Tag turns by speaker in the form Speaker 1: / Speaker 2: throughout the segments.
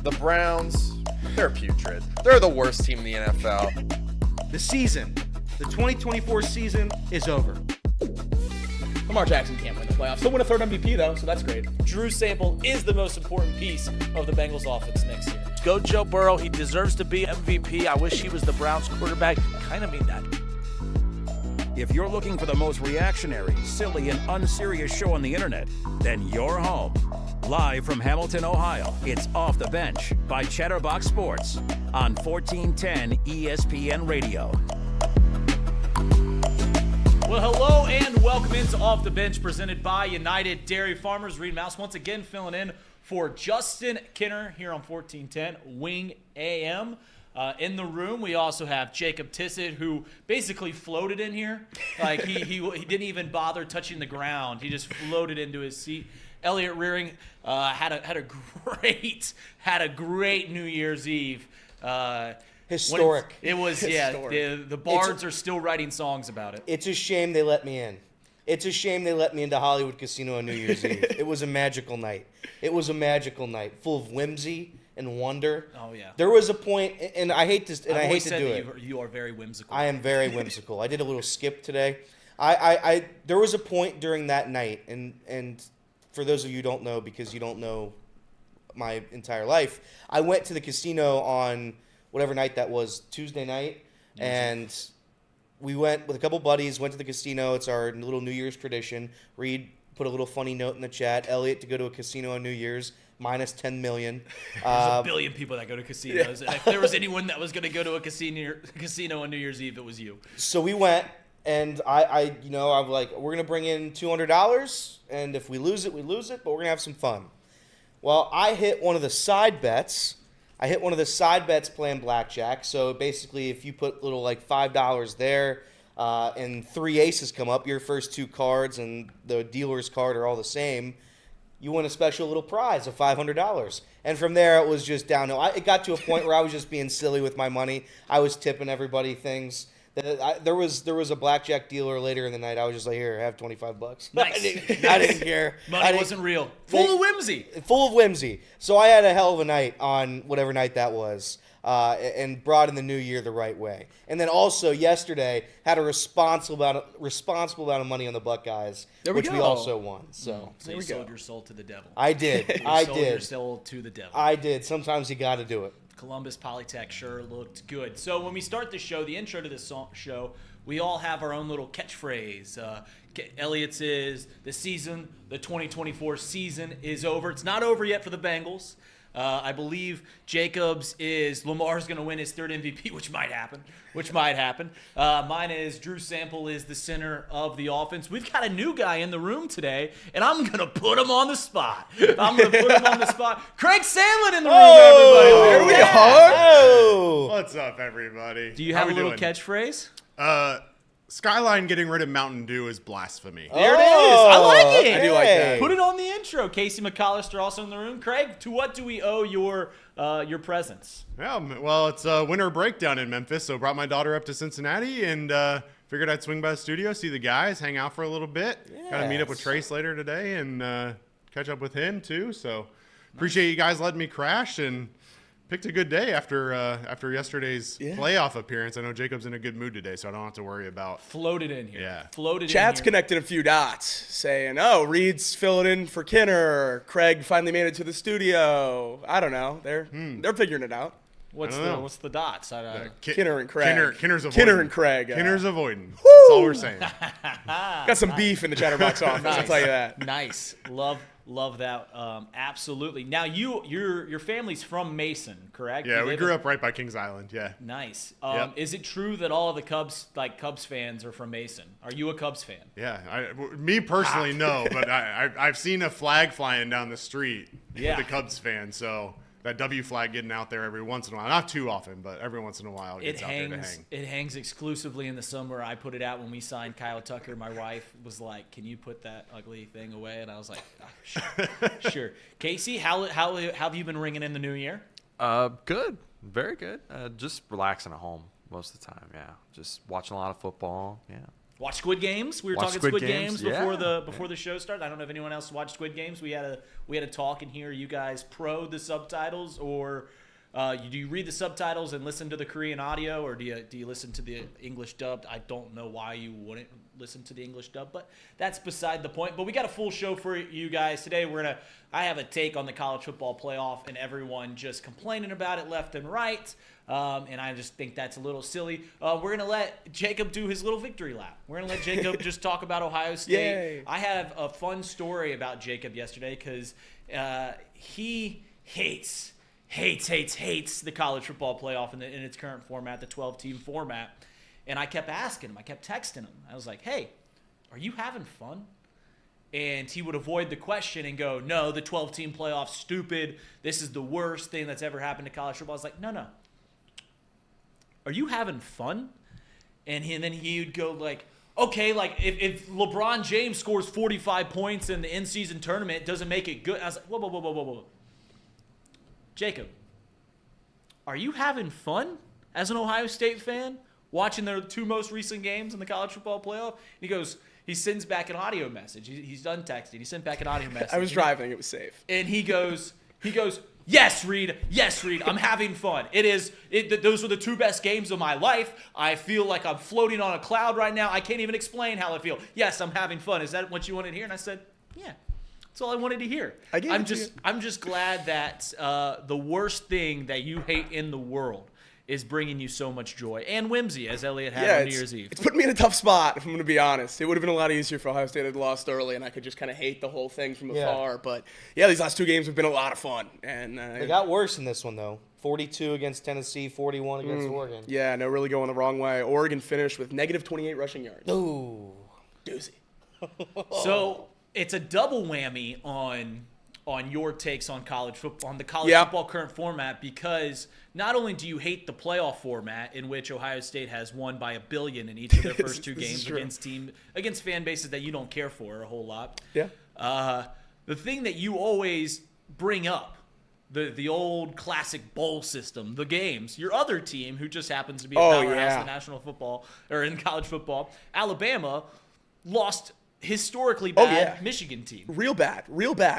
Speaker 1: The Browns, they're putrid. They're the worst team in the NFL.
Speaker 2: The season, the 2024 season is over.
Speaker 3: Lamar Jackson can't win the playoffs. He'll win a third MVP, though, so that's great. Drew Sample is the most important piece of the Bengals offense next year.
Speaker 4: Go Joe Burrow. He deserves to be MVP. I wish he was the Browns quarterback. Kind of mean that.
Speaker 5: If you're looking for the most reactionary, silly, and unserious show on the internet, then you're home. Live from Hamilton, Ohio, it's Off the Bench by Chatterbox Sports on 1410 ESPN Radio.
Speaker 3: Well, hello and welcome into Off the Bench, presented by United Dairy Farmers. Reed Mouse once again filling in for Justin Kinner here on 1410 Wing AM. In the room, we also have Jacob Tissett, who basically floated in here. Like he didn't even bother touching the ground. He just floated into his seat. Elliot Rearing had a great New Year's Eve.
Speaker 6: Historic.
Speaker 3: It was, yeah. The bards are still writing songs about it.
Speaker 6: It's a shame they let me in. It's a shame they let me into Hollywood Casino on New Year's Eve. It was a magical night. It was a magical night, full of whimsy and wonder.
Speaker 3: Oh yeah.
Speaker 6: There was a point, and I hate to do
Speaker 3: that
Speaker 6: it.
Speaker 3: You are very whimsical.
Speaker 6: I am very whimsical. I did a little skip today. There was a point during that night, and for those of you who don't know, because you don't know my entire life, I went to the casino on whatever night that was, Tuesday night, and we went with a couple buddies, went to the casino. It's our little New Year's tradition. Reed put a little funny note in the chat. Elliot to go to a casino on New Year's, minus 10 million.
Speaker 3: There's a billion people that go to casinos. And if there was anyone that was going to go to a casino on New Year's Eve, it was you.
Speaker 6: So we went, and I'm like, we're going to bring in $200, and if we lose it, we lose it, but we're going to have some fun. Well, I hit one of the side bets. Playing blackjack. So basically, if you put little like $5 there and three aces come up, your first two cards and the dealer's card are all the same, you win a special little prize of $500. And from there, it was just downhill. It got to a point where I was just being silly with my money. I was tipping everybody things. There was a blackjack dealer later in the night. I was just like, here, have $25.
Speaker 3: Nice.
Speaker 6: I didn't care.
Speaker 3: Money wasn't real. Full of whimsy.
Speaker 6: Full of whimsy. So I had a hell of a night on whatever night that was, and brought in the new year the right way. And then also yesterday had a responsible amount of money on the Buckeyes, which we also won. So
Speaker 3: you sold your soul to the devil.
Speaker 6: I did.
Speaker 3: You sold your soul to the devil.
Speaker 6: I did. Sometimes you got to do it.
Speaker 3: Columbus Polytech sure looked good. So when we start the show, the intro to this show, we all have our own little catchphrase. Elliot's is the 2024 season is over. It's not over yet for the Bengals. I believe Jacob's is Lamar's going to win his third MVP, which might happen. Mine is Drew Sample is the center of the offense. We've got a new guy in the room today, and I'm going to put him on the spot. Craig Sandlin in the room, everybody.
Speaker 7: Here we are. Oh. What's up, everybody?
Speaker 3: Do you have a little catchphrase?
Speaker 7: Skyline getting rid of Mountain Dew is blasphemy.
Speaker 3: There it is. I like it.
Speaker 7: I do like that.
Speaker 3: Put it on the intro. Casey McAllister also in the room. Craig, to what do we owe your presence?
Speaker 7: Yeah, well, it's a winter break down in Memphis, so brought my daughter up to Cincinnati and figured I'd swing by the studio, see the guys, hang out for a little bit.
Speaker 6: Yes.
Speaker 7: Got to meet up with Trace later today and catch up with him too. So appreciate you guys letting me crash and picked a good day after yesterday's playoff appearance. I know Jacob's in a good mood today, so I don't have to worry about.
Speaker 3: Floated in here.
Speaker 7: Yeah.
Speaker 8: Chat's connected a few dots, saying, "Oh, Reed's filling in for Kinner. Craig finally made it to the studio." I don't know. They're figuring it out.
Speaker 3: What's the dots?
Speaker 8: Kinner and Craig.
Speaker 7: Kinner's avoiding.
Speaker 8: Kinner and Craig.
Speaker 7: Kinner's avoiding. That's all we're saying.
Speaker 8: Got some beef in the Chatterbox office. I'll tell you that.
Speaker 3: Nice. Love that. Absolutely. Now your family's from Mason, correct?
Speaker 7: Yeah, we grew up right by Kings Island. Yeah.
Speaker 3: Nice.
Speaker 7: Yep.
Speaker 3: Is it true that all of the Cubs fans are from Mason? Are you a Cubs fan?
Speaker 7: Yeah. Me personally, no, but I've seen a flag flying down the street with a Cubs fan, so that W flag getting out there every once in a while. Not too often, but every once in a while it gets out there to hang.
Speaker 3: It hangs exclusively in the summer. I put it out when we signed Kyle Tucker. My wife was like, "Can you put that ugly thing away?" And I was like, sure. Casey, how have you been ringing in the new year?
Speaker 1: Good. Very good. Just relaxing at home most of the time, yeah. Just watching a lot of football, yeah.
Speaker 3: Watch Squid Games. We were
Speaker 9: Watch
Speaker 3: talking
Speaker 9: Squid
Speaker 3: Squid Games before
Speaker 9: yeah.
Speaker 3: the show started. I don't know if anyone else watched Squid Games. We had a talk in here. You guys pro the subtitles, or do you read the subtitles and listen to the Korean audio, or do you listen to the English dubbed? I don't know why you wouldn't listen to the English dub, but that's beside the point. But we got a full show for you guys today. I have a take on the college football playoff and everyone just complaining about it left and right. And I just think that's a little silly. We're going to let Jacob do his little victory lap. We're going to let Jacob just talk about Ohio State.
Speaker 8: Yay.
Speaker 3: I have a fun story about Jacob yesterday because he hates the college football playoff in its current format, the 12-team format. And I kept asking him. I kept texting him. I was like, hey, are you having fun? And he would avoid the question and go, no, the 12-team playoff's stupid. This is the worst thing that's ever happened to college football. I was like, no. Are you having fun? And then he would go like, okay, like if LeBron James scores 45 points in the in-season tournament, it doesn't make it good. I was like, whoa. Jacob, are you having fun as an Ohio State fan watching their two most recent games in the college football playoff? And he sends back an audio message. He's done texting. He sent back an audio message.
Speaker 8: I was driving. It was safe.
Speaker 3: And he goes, yes, Reed, I'm having fun. Those were the two best games of my life. I feel like I'm floating on a cloud right now. I can't even explain how I feel. Yes, I'm having fun. Is that what you wanted to hear? And I said, yeah. That's all I wanted to hear. I'm just glad that the worst thing that you hate in the world is bringing you so much joy and whimsy, as Elliot had on New Year's Eve.
Speaker 8: It's put me in a tough spot, if I'm going to be honest. It would have been a lot easier if Ohio State had lost early, and I could just kind of hate the whole thing from afar. But, yeah, these last two games have been a lot of fun. And
Speaker 6: they got worse in this one, though. 42 against Tennessee, 41 against Oregon.
Speaker 8: Yeah, no, really going the wrong way. Oregon finished with negative 28 rushing yards.
Speaker 6: Ooh.
Speaker 8: Doozy.
Speaker 3: So it's a double whammy on your takes on college football, on the college football current format, because not only do you hate the playoff format in which Ohio State has won by $1 billion in each of their first two games against fan bases that you don't care for a whole lot.
Speaker 8: Yeah.
Speaker 3: The thing that you always bring up, the old classic bowl system, the games, your other team who just happens to be a powerhouse in national football or in college football, Alabama lost historically bad Michigan team.
Speaker 8: Real bad.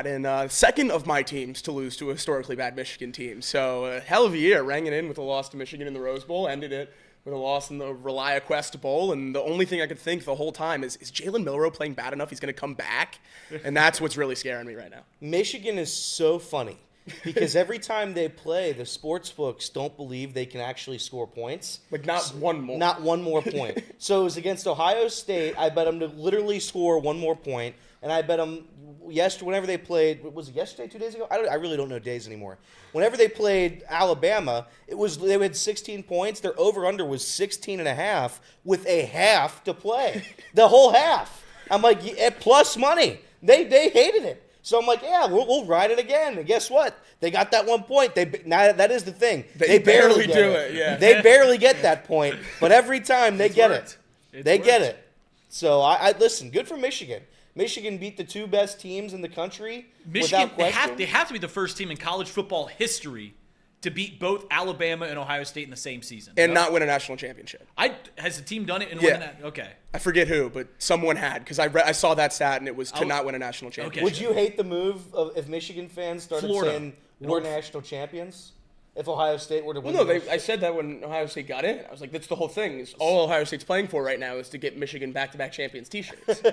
Speaker 8: And second of my teams to lose to a historically bad Michigan team. So a hell of a year, rang it in with a loss to Michigan in the Rose Bowl, ended it with a loss in the ReliaQuest Bowl. And the only thing I could think the whole time is Jalen Milroe playing bad enough he's going to come back? And that's what's really scaring me right now.
Speaker 6: Michigan is so funny because every time they play, the sports books don't believe they can actually score points.
Speaker 8: Like not one more.
Speaker 6: Not one more point. So it was against Ohio State. I bet them to literally score one more point. And I bet them whenever they played, was it yesterday, 2 days ago? I really don't know days anymore. Whenever they played Alabama, they had 16 points. Their over-under was 16.5 with a half to play. The whole half. I'm like, plus money. They hated it. So I'm like, yeah, we'll ride it again. And guess what? They got that 1 point. Now that is the thing. They barely
Speaker 8: do it. Yeah.
Speaker 6: They barely get that point. But every time they get it. They get it. So I listen. Good for Michigan. Michigan beat the two best teams in the country.
Speaker 3: Michigan,
Speaker 6: without question.
Speaker 3: they have to be the first team in college football history to beat both Alabama and Ohio State in the same season.
Speaker 8: And not win a national championship.
Speaker 3: Has the team done it and won that? Okay.
Speaker 8: I forget who, but someone had, because I saw that stat, and it was to not win a national championship.
Speaker 6: Would you hate the move if Michigan fans started saying we're national champions? If Ohio State were to win?
Speaker 8: Well, no, I said that when Ohio State got in. I was like, that's the whole thing. Is all Ohio State's playing for right now is to get Michigan back-to-back champions T-shirts.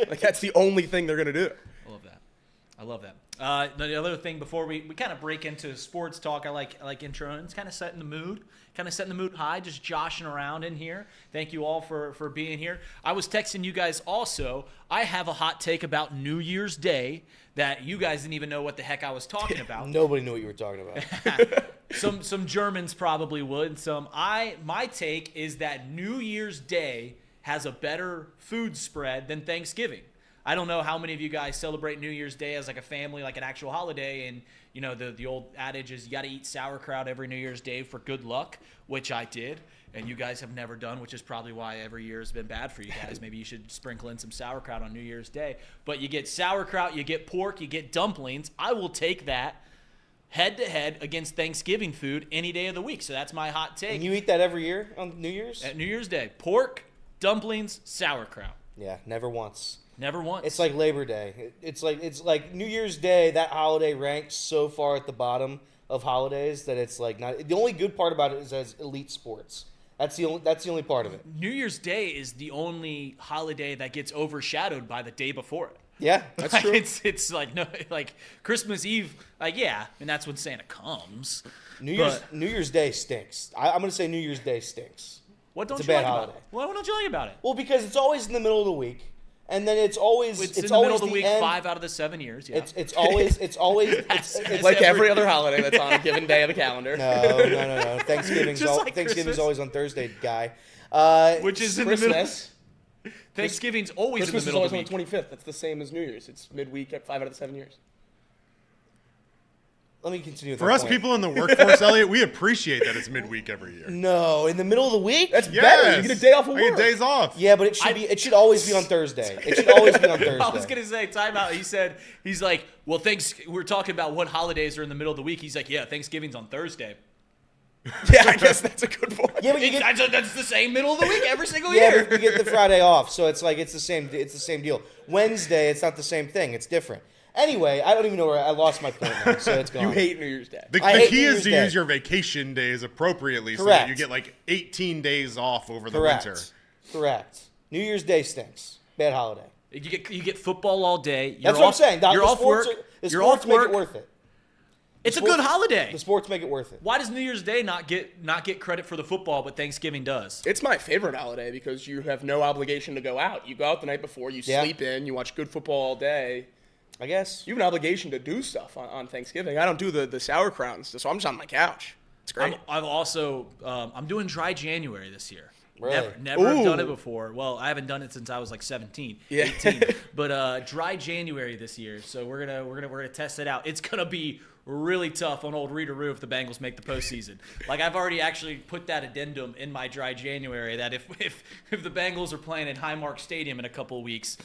Speaker 8: Like, that's the only thing they're going to do.
Speaker 3: I love that. The other thing before we kind of break into sports talk, I like intro. It's kind of setting the mood high, just joshing around in here. Thank you all for being here. I was texting you guys also. I have a hot take about New Year's Day that you guys didn't even know what the heck I was talking about.
Speaker 6: Nobody knew what you were talking about.
Speaker 3: Some Germans probably would. My take is that New Year's Day has a better food spread than Thanksgiving. I don't know how many of you guys celebrate New Year's Day as like a family, like an actual holiday. And, you know, the old adage is you got to eat sauerkraut every New Year's Day for good luck, which I did. And you guys have never done, which is probably why every year has been bad for you guys. Maybe you should sprinkle in some sauerkraut on New Year's Day. But you get sauerkraut, you get pork, you get dumplings. I will take that head-to-head against Thanksgiving food any day of the week. So that's my hot take.
Speaker 6: And you eat that every year on New Year's?
Speaker 3: At New Year's Day. Pork, dumplings, sauerkraut.
Speaker 6: Yeah, never once.
Speaker 3: Never once.
Speaker 6: It's like Labor Day. It's like New Year's Day. That holiday ranks so far at the bottom of holidays that it's like not. The only good part about it is as elite sports. That's the only part of it.
Speaker 3: New Year's Day is the only holiday that gets overshadowed by the day before it.
Speaker 6: Yeah, that's
Speaker 3: Like,
Speaker 6: true.
Speaker 3: It's like no, like Christmas Eve. Like and that's when Santa comes.
Speaker 6: New Year's Day stinks. I'm gonna say New Year's Day stinks.
Speaker 3: What don't
Speaker 6: It's
Speaker 3: you
Speaker 6: a
Speaker 3: like
Speaker 6: bad
Speaker 3: about
Speaker 6: holiday.
Speaker 3: it? What don't you like about it?
Speaker 6: Well, because it's always in the middle of the week, and then it's always
Speaker 3: It's in the
Speaker 6: always
Speaker 3: middle of the week,
Speaker 6: end.
Speaker 3: 5 out of the 7 years. Yeah.
Speaker 6: It's always it's
Speaker 3: It's
Speaker 8: Like every other holiday that's on a given day of the calendar.
Speaker 6: no. Thanksgiving's
Speaker 3: Just like
Speaker 6: Thanksgiving's
Speaker 3: Christmas.
Speaker 6: always on Thursday, guy.
Speaker 3: Which is in the middle.
Speaker 8: Christmas.
Speaker 3: Thanksgiving's always
Speaker 8: Christmas
Speaker 3: in
Speaker 8: is
Speaker 3: the middle
Speaker 8: always
Speaker 3: of the
Speaker 8: on
Speaker 3: week.
Speaker 8: the 25th. That's the same as New Year's. It's midweek at 5 out of the 7 years.
Speaker 6: Let me continue with
Speaker 7: For
Speaker 6: that
Speaker 7: us
Speaker 6: point.
Speaker 7: people in the workforce, Elliot, we appreciate that it's midweek every year.
Speaker 6: No, in the middle of the week.
Speaker 8: That's
Speaker 7: Yes.
Speaker 8: better. You get a day off of
Speaker 7: I
Speaker 8: work.
Speaker 7: get days off.
Speaker 6: Yeah, but it should always be on Thursday. It should always be on Thursday.
Speaker 3: I was gonna say time out. He's like, well, we're talking about what holidays are in the middle of the week. He's like, yeah, Thanksgiving's on Thursday.
Speaker 8: Yeah, I guess that's a good point.
Speaker 6: Yeah, but you get
Speaker 3: That's the same middle of the week every single
Speaker 6: yeah,
Speaker 3: year.
Speaker 6: but you get the Friday off, so it's like it's the same deal. Wednesday, it's not the same thing. It's different. Anyway, I don't even know where I lost my point now, so it's gone.
Speaker 8: You hate New Year's Day.
Speaker 7: The
Speaker 6: I hate
Speaker 7: key
Speaker 6: New
Speaker 7: is
Speaker 6: Year's
Speaker 7: to
Speaker 6: Day.
Speaker 7: use your vacation days appropriately so
Speaker 6: Correct.
Speaker 7: that you get like 18 days off over the
Speaker 6: Correct.
Speaker 7: winter.
Speaker 6: Correct. New Year's Day stinks. Bad holiday.
Speaker 3: You get football all day. You're
Speaker 6: That's what I'm
Speaker 3: off-
Speaker 6: saying.
Speaker 3: You're
Speaker 6: The
Speaker 3: off
Speaker 6: sports
Speaker 3: work.
Speaker 6: are- the
Speaker 3: You're
Speaker 6: sports
Speaker 3: off
Speaker 6: make
Speaker 3: work.
Speaker 6: it worth it.
Speaker 3: It's a
Speaker 6: Sports-
Speaker 3: good holiday.
Speaker 6: The sports make it worth it.
Speaker 3: Why does New Year's Day not get credit for the football, but Thanksgiving does?
Speaker 8: It's my favorite holiday because you have no obligation to go out. You go out the night before, you
Speaker 6: Yeah.
Speaker 8: sleep in, you watch good football all day.
Speaker 6: I guess.
Speaker 8: You have an obligation to do stuff on Thanksgiving. I don't do the sauerkraut and stuff, so I'm just on my couch. It's great.
Speaker 3: I've also I'm doing dry January this year.
Speaker 6: Really?
Speaker 3: Never have done it
Speaker 8: Ooh.
Speaker 3: before. Well, I haven't done it since I was like 17,
Speaker 8: Yeah.
Speaker 3: 18. But dry January this year. So we're gonna test it out. It's gonna be really tough on old Roo if the Bengals make the postseason. Like I've already actually put that addendum in my dry January that if the Bengals are playing at Highmark Stadium in a couple of weeks,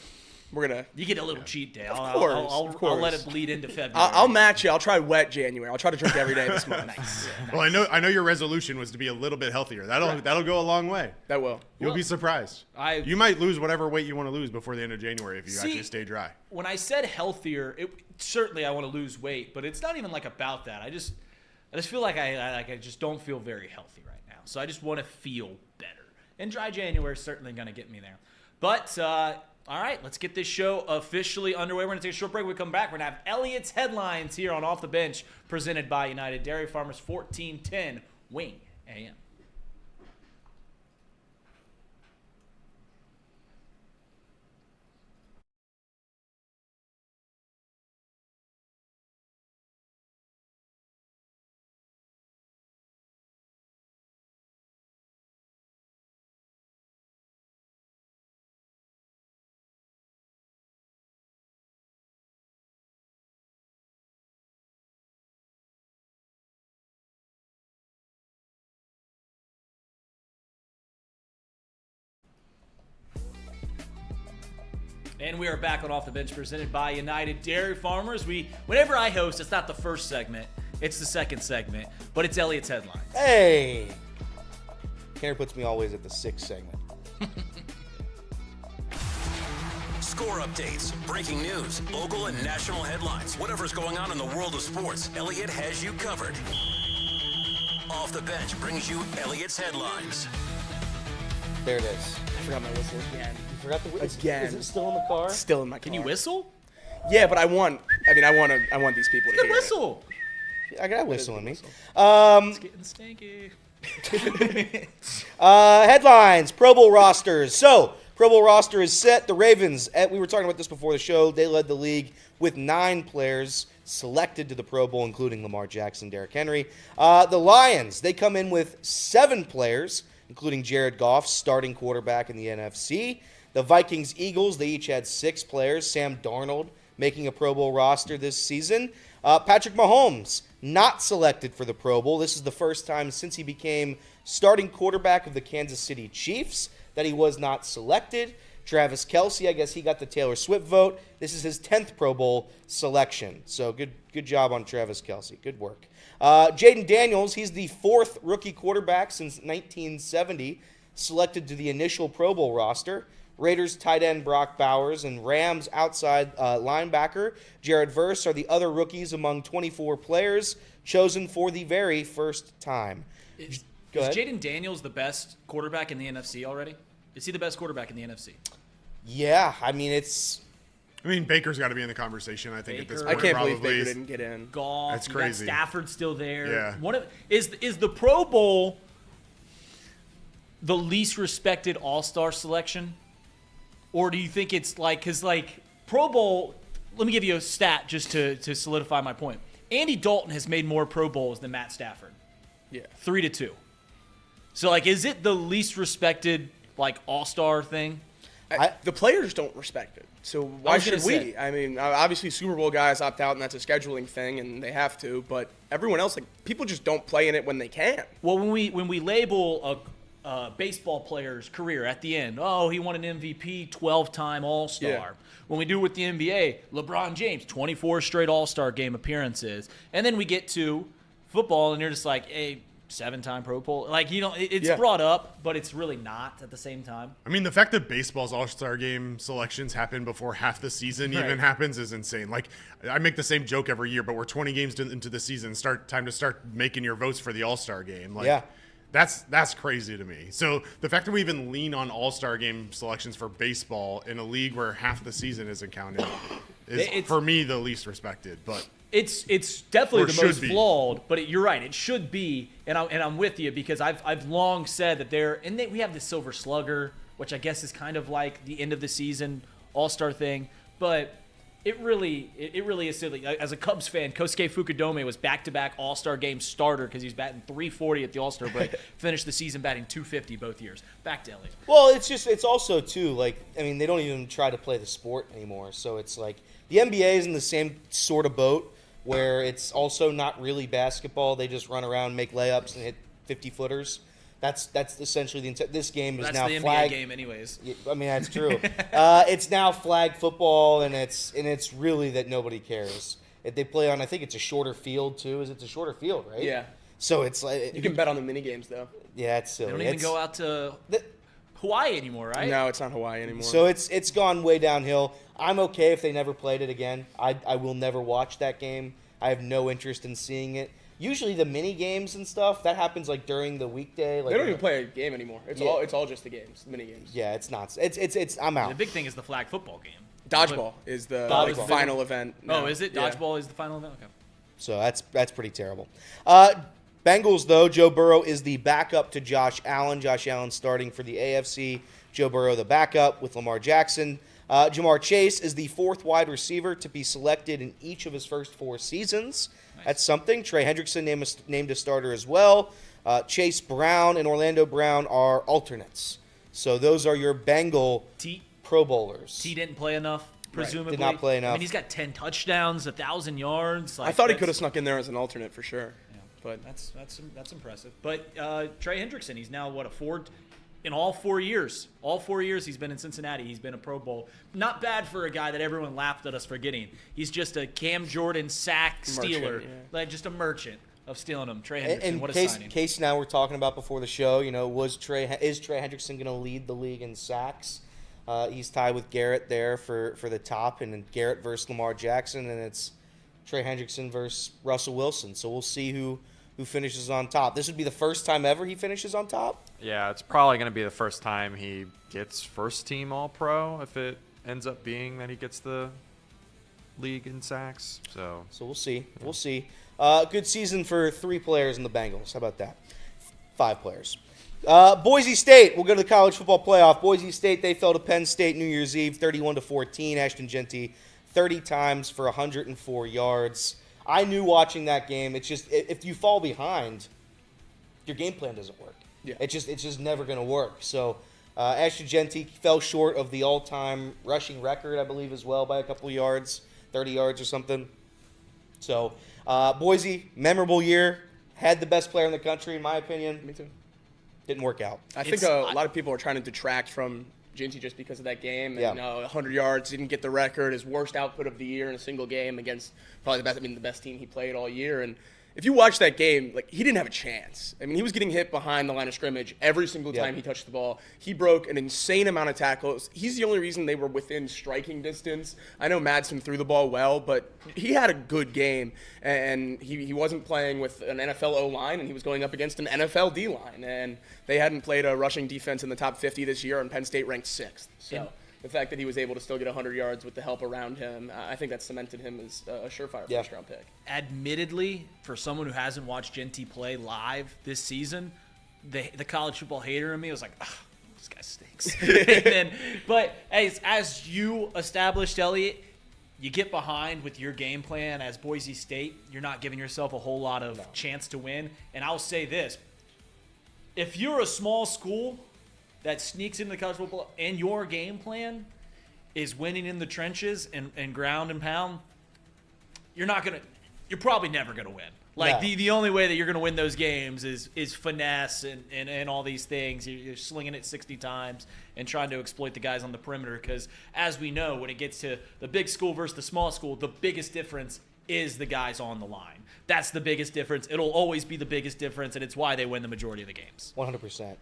Speaker 8: We're gonna.
Speaker 3: you get a little cheat day.
Speaker 8: Of
Speaker 3: I'll
Speaker 8: course.
Speaker 3: let it bleed into February.
Speaker 8: I'll match you. I'll try wet January. I'll try to drink every day this month.
Speaker 3: Nice.
Speaker 7: Well, I know your resolution was to be a little bit healthier. That'll go a long way.
Speaker 8: That will.
Speaker 7: You'll be surprised. You might lose whatever weight you want to lose before the end of January if you actually stay dry.
Speaker 3: When I said healthier, certainly I want to lose weight, but it's not even like about that. I just feel like I just don't feel very healthy right now. So I just want to feel better. And dry January is certainly going to get me there. But all right, let's get this show officially underway. We're going to take a short break. When we come back, we're going to have Elliot's headlines here on Off the Bench, presented by United Dairy Farmers, 1410 Wing AM. And we are back on Off the Bench, presented by United Dairy Farmers. Whenever I host, it's not the first segment, it's the second segment, but it's Elliot's headlines.
Speaker 6: Hey. Tanner puts me always at the 6th segment.
Speaker 5: Score updates, breaking news, local and national headlines. Whatever's going on in the world of sports, Elliot has you covered. Off the Bench brings you Elliot's headlines.
Speaker 6: There it is.
Speaker 8: I forgot my whistle again.
Speaker 6: You forgot the whistle?
Speaker 8: Again.
Speaker 6: Is it still in the car?
Speaker 8: Still in my car.
Speaker 3: Can you whistle?
Speaker 8: Yeah, but I want these people to
Speaker 3: Good
Speaker 8: hear
Speaker 3: whistle.
Speaker 6: I got a whistle in me.
Speaker 3: It's getting stinky.
Speaker 6: Headlines, Pro Bowl rosters. So, Pro Bowl roster is set. The Ravens, we were talking about this before the show, they led the league with 9 players selected to the Pro Bowl, including Lamar Jackson, Derrick Henry. The Lions, they come in with 7 players, including Jared Goff, starting quarterback in the NFC. The Vikings, Eagles, they each had 6 players. Sam Darnold making a Pro Bowl roster this season. Patrick Mahomes, not selected for the Pro Bowl. This is the first time since he became starting quarterback of the Kansas City Chiefs that he was not selected. Travis Kelce, I guess he got the Taylor Swift vote. This is his 10th Pro Bowl selection. So good job on Travis Kelce. Good work. Jaden Daniels, he's the 4th rookie quarterback since 1970 selected to the initial Pro Bowl roster. Raiders tight end Brock Bowers and Rams outside linebacker Jared Verse are the other rookies among 24 players chosen for the very first time.
Speaker 3: Is
Speaker 6: ahead.
Speaker 3: Jaden Daniels the best quarterback in the NFC already? Is he the best quarterback in the NFC?
Speaker 6: Yeah, I mean,
Speaker 7: Baker's got to be in the conversation, I think, at this
Speaker 3: Baker.
Speaker 7: point.
Speaker 8: I can't
Speaker 7: probably.
Speaker 8: believe Baker didn't get in.
Speaker 3: Goff,
Speaker 7: That's
Speaker 3: you got
Speaker 7: crazy.
Speaker 3: Stafford still there.
Speaker 7: Yeah.
Speaker 3: Is the Pro Bowl the least respected All-Star selection? Or do you think it's because Pro Bowl, let me give you a stat just to solidify my point. Andy Dalton has made more Pro Bowls than Matt Stafford.
Speaker 8: Yeah.
Speaker 3: 3-2. So is it the least respected All-Star thing?
Speaker 8: The players don't respect it. So why
Speaker 3: was gonna
Speaker 8: should we?
Speaker 3: say.
Speaker 8: I mean, obviously Super Bowl guys opt out, and that's a scheduling thing, and they have to. But everyone else, people just don't play in it when they can.
Speaker 3: Well, when we label a baseball player's career at the end, he won an MVP, 12-time All-Star.
Speaker 8: Yeah.
Speaker 3: When we do it with the NBA, LeBron James, 24 straight All-Star game appearances. And then we get to football, and you're just hey, 7-time Pro Bowl. It's brought up, but it's really not at the same time.
Speaker 7: I mean, the fact that baseball's All-Star game selections happen before half the season even happens is insane. I make the same joke every year, but we're 20 games into the season. Time to start making your votes for the All-Star game.
Speaker 6: yeah.
Speaker 7: That's crazy to me. So the fact that we even lean on All-Star game selections for baseball in a league where half the season isn't counted is, for me, the least respected. But
Speaker 3: It's definitely
Speaker 7: Or
Speaker 3: the
Speaker 7: should
Speaker 3: most
Speaker 7: be.
Speaker 3: flawed, but you're right. It should be, and I'm with you because I've long said that we have the Silver Slugger, which I guess is kind of like the end of the season All-Star thing, but it really is silly. As a Cubs fan, Kosuke Fukudome was back-to-back All-Star game starter because he's batting .340 at the All-Star break, finished the season batting .250 both years. Back to Elliott.
Speaker 6: Well, it's also too they don't even try to play the sport anymore. So it's the NBA is in the same sort of boat where it's also not really basketball. They just run around, make layups, and hit 50-footers. That's essentially the intent. This game is
Speaker 3: That's
Speaker 6: now
Speaker 3: the NBA
Speaker 6: flag
Speaker 3: game anyways.
Speaker 6: I mean, that's true. It's now flag football, and it's really that nobody cares. If they play on, I think it's a shorter field too. It's a shorter field, right?
Speaker 8: Yeah.
Speaker 6: So it's
Speaker 8: You can bet on the mini games though.
Speaker 6: yeah, it's silly.
Speaker 3: They don't even
Speaker 6: It's-
Speaker 3: go out to Hawaii anymore, right?
Speaker 8: No, it's not Hawaii anymore.
Speaker 6: So it's gone way downhill. I'm okay if they never played it again. I will never watch that game. I have no interest in seeing it. Usually the mini games and stuff that happens during the weekday.
Speaker 8: they don't even play a game anymore. It's all just the games, mini games.
Speaker 6: Yeah, it's not. It's I'm out.
Speaker 3: The big thing is the flag football game.
Speaker 8: Dodgeball is the
Speaker 3: Dodgeball.
Speaker 8: final event.
Speaker 3: Oh,
Speaker 8: now.
Speaker 3: is it?
Speaker 8: Yeah.
Speaker 3: Dodgeball is the final event? Okay.
Speaker 6: So that's pretty terrible. Bengals, though, Joe Burrow is the backup to Josh Allen. Josh Allen starting for the AFC. Joe Burrow the backup with Lamar Jackson. Jamar Chase is the fourth wide receiver to be selected in each of his first 4 seasons. Nice. That's something. Trey Hendrickson named a starter as well. Chase Brown and Orlando Brown are alternates. So those are your Bengal Pro Bowlers.
Speaker 3: T didn't play enough, presumably.
Speaker 6: Did not play enough.
Speaker 3: I mean, he's got 10 touchdowns, 1,000 yards.
Speaker 8: I thought he could have snuck in there as an alternate for sure.
Speaker 3: Yeah,
Speaker 8: But
Speaker 3: that's impressive. But Trey Hendrickson, he's now a Ford in all 4 years. All 4 years he's been in Cincinnati. He's been a Pro Bowl. Not bad for a guy that everyone laughed at us for getting. He's just a Cam Jordan sack stealer, just a merchant of stealing them. Trey Hendrickson,
Speaker 6: and
Speaker 3: what a signing.
Speaker 6: Case now we're talking about before the show. Is Trey Hendrickson going to lead the league in sacks? He's tied with Garrett there for the top, and then Garrett versus Lamar Jackson, and it's Trey Hendrickson versus Russell Wilson. So we'll see who finishes on top. This would be the first time ever he finishes on top?
Speaker 9: Yeah, it's probably going to be the first time he gets first team All-Pro if it ends up being that he gets the league in sacks. So
Speaker 6: we'll see. Yeah. We'll see. Good season for 3 players in the Bengals. How about that? 5 players. Boise State. We'll go to the college football playoff. Boise State, they fell to Penn State New Year's Eve, 31-14. Ashton Genty, 30 times for 104 yards. I knew watching that game, it's just if you fall behind, your game plan doesn't work.
Speaker 8: Yeah.
Speaker 6: It's just never going to work. So Ashton Genty fell short of the all-time rushing record, I believe, as well by a couple yards, 30 yards or something. So Boise, memorable year, had the best player in the country, in my opinion.
Speaker 8: Me too.
Speaker 6: Didn't work out.
Speaker 8: I think a lot of people are trying to detract from Ginty just because of that game. And, 100 yards, didn't get the record, his worst output of the year in a single game against probably the best team he played all year. And if you watch that game, like, he didn't have a chance. I mean, he was getting hit behind the line of scrimmage every single time he touched the ball. He broke an insane amount of tackles. He's the only reason they were within striking distance. I know Madsen threw the ball well, but he had a good game, and he wasn't playing with an NFL O-line, and he was going up against an NFL D-line, and they hadn't played a rushing defense in the top 50 this year, and Penn State ranked 6th. So the fact that he was able to still get 100 yards with the help around him, I think that cemented him as a surefire first-round pick.
Speaker 3: Admittedly, for someone who hasn't watched Genty play live this season, the college football hater in me was like, this guy stinks. But as you established, Elliot, you get behind with your game plan as Boise State. You're not giving yourself a whole lot of chance to win. And I'll say this. If you're a small school that sneaks into the college football and your game plan is winning in the trenches and ground and pound, you're probably never going to win. Like, the only way that you're going to win those games is finesse and all these things. You're slinging it 60 times and trying to exploit the guys on the perimeter because, as we know, when it gets to the big school versus the small school, the biggest difference is the guys on the line. That's the biggest difference. It'll always be the biggest difference, and it's why they win the majority of the games.
Speaker 6: 100%.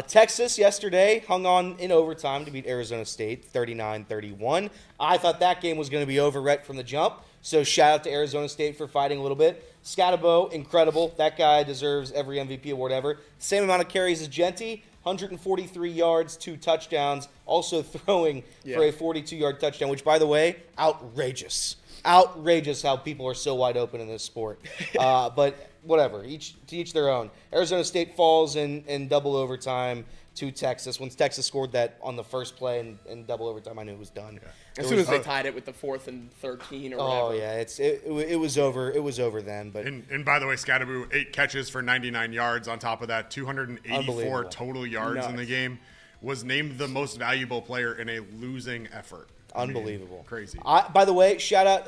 Speaker 6: Texas yesterday hung on in overtime to beat Arizona State 39-31. I thought that game was going to be over right from the jump, so shout out to Arizona State for fighting a little bit. Scatterbo, incredible. That guy deserves every MVP award ever. Same amount of carries as Genty, 143 yards, 2 touchdowns, also throwing for a 42-yard touchdown, which, by the way, outrageous. Outrageous how people are so wide open in this sport. But whatever, to each their own. Arizona State falls in double overtime to Texas. Once Texas scored that on the first play in double overtime, I knew it was done.
Speaker 8: Yeah. As soon as they tied it with the 4th and 13 or whatever.
Speaker 6: Oh yeah, it was over. It was over then. But
Speaker 7: and by the way, Scatterbo 8 catches for 99 yards. On top of that, 284 total yards in the game. Was named the most valuable player in a losing effort.
Speaker 6: Unbelievable.
Speaker 7: Crazy.
Speaker 6: By the way, shout out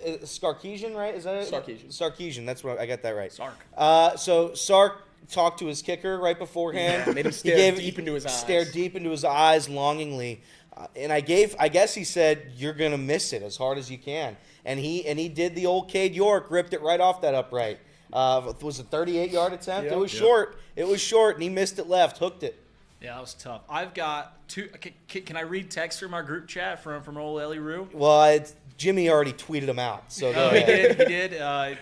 Speaker 6: Sarkisian, right? Is that it?
Speaker 8: Sarkisian.
Speaker 6: That's what I got that right.
Speaker 3: Sark.
Speaker 6: So Sark talked to his kicker right beforehand.
Speaker 8: Yeah, made him stare deep into his eyes.
Speaker 6: Stared deep into his eyes longingly. And I guess he said, you're going to miss it as hard as you can. And he did the old Cade York, ripped it right off that upright. It was a 38-yard attempt. Yep. It was short. It was short, and he missed it left, hooked it.
Speaker 3: Yeah, that was tough. I've got 2. Can I read text from our group chat from old Ellie Rue?
Speaker 6: Well, Jimmy already tweeted him out. So
Speaker 3: he did.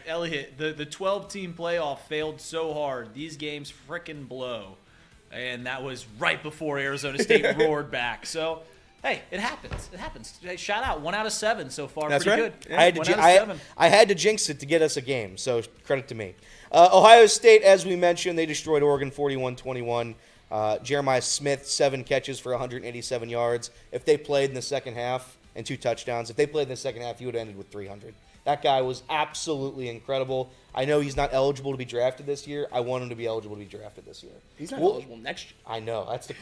Speaker 3: Elliot, the 12-team playoff failed so hard. These games frickin' blow. And that was right before Arizona State roared back. So, hey, it happens. It happens. Hey, shout out. 1 out of 7 so far.
Speaker 8: That's
Speaker 3: pretty
Speaker 8: right.
Speaker 3: good.
Speaker 8: Yeah.
Speaker 6: I had to jinx it to get us a game, so credit to me. Ohio State, as we mentioned, they destroyed Oregon 41-21. Jeremiah Smith, 7 catches for 187 yards. If they played in the second half, and 2 touchdowns, if they played in the second half, he would have ended with 300. That guy was absolutely incredible. I know he's not eligible to be drafted this year. I want him to be eligible to be drafted this year.
Speaker 8: He's not eligible next year.
Speaker 6: I know. That's the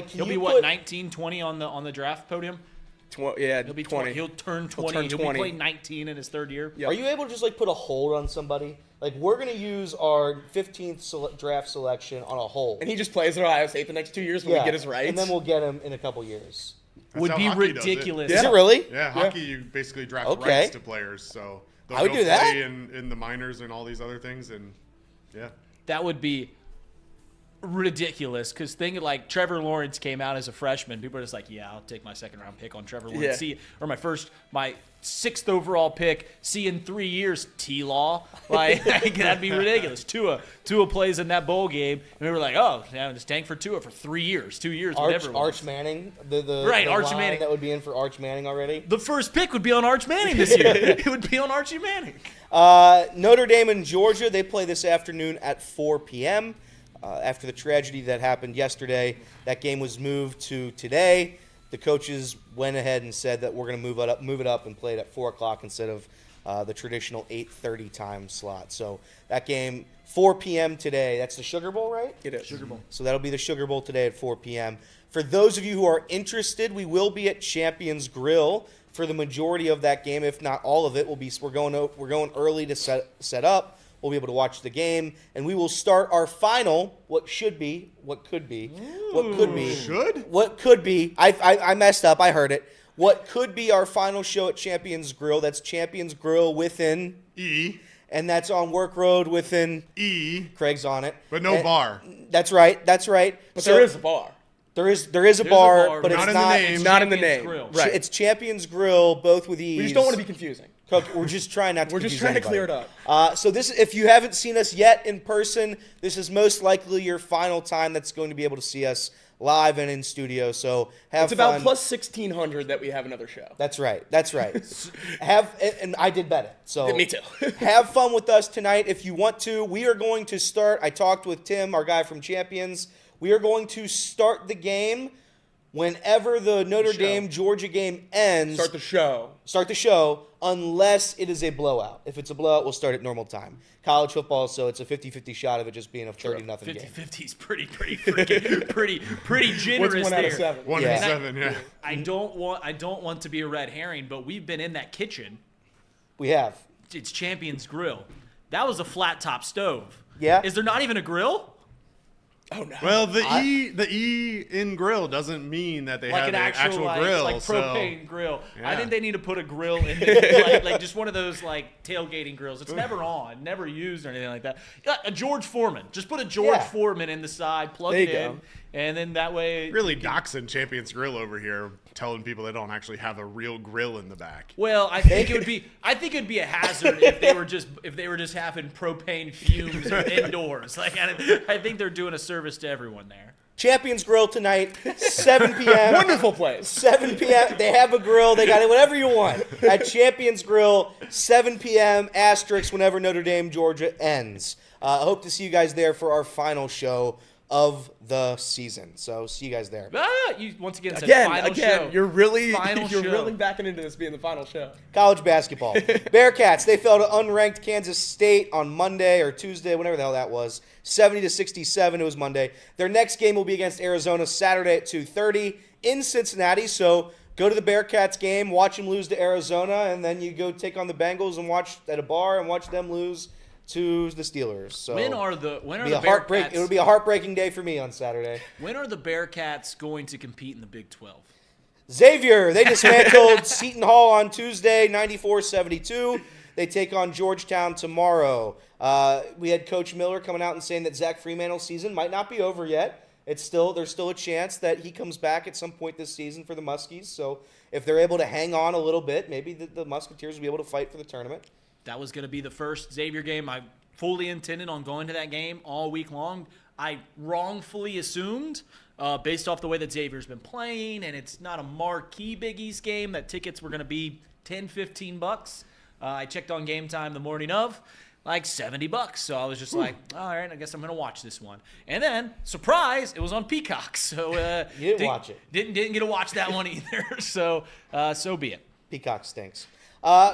Speaker 3: He'll be what, 19, 20 on the draft podium?
Speaker 8: He'll
Speaker 3: be
Speaker 8: 20.
Speaker 3: He'll turn 20. He'll be playing 19 in his 3rd year.
Speaker 6: Yep. Are you able to just put a hold on somebody? Like, we're going to use our 15th draft selection on a hold.
Speaker 8: And he just plays at Ohio State the next 2 years when we get his rights.
Speaker 6: And then we'll get him in a couple years.
Speaker 3: Would be ridiculous.
Speaker 6: Is it really?
Speaker 7: Yeah, hockey, you basically draft rights to players. So they'll
Speaker 6: I would do that.
Speaker 7: Play in the minors and all these other things. And, yeah.
Speaker 3: That would be ridiculous because Trevor Lawrence came out as a freshman. People are just like, yeah, I'll take my 2nd-round pick on Trevor Lawrence. Or my 6th overall pick. See in 3 years, T-Law. That'd be ridiculous. Tua plays in that bowl game, and we were like, oh, yeah, just tank for Tua for 3 years, 2 years, whatever.
Speaker 6: Arch Manning,
Speaker 3: Arch Manning
Speaker 6: that would be in for Arch Manning already.
Speaker 3: The first pick would be on Arch Manning this year. It would be on Archie Manning.
Speaker 6: Notre Dame and Georgia, they play this afternoon at 4 p.m. After the tragedy that happened yesterday, that game was moved to today. The coaches went ahead and said that we're going to move it up and play it at 4 o'clock instead of the traditional 8:30 time slot. So that game, 4 p.m. today. That's the Sugar Bowl, right?
Speaker 8: It is.
Speaker 3: Sugar Bowl.
Speaker 6: So that'll be the Sugar Bowl today at 4 p.m. For those of you who are interested, we will be at Champions Grill for the majority of that game, if not all of it. We're going early to set up. We'll be able to watch the game, and we will start our final, what could be. I messed up. I heard it. What could be our final show at Champions Grill. That's Champions Grill with an
Speaker 7: E.
Speaker 6: and that's on Work Road within
Speaker 7: E,
Speaker 6: Craig's on it.
Speaker 7: but no bar.
Speaker 6: That's right. That's right.
Speaker 8: But
Speaker 6: So
Speaker 8: there is a bar.
Speaker 6: There is a bar, but
Speaker 7: not
Speaker 6: it's
Speaker 7: in the
Speaker 6: not.
Speaker 7: name.
Speaker 3: It's
Speaker 8: Not in the
Speaker 3: Champions
Speaker 8: name.
Speaker 3: Grill.
Speaker 8: Right.
Speaker 6: It's Champions Grill, both with ease.
Speaker 8: We just don't want to be confusing.
Speaker 6: We're just trying not to.
Speaker 8: We're just
Speaker 6: confuse
Speaker 8: trying to clear it
Speaker 6: anybody.
Speaker 8: up.
Speaker 6: So this, if you haven't seen us yet in person, this is most likely your final time that's going to be able to see us live and in studio. So have
Speaker 8: It's about
Speaker 6: fun.
Speaker 8: plus 1,600 that we have another show.
Speaker 6: That's right. And I did bet it. So
Speaker 8: Me too.
Speaker 6: have fun with us tonight if you want to. We are going to start. I talked with Tim, our guy from Champions. We are going to start the game whenever the Notre Dame Georgia game ends. Start the show unless it is a blowout. If it's a blowout, we'll start at normal time. College football, so it's a 50-50 shot of it just being a 30-0 game.
Speaker 3: 50-50 is pretty generous
Speaker 8: What's 1 out of
Speaker 3: there.
Speaker 8: 7?
Speaker 7: 1
Speaker 6: Yeah.
Speaker 7: and 7, yeah.
Speaker 3: I don't want to be a red herring, but we've been in that kitchen.
Speaker 6: We have.
Speaker 3: It's Champions Grill. That was a flat top stove.
Speaker 6: Yeah.
Speaker 3: Is there not even a grill?
Speaker 8: Oh, no.
Speaker 7: Well, the E in grill doesn't mean that they
Speaker 3: Like
Speaker 7: have
Speaker 3: an
Speaker 7: an
Speaker 3: actual
Speaker 7: grill.
Speaker 3: like
Speaker 7: so
Speaker 3: propane grill. I
Speaker 7: Yeah.
Speaker 3: think they need to put a grill in there, like just one of those like tailgating grills. It's never on, never used or anything like that. Yeah, a George Foreman. Just put a George Foreman in the side, plug
Speaker 8: There
Speaker 3: it
Speaker 8: you
Speaker 3: in,
Speaker 8: go.
Speaker 3: and then that way.
Speaker 7: really doxing Champions Grill over here, telling people they don't actually have a real grill in the back.
Speaker 3: Well, I think it'd be a hazard if they were just having propane fumes indoors. Like I think they're doing a service to everyone there.
Speaker 6: Champions Grill tonight, 7 p.m.
Speaker 8: Wonderful place.
Speaker 6: 7 p.m. They have a grill. They got it, whatever you want. At Champions Grill, 7 p.m. asterisk whenever Notre Dame, Georgia ends. I hope to see you guys there for our final show of the season. So see you guys there.
Speaker 3: You once again said final show.
Speaker 8: You're really
Speaker 3: Final show.
Speaker 8: really backing into this being the final show.
Speaker 6: College basketball. Bearcats, they fell to unranked Kansas State on Monday or Tuesday, whenever the hell that was. 70-67, it was Monday. Their next game will be against Arizona Saturday at 2:30 in Cincinnati. So go to the Bearcats game, watch them lose to Arizona, and then you go take on the Bengals and watch at a bar and watch them lose to the Steelers. So
Speaker 3: When are the
Speaker 6: it would be a heartbreaking day for me on Saturday.
Speaker 3: When are the Bearcats going to compete in the Big 12?
Speaker 6: Xavier, they dismantled Seton Hall on Tuesday, 94-72. They take on Georgetown tomorrow. We had Coach Miller coming out and saying that Zach Fremantle's season might not be over yet. There's still a chance that he comes back at some point this season for the Muskies. So if they're able to hang on a little bit, maybe the Musketeers will be able to fight for the tournament.
Speaker 3: That was going to be the first Xavier game. I fully intended on going to that game all week long. I wrongfully assumed, based off the way that Xavier's been playing, and it's not a marquee Big East game, that tickets were going to be $10-15. I checked on Game Time the morning of, like $70. So I was just like, all right, I guess I'm going to watch this one. And then, surprise, it was on Peacock. So
Speaker 6: you didn't watch it.
Speaker 3: Didn't get to watch that one either. So so be it.
Speaker 6: Peacock stinks.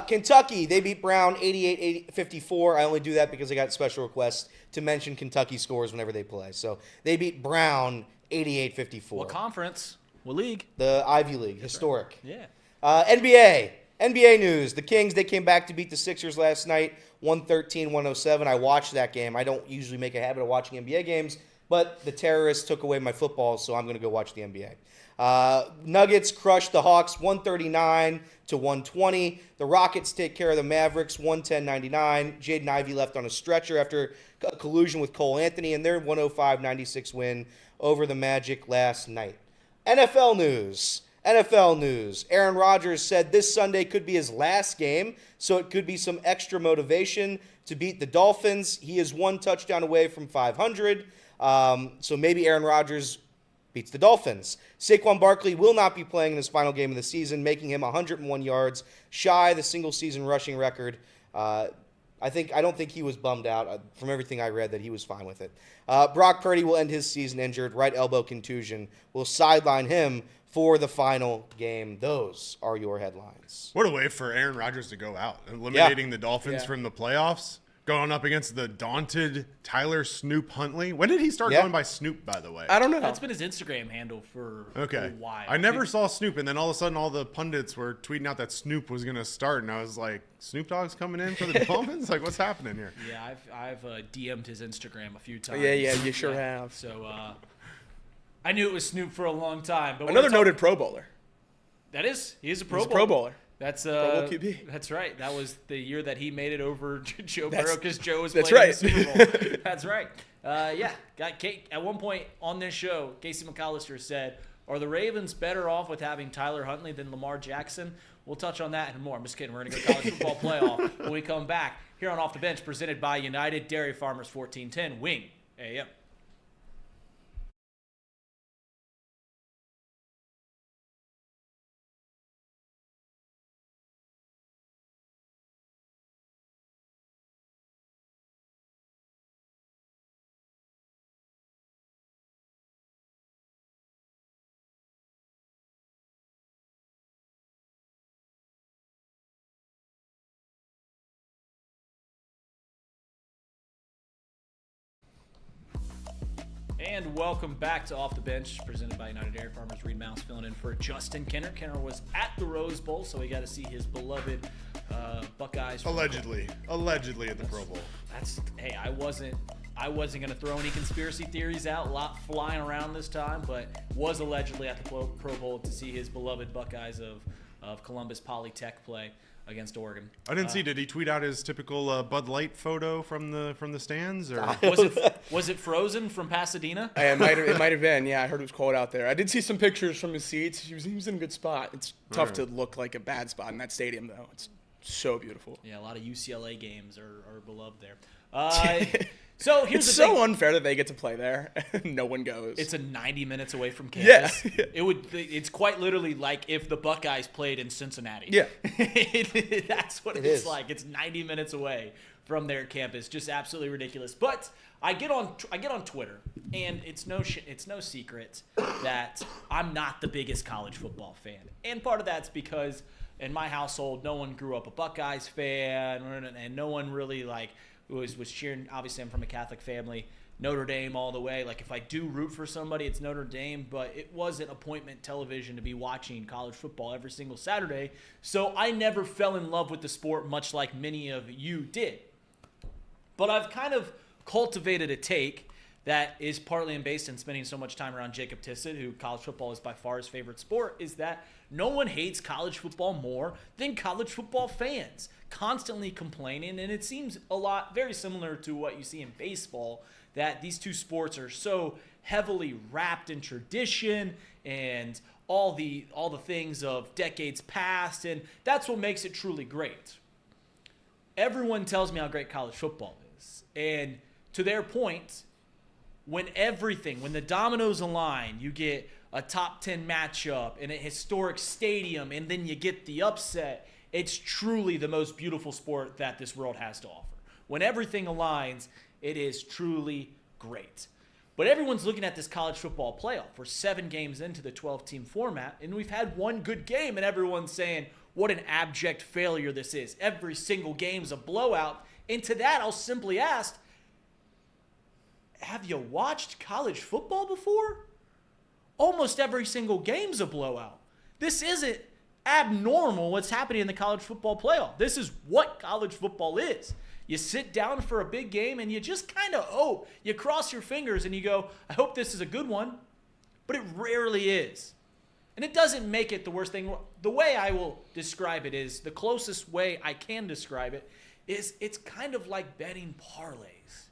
Speaker 6: Kentucky, they beat Brown 88-54. I only do that because I got special requests to mention Kentucky scores whenever they play. So they beat Brown 88-54.
Speaker 3: What conference? What league?
Speaker 6: The Ivy League, historic.
Speaker 3: Yeah.
Speaker 6: NBA news. The Kings, they came back to beat the Sixers last night, 113-107. I watched that game. I don't usually make a habit of watching NBA games, but the terrorists took away my football, so I'm going to go watch the NBA. Nuggets crushed the Hawks 139-120. The Rockets take care of the Mavericks 110-99. Jaden Ivey left on a stretcher after a collusion with Cole Anthony in their 105-96 win over the Magic last night. NFL news. Aaron Rodgers said this Sunday could be his last game, so it could be some extra motivation to beat the Dolphins. He is one touchdown away from 500, so maybe Aaron Rodgers beats the Dolphins. Saquon Barkley will not be playing in his final game of the season, making him 101 yards shy of the single-season rushing record. I don't think he was bummed out. From everything I read, that he was fine with it. Brock Purdy will end his season injured. Right elbow contusion will sideline him for the final game. Those are your headlines.
Speaker 7: What a way for Aaron Rodgers to go out, eliminating the Dolphins from the playoffs, going up against the daunted Tyler Snoop Huntley. When did he start going by Snoop, by the way?
Speaker 8: I don't know.
Speaker 3: That's been his Instagram handle for a while.
Speaker 7: I never saw Snoop, and then all of a sudden all the pundits were tweeting out that Snoop was going to start, and I was like, Snoop Dogg's coming in for the Dolphins? Like, what's happening here?
Speaker 3: Yeah, I've DM'd his Instagram a few times.
Speaker 8: Yeah, you sure have.
Speaker 3: So I knew it was Snoop for a long time. But
Speaker 8: Another noted Pro Bowler.
Speaker 3: He is a Pro
Speaker 8: He's
Speaker 3: Bowler.
Speaker 8: a Pro Bowler.
Speaker 3: That's
Speaker 8: Pro Bowl QB.
Speaker 3: That's right. That was the year that he made it over Joe
Speaker 8: That's-
Speaker 3: Burrow because Joe was
Speaker 8: that's
Speaker 3: playing in the
Speaker 8: right.
Speaker 3: Super Bowl. That's right. Yeah. At one point on this show, Casey McAllister said, "Are the Ravens better off with having Tyler Huntley than Lamar Jackson?" We'll touch on that and more. I'm just kidding. We're going to go college football playoff when we come back here on Off the Bench, presented by United Dairy Farmers 1410 Wing AM. And welcome back to Off the Bench, presented by United Dairy Farmers. Reed Mouse filling in for Justin Kenner. Kenner was at the Rose Bowl, so we got to see his beloved Buckeyes.
Speaker 7: Allegedly at the Pro Bowl.
Speaker 3: Hey, I wasn't going to throw any conspiracy theories out. A lot flying around this time, but was allegedly at the Pro Bowl to see his beloved Buckeyes of Columbus Polytech play against Oregon.
Speaker 7: I didn't see. Did he tweet out his typical Bud Light photo from the stands, or
Speaker 3: Was it frozen from Pasadena?
Speaker 8: It might have been. Yeah, I heard it was cold out there. I did see some pictures from his seats. He was in a good spot. It's tough to look like a bad spot in that stadium, though. It's so beautiful.
Speaker 3: Yeah, a lot of UCLA games are beloved there. So here's
Speaker 8: It's
Speaker 3: the thing.
Speaker 8: so unfair that they get to play there. No one goes.
Speaker 3: It's 90 minutes away from campus.
Speaker 8: Yeah.
Speaker 3: It's quite literally like if the Buckeyes played in Cincinnati.
Speaker 8: Yeah.
Speaker 3: That's what
Speaker 6: It
Speaker 3: it's
Speaker 6: is.
Speaker 3: like. It's 90 minutes away from their campus. Just absolutely ridiculous. But I get on Twitter, and it's no secret that I'm not the biggest college football fan. And part of that's because in my household, no one grew up a Buckeyes fan, and no one really was cheering. Obviously, I'm from a Catholic family. Notre Dame all the way. Like, if I do root for somebody, it's Notre Dame, but it wasn't appointment television to be watching college football every single Saturday. So I never fell in love with the sport, much like many of you did. But I've kind of cultivated a take that is partly based in spending so much time around Jacob Tissett, who college football is by far his favorite sport, is that no one hates college football more than college football fans. Constantly complaining, and it seems very similar to what you see in baseball, that these two sports are so heavily wrapped in tradition and all the things of decades past, and that's what makes it truly great. Everyone tells me how great college football is, and to their point, when the dominoes align, you get a top 10 matchup in a historic stadium, and then you get the upset. It's truly the most beautiful sport that this world has to offer. When everything aligns, it is truly great. But everyone's looking at this college football playoff. We're 7 games into the 12-team format, and we've had one good game, and everyone's saying, what an abject failure this is. Every single game's a blowout. And to that, I'll simply ask, have you watched college football before? Almost every single game's a blowout. This isn't abnormal what's happening in the college football playoff. This is what college football is. You sit down for a big game and you just kind of hope. You cross your fingers and you go, I hope this is a good one. But it rarely is. And it doesn't make it the worst thing. The way I will describe it is, the closest way I can describe it is, it's kind of like betting parlays,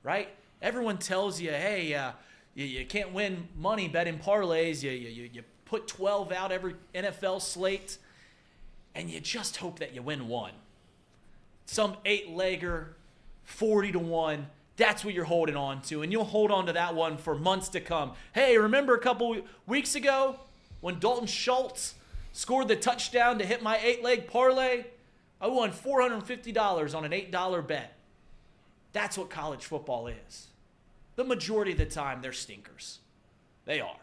Speaker 3: right? Everyone tells you, hey, you can't win money betting parlays. You put 12 out every NFL slate, and you just hope that you win one. Some 8-legger, 40-1, that's what you're holding on to, and you'll hold on to that one for months to come. Hey, remember a couple weeks ago when Dalton Schultz scored the touchdown to hit my 8-leg parlay? I won $450 on an $8 bet. That's what college football is. The majority of the time, they're stinkers. They are.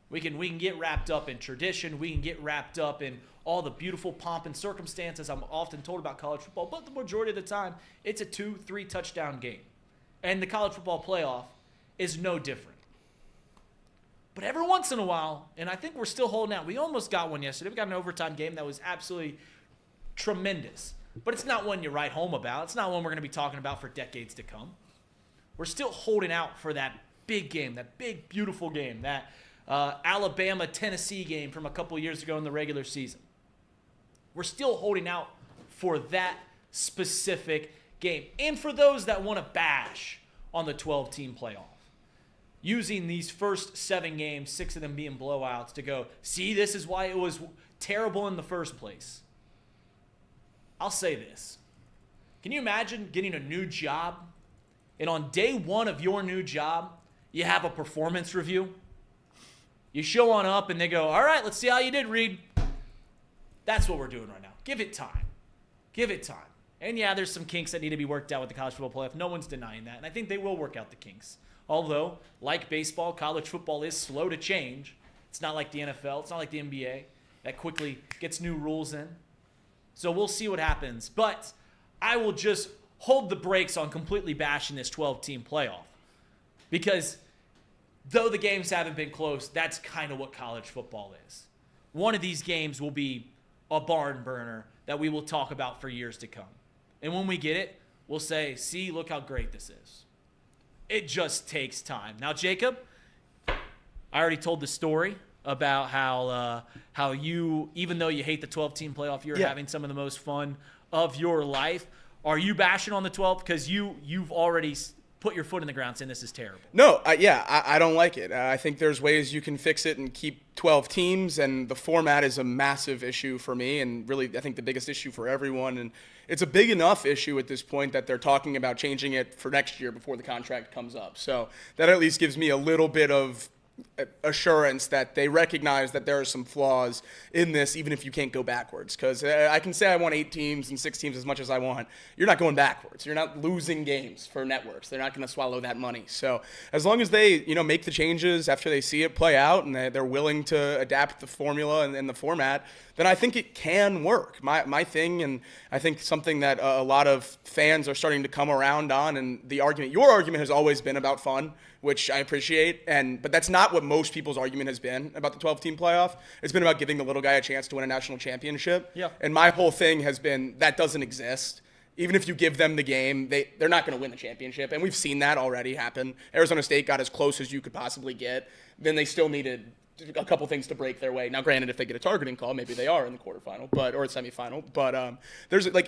Speaker 3: We can get wrapped up in tradition. We can get wrapped up in all the beautiful pomp and circumstances I'm often told about college football. But the majority of the time, it's a 2-3 touchdown game. And the college football playoff is no different. But every once in a while, and I think we're still holding out. We almost got one yesterday. We got an overtime game that was absolutely tremendous. But it's not one you write home about. It's not one we're going to be talking about for decades to come. We're still holding out for that big game, that big, beautiful game, that Alabama-Tennessee game from a couple years ago in the regular season. We're still holding out for that specific game. And for those that want to bash on the 12-team playoff, using these first 7 games, 6 of them being blowouts, to go, see, this is why it was terrible in the first place. I'll say this. Can you imagine getting a new job, and on day 1 of your new job, you have a performance review? You show on up, and they go, all right, let's see how you did, Reed. That's what we're doing right now. Give it time. Give it time. And yeah, there's some kinks that need to be worked out with the college football playoff. No one's denying that, and I think they will work out the kinks. Although, like baseball, college football is slow to change. It's not like the NFL. It's not like the NBA that quickly gets new rules in. So we'll see what happens. But I will just hold the brakes on completely bashing this 12-team playoff. Because though the games haven't been close, that's kind of what college football is. One of these games will be a barn burner that we will talk about for years to come. And when we get it, we'll say, see, look how great this is. It just takes time. Now, Jacob, I already told the story about how you, even though you hate the 12-team playoff, you're having some of the most fun of your life. Are you bashing on the 12? Because you've already put your foot in the ground saying this is terrible.
Speaker 8: No, I don't like it. I think there's ways you can fix it and keep 12 teams, and the format is a massive issue for me, and really I think the biggest issue for everyone. And it's a big enough issue at this point that they're talking about changing it for next year before the contract comes up. So that at least gives me a little bit of assurance that they recognize that there are some flaws in this, even if you can't go backwards. Because I can say I want 8 teams and 6 teams as much as I want. You're not going backwards. You're not losing games for networks. They're not going to swallow that money. So as long as they, make the changes after they see it play out, and they're willing to adapt the formula and the format, then I think it can work. My thing, and I think something that a lot of fans are starting to come around on, and your argument has always been about fun, which I appreciate, but that's not what most people's argument has been about the 12-team playoff. It's been about giving the little guy a chance to win a national championship.
Speaker 3: Yeah.
Speaker 8: And my whole thing has been that doesn't exist. Even if you give them the game, they're not going to win the championship, and we've seen that already happen. Arizona State got as close as you could possibly get. Then they still needed a couple things to break their way. Now, granted, if they get a targeting call, maybe they are in the quarterfinal, or a semifinal. But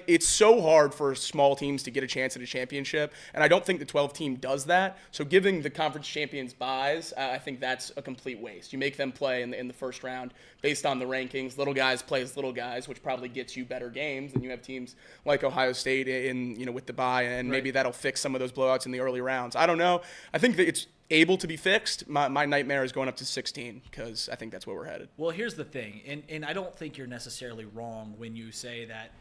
Speaker 8: it's so hard for small teams to get a chance at a championship, and I don't think the 12-team does that. So giving the conference champions buys, I think that's a complete waste. You make them play in the first round based on the rankings. Little guys play as little guys, which probably gets you better games, and you have teams like Ohio State with the bye, and maybe that'll fix some of those blowouts in the early rounds. I don't know. I think that it's able to be fixed. My nightmare is going up to 16, because I think that's where we're headed.
Speaker 3: Well, here's the thing, and I don't think you're necessarily wrong when you say that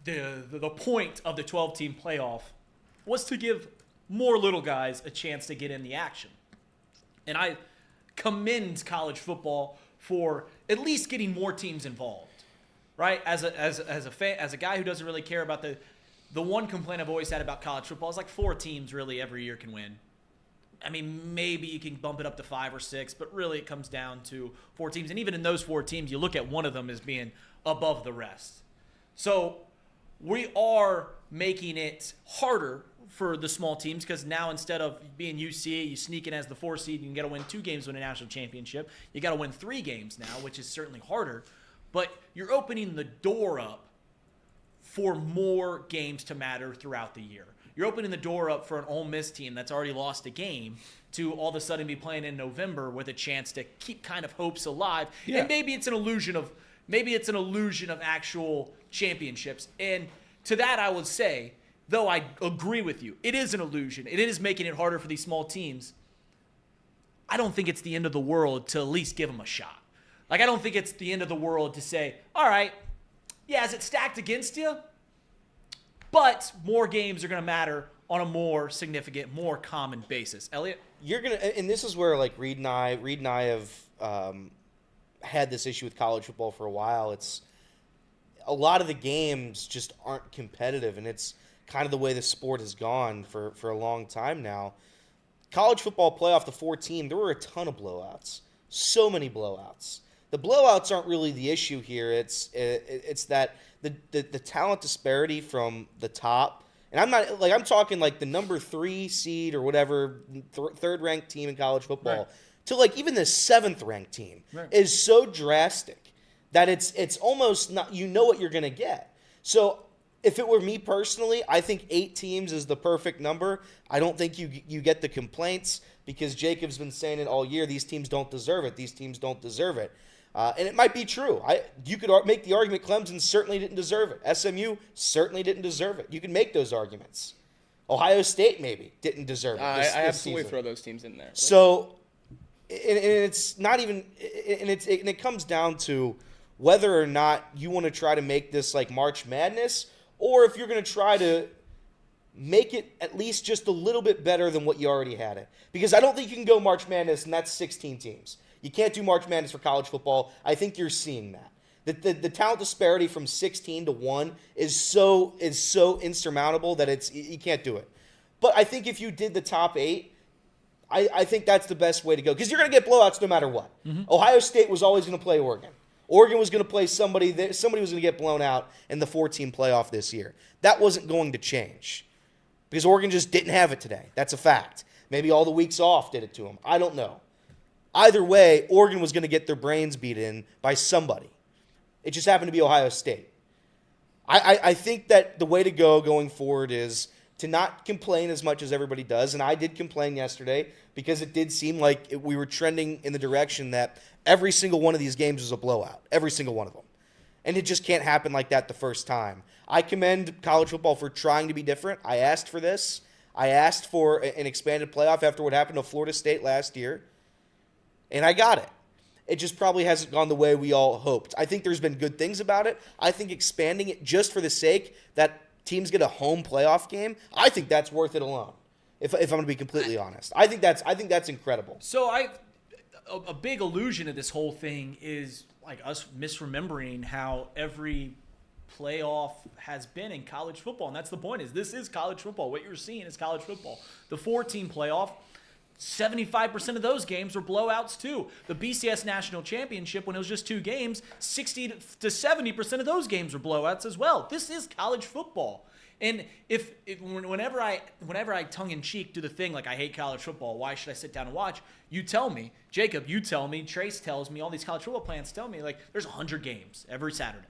Speaker 3: the point of the 12-team playoff was to give more little guys a chance to get in the action. And I commend college football for at least getting more teams involved, right? As a fan, as a guy who doesn't really care about the one complaint I've always had about college football is like 4 teams really every year can win. I mean, maybe you can bump it up to 5 or 6, but really it comes down to 4 teams. And even in those 4 teams, you look at one of them as being above the rest. So we are making it harder for the small teams, because now instead of being UCA, you sneak in as the 4 seed, you got to win 2 games to win a national championship. You got to win 3 games now, which is certainly harder. But you're opening the door up for more games to matter throughout the year. You're opening the door up for an Ole Miss team that's already lost a game to all of a sudden be playing in November with a chance to keep kind of hopes alive. Yeah. And maybe it's an illusion of actual championships. And to that I would say, though I agree with you, it is an illusion. It is making it harder for these small teams. I don't think it's the end of the world to at least give them a shot. Like, I don't think it's the end of the world to say, all right, yeah, is it stacked against you? But more games are going to matter on a more significant, more common basis. Elliot?
Speaker 6: And this is where, like, Reed and I have had this issue with college football for a while. It's a lot of the games just aren't competitive, and it's kind of the way the sport has gone for a long time now. College football playoff, the 14, there were a ton of blowouts. So many blowouts. The blowouts aren't really the issue here. It's that the talent disparity from the top, and I'm talking like the number 3 seed or whatever, third ranked team in college football, to like even the 7th ranked team is so drastic that it's almost not, you know what you're going to get. So if it were me personally, I think 8 teams is the perfect number. I don't think you get the complaints because Jacob's been saying it all year. These teams don't deserve it. These teams don't deserve it. And it might be true. You could make the argument Clemson certainly didn't deserve it. SMU certainly didn't deserve it. You can make those arguments. Ohio State maybe didn't deserve it.
Speaker 8: I absolutely throw those teams in there.
Speaker 6: So, and it's not even, and it comes down to whether or not you want to try to make this like March Madness, or if you're going to try to make it at least just a little bit better than what you already had it. Because I don't think you can go March Madness, and that's 16 teams. You can't do March Madness for college football. I think you're seeing that. The talent disparity from 16 to 1 is so insurmountable that you can't do it. But I think if you did the top 8, I think that's the best way to go. Because you're going to get blowouts no matter what. Mm-hmm. Ohio State was always going to play Oregon. Oregon was going to play somebody was going to get blown out in the 4-team playoff this year. That wasn't going to change. Because Oregon just didn't have it today. That's a fact. Maybe all the weeks off did it to them. I don't know. Either way, Oregon was going to get their brains beat in by somebody. It just happened to be Ohio State. I think that the way to go going forward is to not complain as much as everybody does. And I did complain yesterday because it did seem like we were trending in the direction that every single one of these games was a blowout. Every single one of them. And it just can't happen like that the first time. I commend college football for trying to be different. I asked for this. I asked for an expanded playoff after what happened to Florida State last year. And I got it. It just probably hasn't gone the way we all hoped. I think there's been good things about it. I think expanding it just for the sake that teams get a home playoff game, I think that's worth it alone. If I'm going to be completely honest, I think that's incredible.
Speaker 3: So a big illusion of this whole thing is like us misremembering how every playoff has been in college football, and that's the point. Is this is college football? What you're seeing is college football. The 4-team playoff. 75% of those games were blowouts too. The BCS National Championship, when it was just 2 games, 60 to 70% of those games were blowouts as well. This is college football. And whenever I tongue-in-cheek do the thing like I hate college football, why should I sit down and watch? You tell me, Jacob, you tell me, Trace tells me, all these college football plans tell me, like, there's 100 games every Saturday.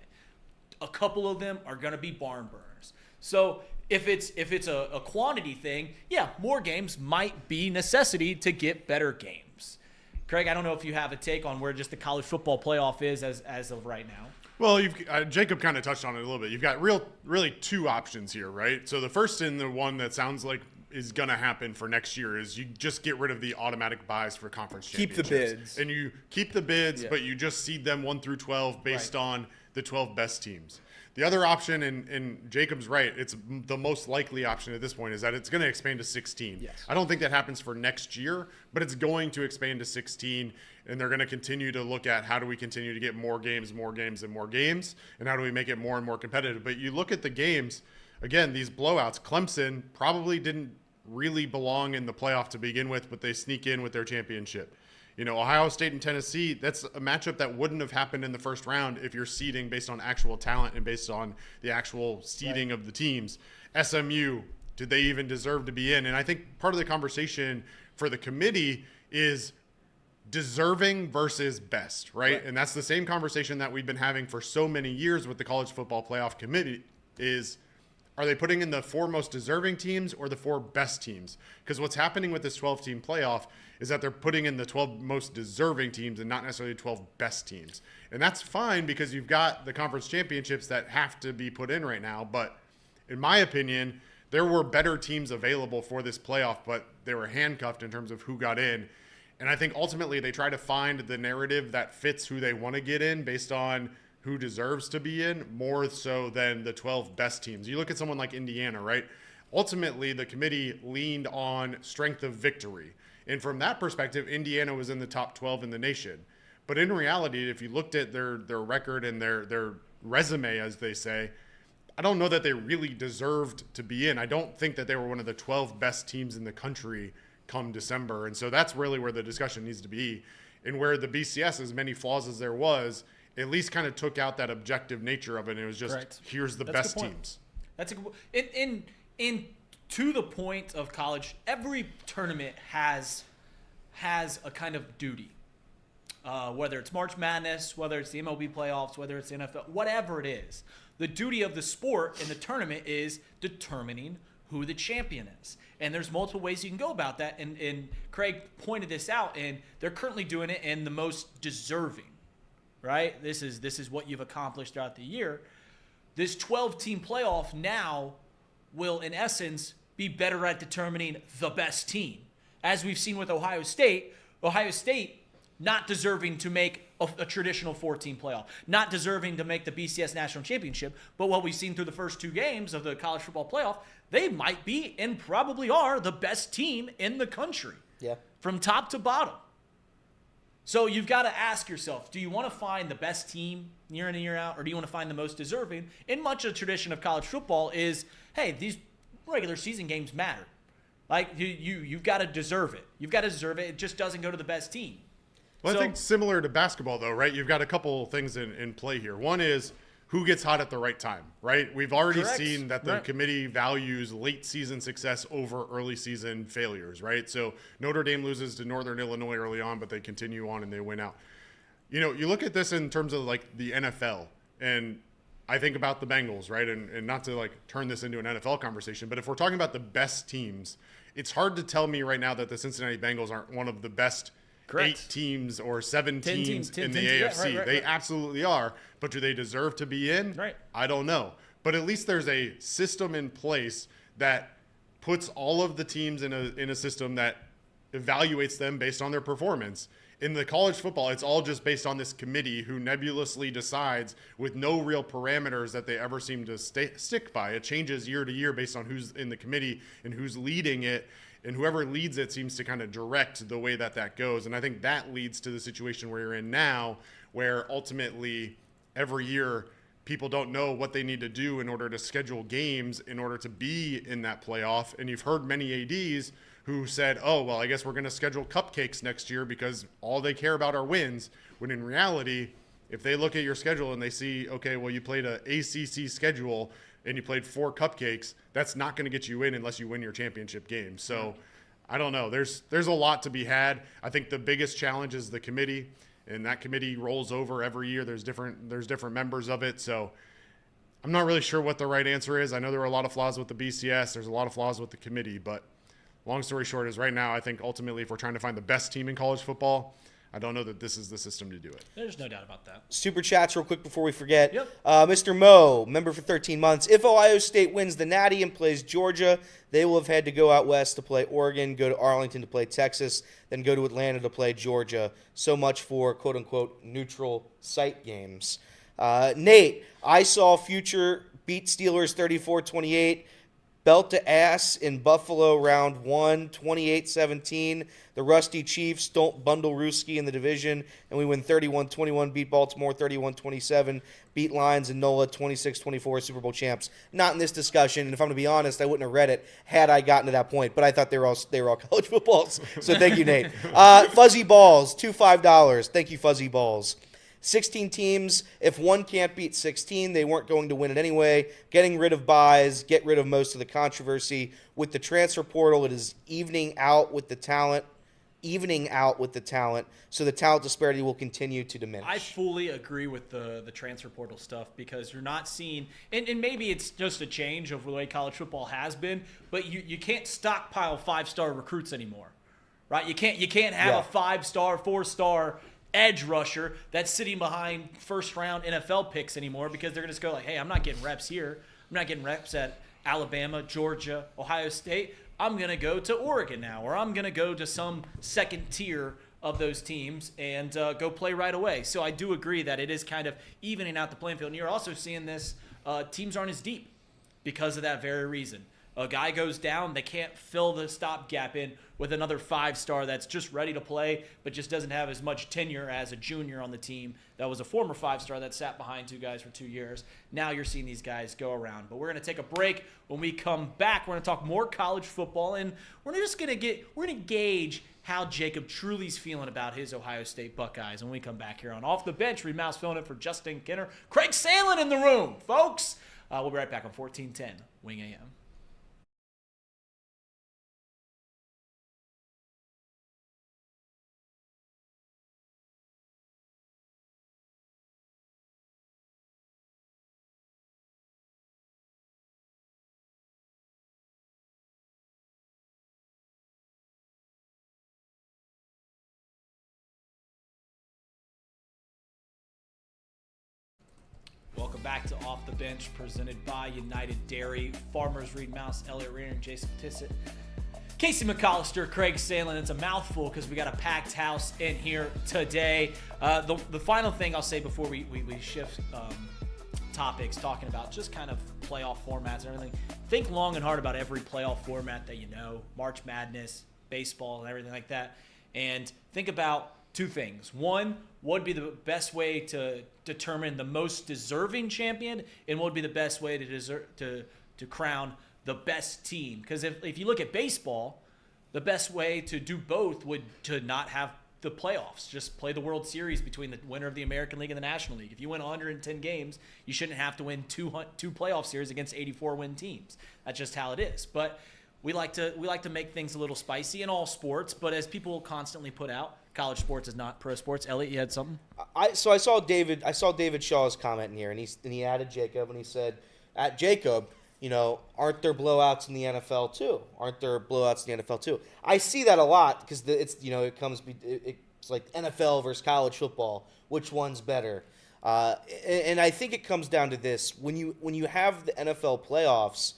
Speaker 3: A couple of them are going to be barn burners. So if it's a quantity thing, yeah, more games might be necessity to get better games. Craig, I don't know if you have a take on where just the college football playoff is as of right now.
Speaker 7: Well, Jacob kind of touched on it a little bit. You've got really 2 options here, right? So the first and the one that sounds like is going to happen for next year is you just get rid of the automatic buys for conference championships.
Speaker 8: Keep the bids.
Speaker 7: And you keep the bids, but you just seed them 1 through 12 based on the 12 best teams. The other option, and Jacob's right, it's the most likely option at this point, is that it's going to expand to 16.
Speaker 8: Yes.
Speaker 7: I don't think that happens for next year, but it's going to expand to 16, and they're going to continue to look at how do we continue to get more games, and how do we make it more and more competitive. But you look at the games, again, these blowouts, Clemson probably didn't really belong in the playoff to begin with, but they sneak in with their championship. You know, Ohio State and Tennessee, that's a matchup that wouldn't have happened in the first round if you're seeding based on actual talent and based on the actual seeding of the teams. SMU, did they even deserve to be in? And I think part of the conversation for the committee is deserving versus best, right? And that's the same conversation that we've been having for so many years with the College Football Playoff Committee is, are they putting in the 4 most deserving teams or the 4 best teams? Because what's happening with this 12-team playoff is that they're putting in the 12 most deserving teams and not necessarily the 12 best teams. And that's fine because you've got the conference championships that have to be put in right now. But in my opinion, there were better teams available for this playoff, but they were handcuffed in terms of who got in. And I think ultimately they try to find the narrative that fits who they want to get in based on who deserves to be in more so than the 12 best teams. You look at someone like Indiana, right? Ultimately, the committee leaned on strength of victory. And from that perspective, Indiana was in the top 12 in the nation. But in reality, if you looked at their record and their resume, as they say, I don't know that they really deserved to be in. I don't think that they were one of the 12 best teams in the country come December. And so that's really where the discussion needs to be. And where the BCS, as many flaws as there was, at least kind of took out that objective nature of it. And it was just, here's the best teams.
Speaker 3: That's a good point. To the point of college, every tournament has a kind of duty. whether it's March Madness, whether it's the MLB playoffs, whether it's the NFL, whatever it is. The duty of the sport in the tournament is determining who the champion is. And there's multiple ways you can go about that. And Craig pointed this out, and they're currently doing it in the most deserving, right? This is what you've accomplished throughout the year. This 12-team playoff now will, in essence, be better at determining the best team. As we've seen with Ohio State not deserving to make a traditional 14 playoff, not deserving to make the BCS National Championship, but what we've seen through the first 2 games of the college football playoff, they might be and probably are the best team in the country.
Speaker 6: Yeah.
Speaker 3: From top to bottom. So you've got to ask yourself, do you want to find the best team year in and year out, or do you want to find the most deserving? And much of the tradition of college football is, hey, these regular season games matter. Like, you've got to deserve it. You've got to deserve it. It just doesn't go to the best team.
Speaker 7: Well,
Speaker 3: So-
Speaker 7: I think similar to basketball, though, right? You've got a couple things in play here. One is who gets hot at the right time, right? We've already
Speaker 3: Correct.
Speaker 7: seen that the
Speaker 3: Right.
Speaker 7: committee values late season success over early season failures, right? So Notre Dame loses to Northern Illinois early on, but they continue on and they win out. You know, you look at this in terms of like the NFL, and I think about the Bengals, right? And not to like turn this into an NFL conversation, but if we're talking about the best teams, it's hard to tell me right now that the Cincinnati Bengals aren't one of the best
Speaker 3: Correct.
Speaker 7: 8 teams or 7
Speaker 3: 10
Speaker 7: teams
Speaker 3: teams, 10
Speaker 7: in the
Speaker 3: teams, yeah,
Speaker 7: AFC.
Speaker 3: right,
Speaker 7: They
Speaker 3: right.
Speaker 7: absolutely are, but do they deserve to be in?
Speaker 3: Right.
Speaker 7: I don't know. But at least there's a system in place that puts all of the teams in a system that evaluates them based on their performance. In the college football, it's all just based on this committee who nebulously decides with no real parameters that they ever seem to stick by. It changes year to year based on who's in the committee and who's leading it. And whoever leads it seems to kind of direct the way that goes. And I think that leads to the situation where you're in now, where ultimately every year people don't know what they need to do in order to schedule games in order to be in that playoff. And you've heard many ADs who said, oh, well, I guess we're going to schedule cupcakes next year because all they care about are wins. When in reality, if they look at your schedule and they see, okay, well, you played an ACC schedule and you played 4 cupcakes, that's not going to get you in unless you win your championship game. So I don't know. There's a lot to be had. I think the biggest challenge is the committee, and that committee rolls over every year. There's different members of it. So I'm not really sure what the right answer is. I know there are a lot of flaws with the BCS. There's a lot of flaws with the committee, but long story short is right now, I think ultimately if we're trying to find the best team in college football, I don't know that this is the system to do it.
Speaker 3: There's no doubt about that.
Speaker 6: Super chats real quick before we forget.
Speaker 3: Yep.
Speaker 6: Mr. Mo, member for 13 months. If Ohio State wins the Natty and plays Georgia, they will have had to go out west to play Oregon, go to Arlington to play Texas, then go to Atlanta to play Georgia. So much for quote-unquote neutral site games. Nate, I saw Future beat Steelers 34-28. Belt to ass in Buffalo round 1, 28-17. The Rusty Chiefs don't bundle Ruski in the division, and we win 31-21, beat Baltimore 31-27, beat Lions and NOLA 26-24, Super Bowl champs. Not in this discussion, and if I'm going to be honest, I wouldn't have read it had I gotten to that point, but I thought they were all college footballs. So thank you, Nate. Fuzzy Balls, $5. Thank you, Fuzzy Balls. 16 teams. If one can't beat 16, they weren't going to win it anyway. Getting rid of buys, get rid of most of the controversy. With the transfer portal, it is evening out with the talent, so the talent disparity will continue to diminish.
Speaker 3: I fully agree with the transfer portal stuff because you're not seeing, and maybe it's just a change of the way college football has been, but you can't stockpile 5-star recruits anymore, right? You can't have a 5-star, 4-star edge rusher that's sitting behind first-round NFL picks anymore because they're going to just go like, hey, I'm not getting reps here. I'm not getting reps at Alabama, Georgia, Ohio State. I'm going to go to Oregon now, or I'm going to go to some second tier of those teams and go play right away. So I do agree that it is kind of evening out the playing field. And you're also seeing this, teams aren't as deep because of that very reason. A guy goes down, they can't fill the stopgap in with another 5-star that's just ready to play, but just doesn't have as much tenure as a junior on the team that was a former 5-star that sat behind 2 guys for 2 years. Now you're seeing these guys go around. But we're going to take a break. When we come back, we're going to talk more college football, and we're going to gauge how Jacob truly's feeling about his Ohio State Buckeyes when we come back here on Off the Bench. Reed Mouse filling it for Justin Kinner. Craig Salen in the room, folks. We'll be right back on 1410 Wing AM. back to Off the Bench, presented by United Dairy. Farmers Reed Mouse, Elliot Reiner, and Jason Tissett. Casey McAllister, Craig Sandlin. It's a mouthful because we got a packed house in here today. The final thing I'll say before we shift topics, talking about just kind of playoff formats and everything. Think long and hard about every playoff format that you know, March Madness, baseball, and everything like that. And think about two things. One, what would be the best way to determine the most deserving champion, and what would be the best way to crown the best team? Because if you look at baseball, the best way to do both would to not have the playoffs. Just play the World Series between the winner of the American League and the National League. If you win 110 games, you shouldn't have to win two playoff series against 84 win teams. That's just how it is. But we like to make things a little spicy in all sports. But as people constantly put out, college sports is not pro sports. Elliot, you had something?
Speaker 6: I saw David Shaw's comment in here, and he added Jacob, and he said, at Jacob, aren't there blowouts in the NFL too? I see that a lot because it's like NFL versus college football. Which one's better? And I think it comes down to this: when you have the NFL playoffs,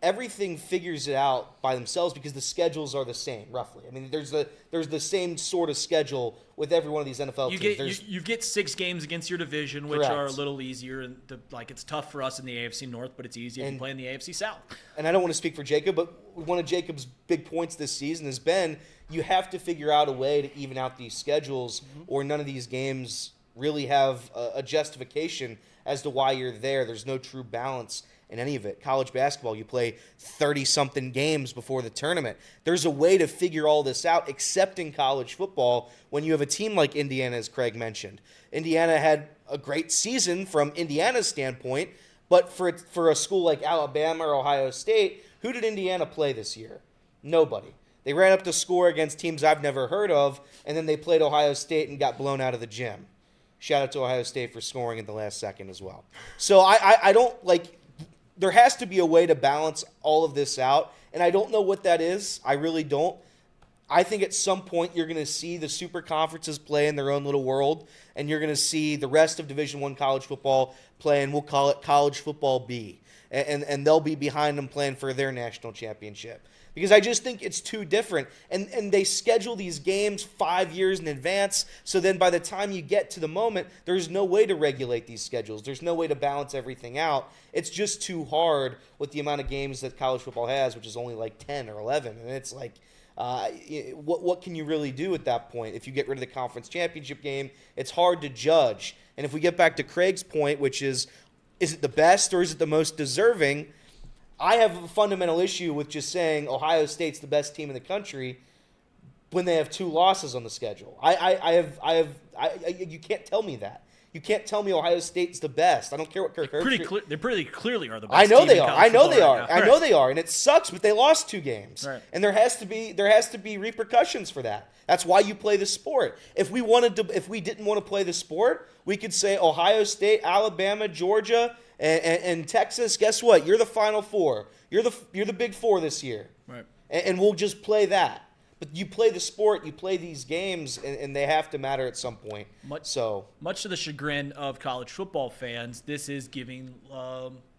Speaker 6: everything figures it out by themselves because the schedules are the same roughly. I mean, there's the same sort of schedule with every one of these NFL teams.
Speaker 3: You get 6 games against your division, which are a little easier, and it's tough for us in the AFC North, but it's easy if you play in the AFC South. And
Speaker 6: I don't want to speak for Jacob, but one of Jacob's big points this season has been you have to figure out a way to even out these schedules, or none of these games really have a justification as to why you're there. There's no true balance in any of it. College basketball, you play 30-something games before the tournament. There's a way to figure all this out, except in college football when you have a team like Indiana, as Craig mentioned. Indiana had a great season from Indiana's standpoint, but for a school like Alabama or Ohio State, who did Indiana play this year? Nobody. They ran up to score against teams I've never heard of, and then they played Ohio State and got blown out of the gym. Shout out to Ohio State for scoring in the last second as well. So I don't like... There has to be a way to balance all of this out, and I don't know what that is. I really don't. I think at some point you're going to see the super conferences play in their own little world, and you're going to see the rest of Division I college football play, and we'll call it College Football B, and they'll be behind them playing for their national championship. Because I just think it's too different. And they schedule these games 5 years in advance, so then by the time you get to the moment, there's no way to regulate these schedules. There's no way to balance everything out. It's just too hard with the amount of games that college football has, which is only like 10 or 11. And it's like, what can you really do at that point? If you get rid of the conference championship game, it's hard to judge. And if we get back to Craig's point, which is it the best or is it the most deserving? I have a fundamental issue with just saying Ohio State's the best team in the country when they have 2 losses on the schedule. You can't tell me that. You can't tell me Ohio State's the best. I don't care what Kirk Herbstreit.
Speaker 3: They pretty clearly are the best.
Speaker 6: I know
Speaker 3: team
Speaker 6: they
Speaker 3: in
Speaker 6: are.
Speaker 3: college
Speaker 6: I know they
Speaker 3: football
Speaker 6: are.
Speaker 3: right
Speaker 6: I
Speaker 3: now.
Speaker 6: know they are, and it sucks. But they lost 2 games,
Speaker 3: right.
Speaker 6: And there has to be repercussions for that. That's why you play the sport. If we didn't want to play the sport, we could say Ohio State, Alabama, Georgia, and Texas. Guess what? You're the Final Four. You're the Big Four this year,
Speaker 3: right?
Speaker 6: And we'll just play that. But you play the sport, you play these games, and they have to matter at some point. Much
Speaker 3: to the chagrin of college football fans, this is giving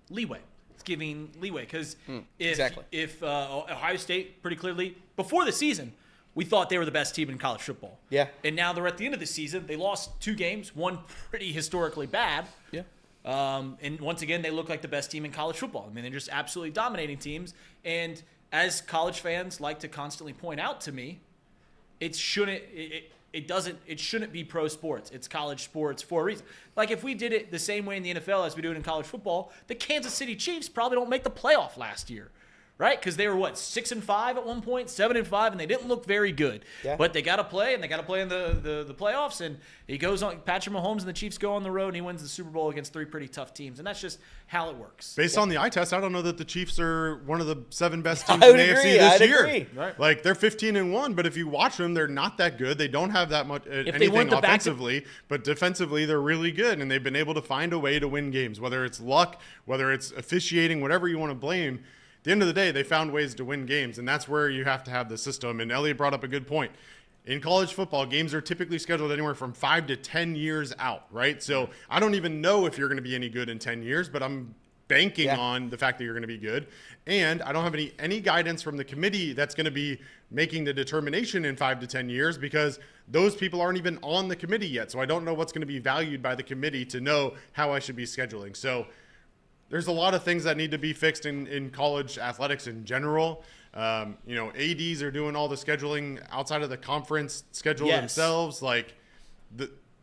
Speaker 3: leeway. It's giving leeway because if Ohio State pretty clearly before the season, we thought they were the best team in college football.
Speaker 6: Yeah.
Speaker 3: And now they're at the end of the season. They lost 2 games, one pretty historically bad.
Speaker 6: Yeah.
Speaker 3: And once again, they look like the best team in college football. I mean, they're just absolutely dominating teams. And as college fans like to constantly point out to me, it shouldn't be pro sports. It's college sports for a reason. Like if we did it the same way in the NFL as we do it in college football, the Kansas City Chiefs probably don't make the playoff last year. Right? Because they were, 6-5 at one point, 7-5, and they didn't look very good.
Speaker 6: Yeah.
Speaker 3: But they got to play, and they got to play in the playoffs. And he goes on. Patrick Mahomes and the Chiefs go on the road, and he wins the Super Bowl against 3 pretty tough teams. And that's just how it works.
Speaker 7: Based on the eye test, I don't know that the Chiefs are one of the 7 best teams in the AFC this year.
Speaker 6: Agree.
Speaker 7: Right. Like they're 15-1, but if you watch them, they're not that good. They don't have that much anything offensively, but defensively they're really good, and they've been able to find a way to win games. Whether it's luck, whether it's officiating, whatever you want to blame. At the end of the day, they found ways to win games, and that's where you have to have the system. And Elliot brought up a good point. in college football, games are typically scheduled anywhere from 5 to 10 years out, right? So I don't even know if you're going to be any good in 10 years, but I'm banking on the fact that you're going to be good. And I don't have any guidance from the committee that's going to be making the determination in 5 to 10 years, because those people aren't even on the committee yet. So I don't know what's going to be valued by the committee to know how I should be scheduling. So there's a lot of things that need to be fixed in college athletics in general. ADs are doing all the scheduling outside of the conference schedule themselves.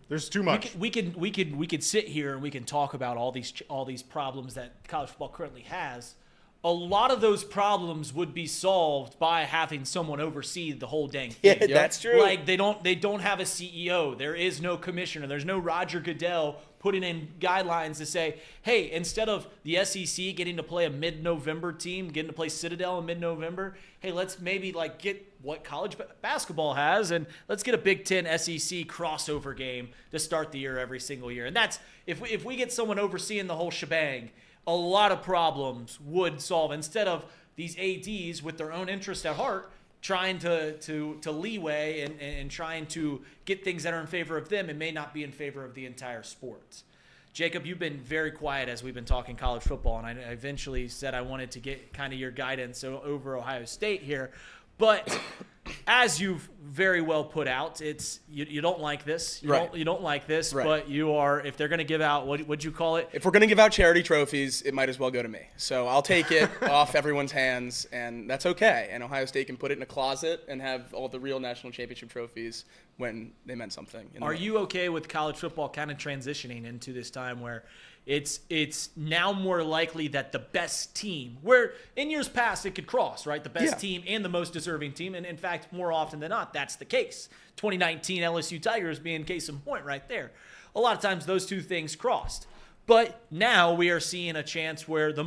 Speaker 7: There's too much.
Speaker 3: We could sit here and we can talk about all these problems that college football currently has. A lot of those problems would be solved by having someone oversee the whole dang thing.
Speaker 6: Yeah, that's true.
Speaker 3: Like they don't have a CEO. There is no commissioner. There's no Roger Goodell putting in guidelines to say, hey, instead of the SEC getting to play a mid-November team, getting to play Citadel in mid-November, hey, let's maybe get what college basketball has, and let's get a Big Ten SEC crossover game to start the year every single year. And that's if we get someone overseeing the whole shebang, a lot of problems would solve, instead of these ADs with their own interest at heart trying to leeway and trying to get things that are in favor of them and may not be in favor of the entire sport. Jacob, you've been very quiet as we've been talking college football, and I eventually said I wanted to get kind of your guidance over Ohio State here. But as you've very well put out, it's you don't like this. You don't like this, but you are, if they're going to give out, what'd you call it?
Speaker 8: If we're going to give out charity trophies, it might as well go to me. So I'll take it off everyone's hands, and that's okay. And Ohio State can put it in a closet and have all the real national championship trophies when they meant something.
Speaker 3: Are you okay with college football kind of transitioning into this time where it's now more likely that the best team, where in years past it could cross, right? The best team and the most deserving team. And in fact, more often than not, that's the case. 2019 LSU Tigers being case in point right there. A lot of times those two things crossed. But now we are seeing a chance where the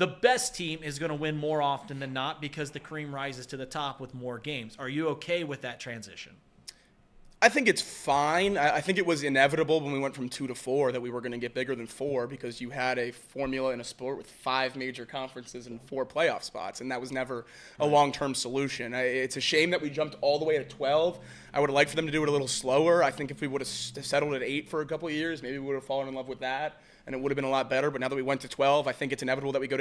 Speaker 3: best team is going to win more often than not because the cream rises to the top with more games. Are you okay with that transition?
Speaker 8: I think it's fine. I think it was inevitable when we went from 2 to 4 that we were going to get bigger than 4, because you had a formula in a sport with 5 major conferences and 4 playoff spots, and that was never a long-term solution. It's a shame that we jumped all the way to 12. I would have liked for them to do it a little slower. I think if we would have settled at 8 for a couple of years, maybe we would have fallen in love with that, and it would have been a lot better. But now that we went to 12, I think it's inevitable that we go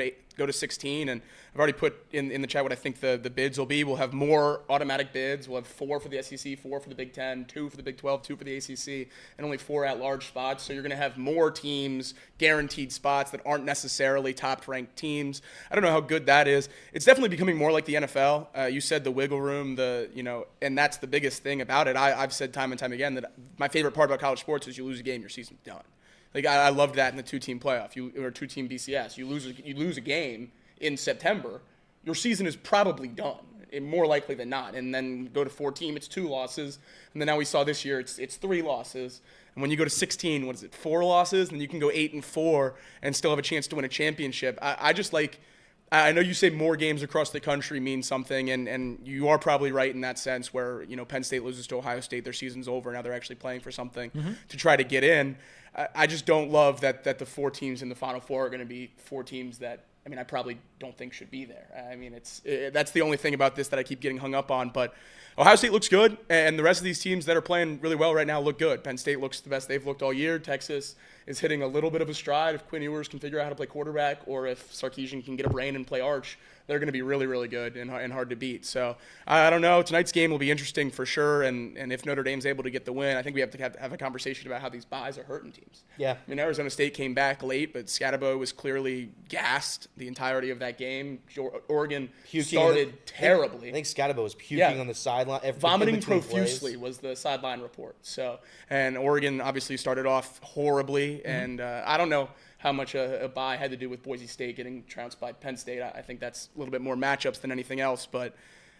Speaker 8: to 16. And I've already put in the chat what I think the bids will be. We'll have more automatic bids. We'll have 4 for the SEC, 4 for the Big Ten, 2 for the Big 12, 2 for the ACC, and only 4 at-large spots. So you're going to have more teams, guaranteed spots that aren't necessarily top-ranked teams. I don't know how good that is. It's definitely becoming more like the NFL. You said the wiggle room, and that's the biggest thing about it. I've said time and time again that my favorite part about college sports is you lose a game, your season's done. I loved that in the 2-team playoff, or 2-team BCS. You lose a game in September, your season is probably done, more likely than not. And then go to 4-team, it's 2 losses. And then now we saw this year, it's 3 losses. And when you go to 16, 4 losses? And then you can go 8-4 and still have a chance to win a championship. I know you say more games across the country mean something, and you are probably right in that sense where, Penn State loses to Ohio State, their season's over, now they're actually playing for something to try to get in. I just don't love that the 4 teams in the Final Four are going to be 4 teams that, I probably don't think should be there. That's the only thing about this that I keep getting hung up on. But Ohio State looks good, and the rest of these teams that are playing really well right now look good. Penn State looks the best they've looked all year. Texas is hitting a little bit of a stride. If Quinn Ewers can figure out how to play quarterback, or if Sarkisian can get a brain and play arch, they're going to be really, really good and hard to beat. So I don't know. Tonight's game will be interesting for sure. And if Notre Dame's able to get the win, I think we have to have a conversation about how these buys are hurting teams.
Speaker 6: Yeah.
Speaker 8: Arizona State came back late, but Scatterbox was clearly gassed the entirety of that game. Oregon started terribly.
Speaker 6: I think Scatterbox was puking on the sideline.
Speaker 8: Vomiting profusely was the sideline report. And Oregon obviously started off horribly. And I don't know how much a bye had to do with Boise State getting trounced by Penn State. I think that's a little bit more matchups than anything else, but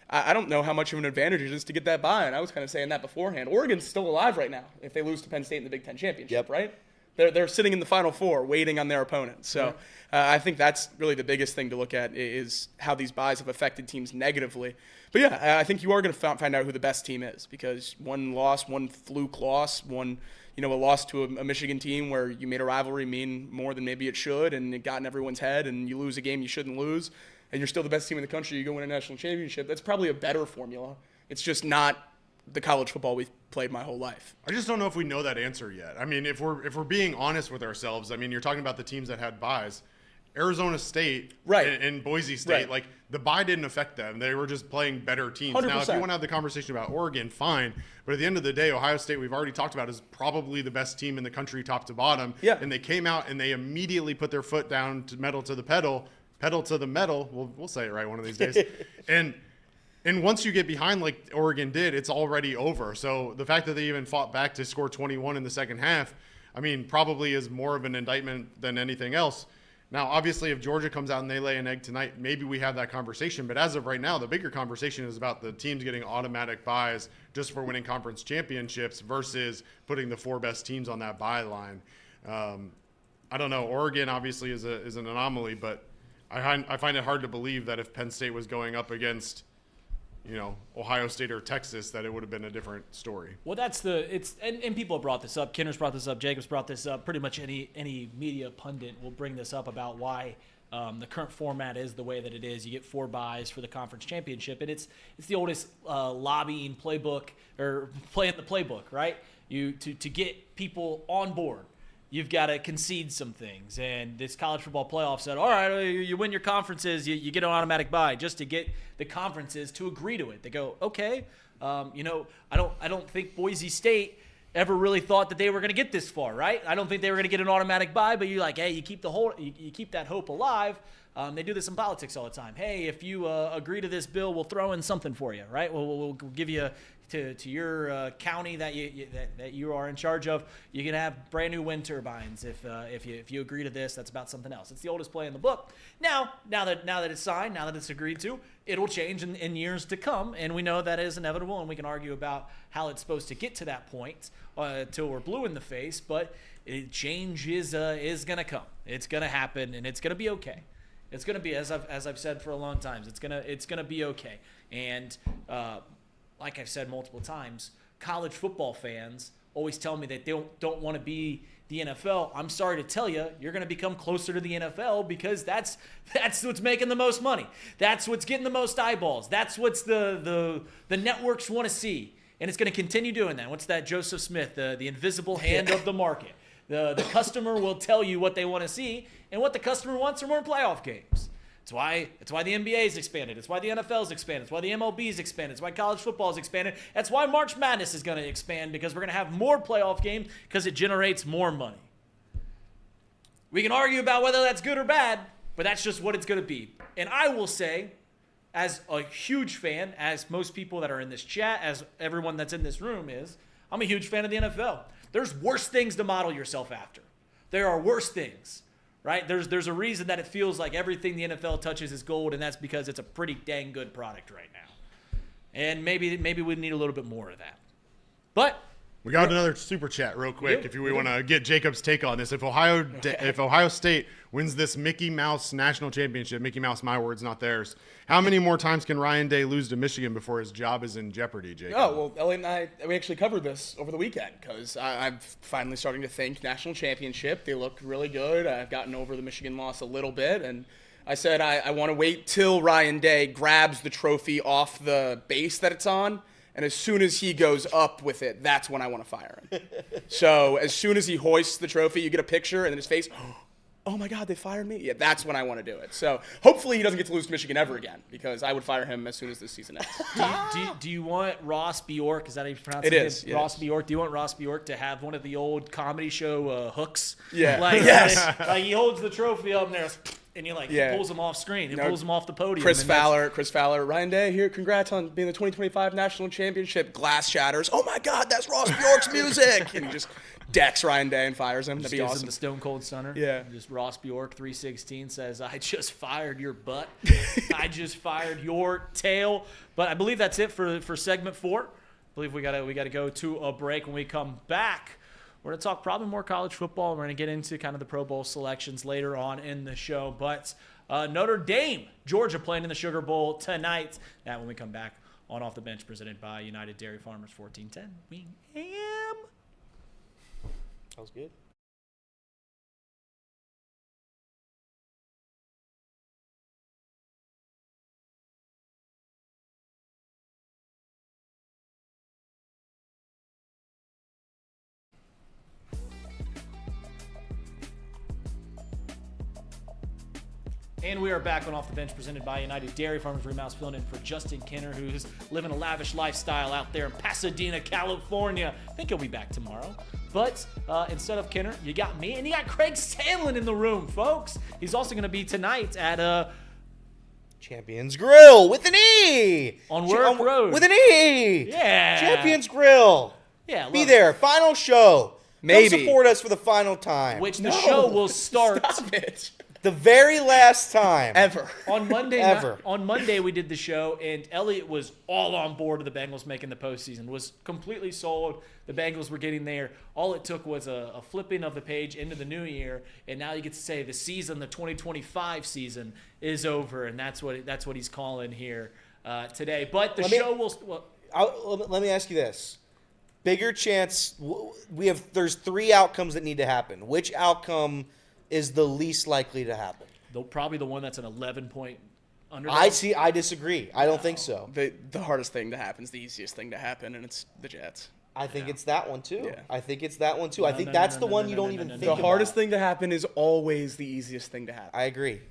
Speaker 8: I don't know how much of an advantage it is to get that bye, and I was kind of saying that beforehand. Oregon's still alive right now if they lose to Penn State in the Big Ten Championship, right? They're sitting in the Final Four waiting on their opponent. So I think that's really the biggest thing to look at is how these buys have affected teams negatively. But yeah, I think you are going to find out who the best team is, because one loss, one fluke loss, a loss to a Michigan team where you made a rivalry mean more than maybe it should, and it got in everyone's head, and you lose a game you shouldn't lose, and you're still the best team in the country, you go win a national championship. That's probably a better formula. It's just not the college football we've played my whole life.
Speaker 7: I just don't know if we know that answer yet. I mean, if we're being honest with ourselves, I mean, you're talking about the teams that had buys. Arizona State and Boise State, like the bye didn't affect them. They were just playing better teams.
Speaker 8: 100%.
Speaker 7: Now, if you want to have the conversation about Oregon, fine. But at the end of the day, Ohio State, we've already talked about, is probably the best team in the country, top to bottom.
Speaker 8: Yeah.
Speaker 7: And they came out and they immediately put their foot down to pedal to the pedal to the metal. We'll say it right one of these days. And once you get behind like Oregon did, it's already over. So the fact that they even fought back to score 21 in the second half, I mean, probably is more of an indictment than anything else. Now, obviously, if Georgia comes out and they lay an egg tonight, maybe we have that conversation. But as of right now, the bigger conversation is about the teams getting automatic buys just for winning conference championships versus putting the 4 best teams on that buy line. I don't know. Oregon obviously is an anomaly, but I find it hard to believe that if Penn State was going up against, Ohio State or Texas, that it would have been a different story.
Speaker 3: Well, and people have brought this up. Kinner's brought this up. Jacobs brought this up. Pretty much any media pundit will bring this up about why the current format is the way that it is. You get 4 buys for the conference championship, and it's the oldest lobbying playbook, or playing the playbook, right? To get people on board, you've got to concede some things. And this college football playoff said, all right, you win your conferences, you get an automatic bye, just to get the conferences to agree to it. They go, okay, I don't think Boise State ever really thought that they were going to get this far, right? I don't think they were going to get an automatic bye, but you're like, hey, you keep that hope alive. They do this in politics all the time. Hey, if you agree to this bill, we'll throw in something for you, right? We'll give you to your county that you are in charge of. You can have brand new wind turbines if you agree to this. That's about something else. It's the oldest play in the book. Now that it's signed, now that it's agreed to, it'll change in years to come, and we know that is inevitable. And we can argue about how it's supposed to get to that point till we're blue in the face. But change is going to come. It's going to happen, and it's going to be okay. It's going to be, as I've said for a long time, it's gonna be okay. And like I've said multiple times, college football fans always tell me that they don't want to be the NFL. I'm sorry to tell you, you're going to become closer to the NFL, because that's what's making the most money. That's what's getting the most eyeballs. That's what's the networks want to see, and it's going to continue doing that. What's that, Joseph Smith, the invisible hand of the market? The customer will tell you what they want to see, and what the customer wants are more playoff games. It's why the NBA's expanded. It's why the NFL's expanded. It's why the MLB's expanded. It's why college football's expanded. That's why March Madness is going to expand, because we're going to have more playoff games, because it generates more money. We can argue about whether that's good or bad, but that's just what it's going to be. And I will say, as a huge fan, as most people that are in this chat, as everyone that's in this room is, I'm a huge fan of the NFL. There's worse things to model yourself after. There are worse things, right? There's a reason that it feels like everything the NFL touches is gold, and that's because it's a pretty dang good product right now. And maybe we need a little bit more of that. But
Speaker 7: we got another super chat real quick. If we want to get Jacob's take on this, if Ohio State wins this Mickey Mouse national championship, Mickey Mouse, my words, not theirs, how many more times can Ryan Day lose to Michigan before his job is in jeopardy, Jacob?
Speaker 8: Oh, well, Elliot and we actually covered this over the weekend, because I'm finally starting to think national championship. They look really good. I've gotten over the Michigan loss a little bit, and I said I want to wait till Ryan Day grabs the trophy off the base that it's on, and as soon as he goes up with it, that's when I want to fire him. So as soon as he hoists the trophy, you get a picture, and then his face, oh my God, they fired me? Yeah, that's when I want to do it. So hopefully he doesn't get to lose to Michigan ever again, because I would fire him as soon as this season ends.
Speaker 3: Do you want Ross Bjork? Is that how you pronounce it?
Speaker 8: It is.
Speaker 3: Ross Bjork. Do you want Ross Bjork to have one of the old comedy show hooks?
Speaker 8: Yeah.
Speaker 3: Like he holds the trophy up there, and he pulls him off screen. He pulls him off the podium.
Speaker 8: Chris Fowler. Ryan Day, here, congrats on being the 2025 national championship. Glass shatters. Oh my God, that's Ross Bjork's music. And he just decks Ryan Day and fires him. That'd be awesome.
Speaker 3: The Stone Cold Stunner.
Speaker 8: Yeah.
Speaker 3: Just Ross Bjork 316 says, I just fired your butt. I just fired your tail. But I believe that's it for segment 4. I believe we gotta go to a break. When we come back, we're going to talk probably more college football. We're going to get into kind of the Pro Bowl selections later on in the show. But Notre Dame, Georgia playing in the Sugar Bowl tonight. That when we come back on Off the Bench, presented by United Dairy Farmers, 1410 Wing AM.
Speaker 6: That was good.
Speaker 3: And we are back on Off the Bench, presented by United Dairy Farmers. Remouse filling in for Justin Kenner, who's living a lavish lifestyle out there in Pasadena, California. I think he'll be back tomorrow. But instead of Kenner, you got me, and you got Craig Sandlin in the room, folks. He's also going to be tonight at
Speaker 6: Champions Grill with an E.
Speaker 3: On Work Road.
Speaker 6: With an E.
Speaker 3: Yeah.
Speaker 6: Champions Grill.
Speaker 3: Yeah.
Speaker 6: Be there. Final show.
Speaker 8: Maybe.
Speaker 6: Come support us for the final time.
Speaker 3: Which the show will start.
Speaker 8: Stop it.
Speaker 6: The very last time.
Speaker 8: Ever.
Speaker 3: On Monday,
Speaker 6: Ever.
Speaker 3: on Monday we did the show, and Elliot was all on board with the Bengals making the postseason. Was completely sold. The Bengals were getting there. All it took was a flipping of the page into the new year, and now you get to say the season, the 2025 season, is over, and that's what he's calling here today. But the show will.
Speaker 6: Let me ask you this: bigger chance. There's 3 outcomes that need to happen. Which outcome is the least likely to happen?
Speaker 3: Probably the one that's an 11-point underdog.
Speaker 6: I disagree. I don't think so.
Speaker 8: The hardest thing to happen is the easiest thing to happen, and it's the Jets.
Speaker 6: I think it's that one too.
Speaker 8: Yeah.
Speaker 6: I think it's that one too. I think that's the one you don't even think
Speaker 8: The
Speaker 6: about.
Speaker 8: hardest thing to happen is always the easiest thing to happen.
Speaker 6: I agree.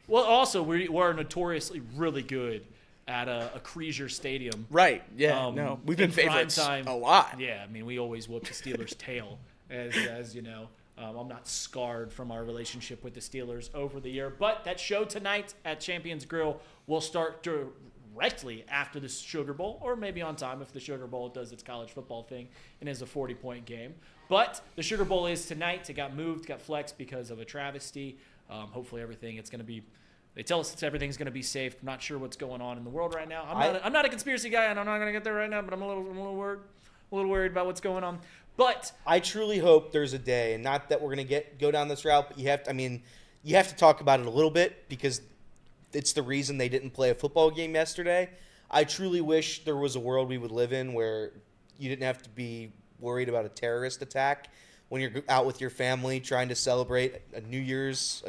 Speaker 3: Well, also we're notoriously really good at a Creasier Stadium.
Speaker 8: Right. Yeah. No. We've been
Speaker 3: in prime
Speaker 8: favorites
Speaker 3: time.
Speaker 8: a lot.
Speaker 3: Yeah. I mean, we always whoop the Steelers' tail, as you know. I'm not scarred from our relationship with the Steelers over the year. But that show tonight at Champions Grill will start directly after the Sugar Bowl, or maybe on time if the Sugar Bowl does its college football thing and is a 40-point game. But the Sugar Bowl is tonight. It got moved, got flexed because of a travesty. Hopefully it's going to be – they tell us everything's going to be safe. I'm not sure what's going on in the world right now. I'm not a conspiracy guy, and I'm not going to get there right now, but I'm a little worried about what's going on. But
Speaker 6: I truly hope there's a day, and not that we're going to go down this route, but you have to talk about it a little bit because it's the reason they didn't play a football game yesterday. I truly wish there was a world we would live in where you didn't have to be worried about a terrorist attack when you're out with your family trying to celebrate a New Year's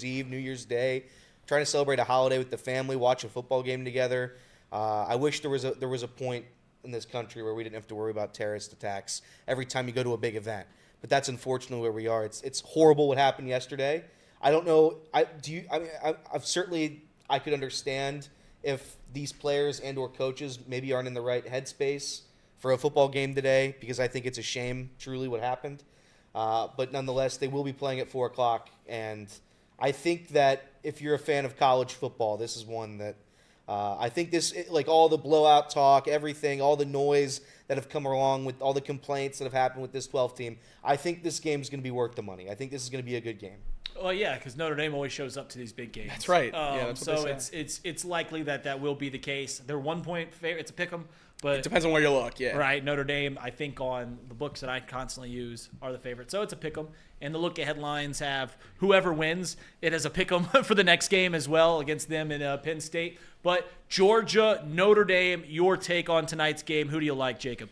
Speaker 6: Eve, New Year's Day, trying to celebrate a holiday with the family, watch a football game together. I wish there was a point in this country where we didn't have to worry about terrorist attacks every time you go to a big event. But that's unfortunately where we are. It's horrible what happened yesterday. I don't know. I could understand if these players and or coaches maybe aren't in the right headspace for a football game today, because I think it's a shame truly what happened. But nonetheless, they will be playing at 4:00, and I think that if you're a fan of college football, this is one that I think like all the blowout talk, everything, all the noise that have come along with all the complaints that have happened with this 12 team, I think this game is going to be worth the money. I think this is going to be a good game.
Speaker 3: Well, yeah, because Notre Dame always shows up to these big games.
Speaker 8: That's right. That's
Speaker 3: so
Speaker 8: what they say.
Speaker 3: it's likely that will be the case. They're 1-point favorite. It's a pick 'em, but
Speaker 8: It depends on where you look. Yeah.
Speaker 3: right. Notre Dame, I think on the books that I constantly use, are the favorite. So it's a pick 'em, and the look ahead lines have whoever wins. It has a pick 'em for the next game as well against them in Penn State. But Georgia, Notre Dame, your take on tonight's game? Who do you like, Jacob?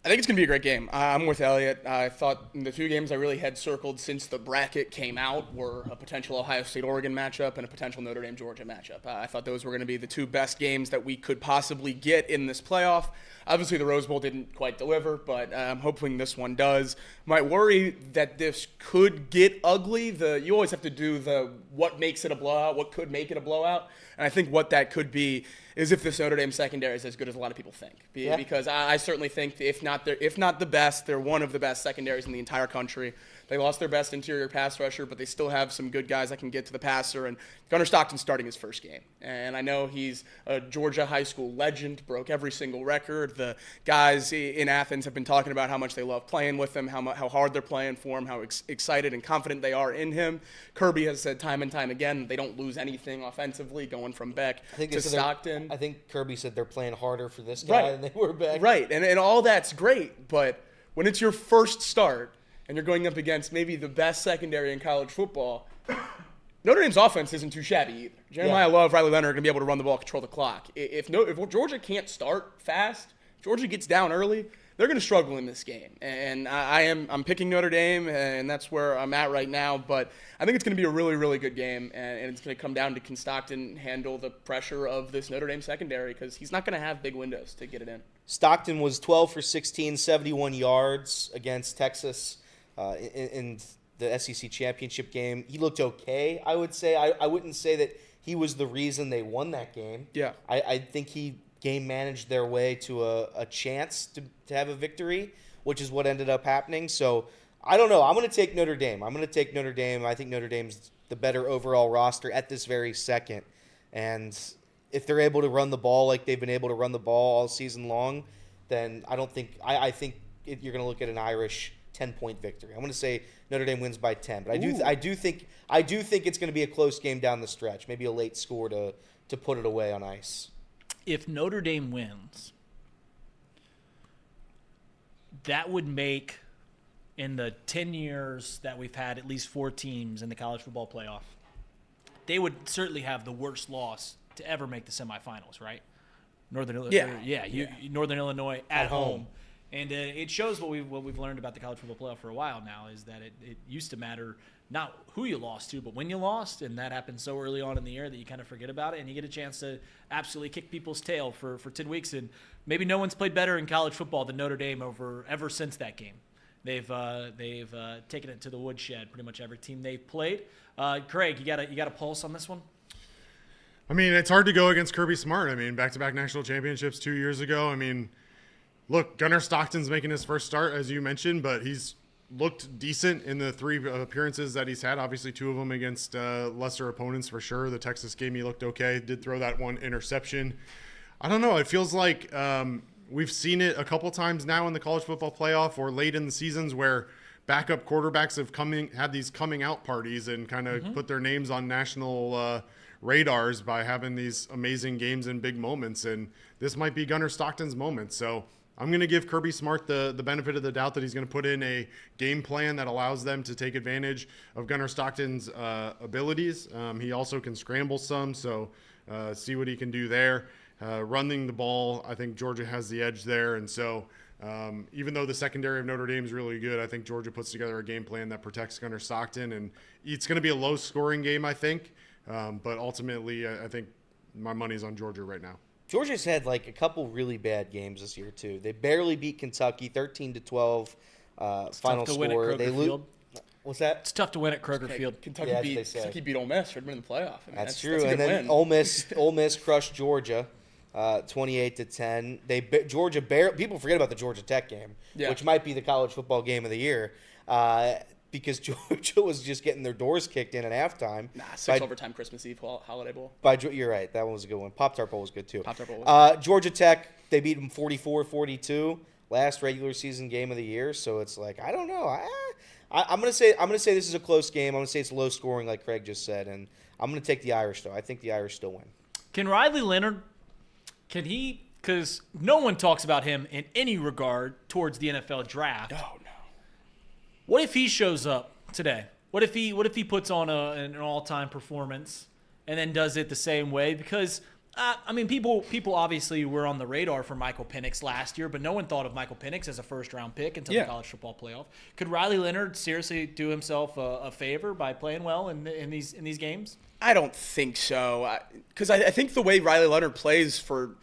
Speaker 8: I think it's going to be a great game. I'm with Elliot. I thought the 2 games I really had circled since the bracket came out were a potential Ohio State-Oregon matchup and a potential Notre Dame-Georgia matchup. I thought those were going to be the 2 best games that we could possibly get in this playoff. Obviously, the Rose Bowl didn't quite deliver, but I'm hoping this one does. My worry that this could get ugly. You always have to do the what makes it a blowout, what could make it a blowout. And I think what that could be is if this Notre Dame secondary is as good as a lot of people think.
Speaker 6: Yeah.
Speaker 8: Because I certainly think if not the best, they're one of the best secondaries in the entire country. They lost their best interior pass rusher, but they still have some good guys that can get to the passer. And Gunnar Stockton's starting his first game. And I know he's a Georgia high school legend, broke every single record. The guys in Athens have been talking about how much they love playing with him, how hard they're playing for him, how excited and confident they are in him. Kirby has said time and time again they don't lose anything offensively going from Beck to Stockton.
Speaker 6: I think Kirby said they're playing harder for this guy than they were Beck.
Speaker 8: Right, and all that's great, but when it's your first start and you're going up against maybe the best secondary in college football, Notre Dame's offense isn't too shabby either. Jeremiah Love, Riley Leonard are going to be able to run the ball, control the clock. If Georgia can't start fast, if Georgia gets down early, they're going to struggle in this game. And I'm picking Notre Dame, and that's where I'm at right now. But I think it's going to be a really, really good game, and it's going to come down to can Stockton handle the pressure of this Notre Dame secondary, because he's not going to have big windows to get it in.
Speaker 6: Stockton was 12 for 16, 71 yards against Texas in the SEC championship game. He looked okay, I would say. I wouldn't say that he was the reason they won that game.
Speaker 8: Yeah.
Speaker 6: I think he game managed their way to a chance to have a victory, which is what ended up happening. So I don't know. I'm going to take Notre Dame. I think Notre Dame's the better overall roster at this very second. And if they're able to run the ball like they've been able to run the ball all season long, then I think you're going to look at an Irish 10-point victory. I'm going to say Notre Dame wins by 10, but I do think it's going to be a close game down the stretch, maybe a late score to put it away on ice.
Speaker 3: If Notre Dame wins, that would make, in the 10 years that we've had at least 4 teams in the college football playoff, they would certainly have the worst loss to ever make the semifinals, right? Northern Illinois at home. And it shows what we've learned about the college football playoff for a while now, is that it used to matter not who you lost to, but when you lost, and that happened so early on in the year that you kind of forget about it, and you get a chance to absolutely kick people's tail for 10 weeks. And maybe no one's played better in college football than Notre Dame ever since that game. They've taken it to the woodshed, pretty much every team they've played. Craig, you got a pulse on this one?
Speaker 7: I mean, it's hard to go against Kirby Smart. I mean, back-to-back national championships 2 years ago. I mean, look, Gunnar Stockton's making his first start, as you mentioned, but he's looked decent in the 3 appearances that he's had. Obviously, 2 of them against lesser opponents for sure. The Texas game, he looked okay. Did throw that 1 interception. I don't know. It feels like we've seen it a couple times now in the college football playoff or late in the seasons where backup quarterbacks have had these coming out parties and kind of put their names on national radars by having these amazing games and big moments. And this might be Gunnar Stockton's moment. So I'm going to give Kirby Smart the benefit of the doubt that he's going to put in a game plan that allows them to take advantage of Gunnar Stockton's abilities. He also can scramble some, so see what he can do there. Running the ball, I think Georgia has the edge there. And so even though the secondary of Notre Dame is really good, I think Georgia puts together a game plan that protects Gunnar Stockton. And it's going to be a low-scoring game, I think. But ultimately, I think my money's on Georgia right now.
Speaker 6: Georgia's had like a couple really bad games this year too. They barely beat Kentucky, 13-12 final score. They lose. What's that?
Speaker 3: It's tough to win at Kroger Field.
Speaker 8: Kentucky beat Ole Miss. Should have been in the playoff. I mean,
Speaker 6: that's true.
Speaker 8: That's a
Speaker 6: and
Speaker 8: good
Speaker 6: then
Speaker 8: win.
Speaker 6: Ole Miss crushed Georgia, 28-10. Georgia people forget about the Georgia Tech game, which might be the college football game of the year. Because Georgia was just getting their doors kicked in at halftime.
Speaker 8: 6 overtime Christmas Eve Holiday Bowl.
Speaker 6: You're right. That one was a good one. Pop-Tart Bowl was good, too.
Speaker 8: Pop-Tart Bowl was good.
Speaker 6: Georgia Tech, they beat them 44-42, last regular season game of the year. So it's like, I don't know. I'm gonna say this is a close game. I'm going to say it's low scoring, like Craig just said. And I'm going to take the Irish, though. I think the Irish still win.
Speaker 3: Can Riley Leonard, because no one talks about him in any regard towards the NFL draft.
Speaker 8: No.
Speaker 3: What if he shows up today? What if he puts on an all-time performance and then does it the same way? Because people obviously were on the radar for Michael Penix last year, but no one thought of Michael Penix as a first-round pick until the college football playoff. Could Riley Leonard seriously do himself a favor by playing well in these games?
Speaker 8: I don't think so, because I think the way Riley Leonard plays for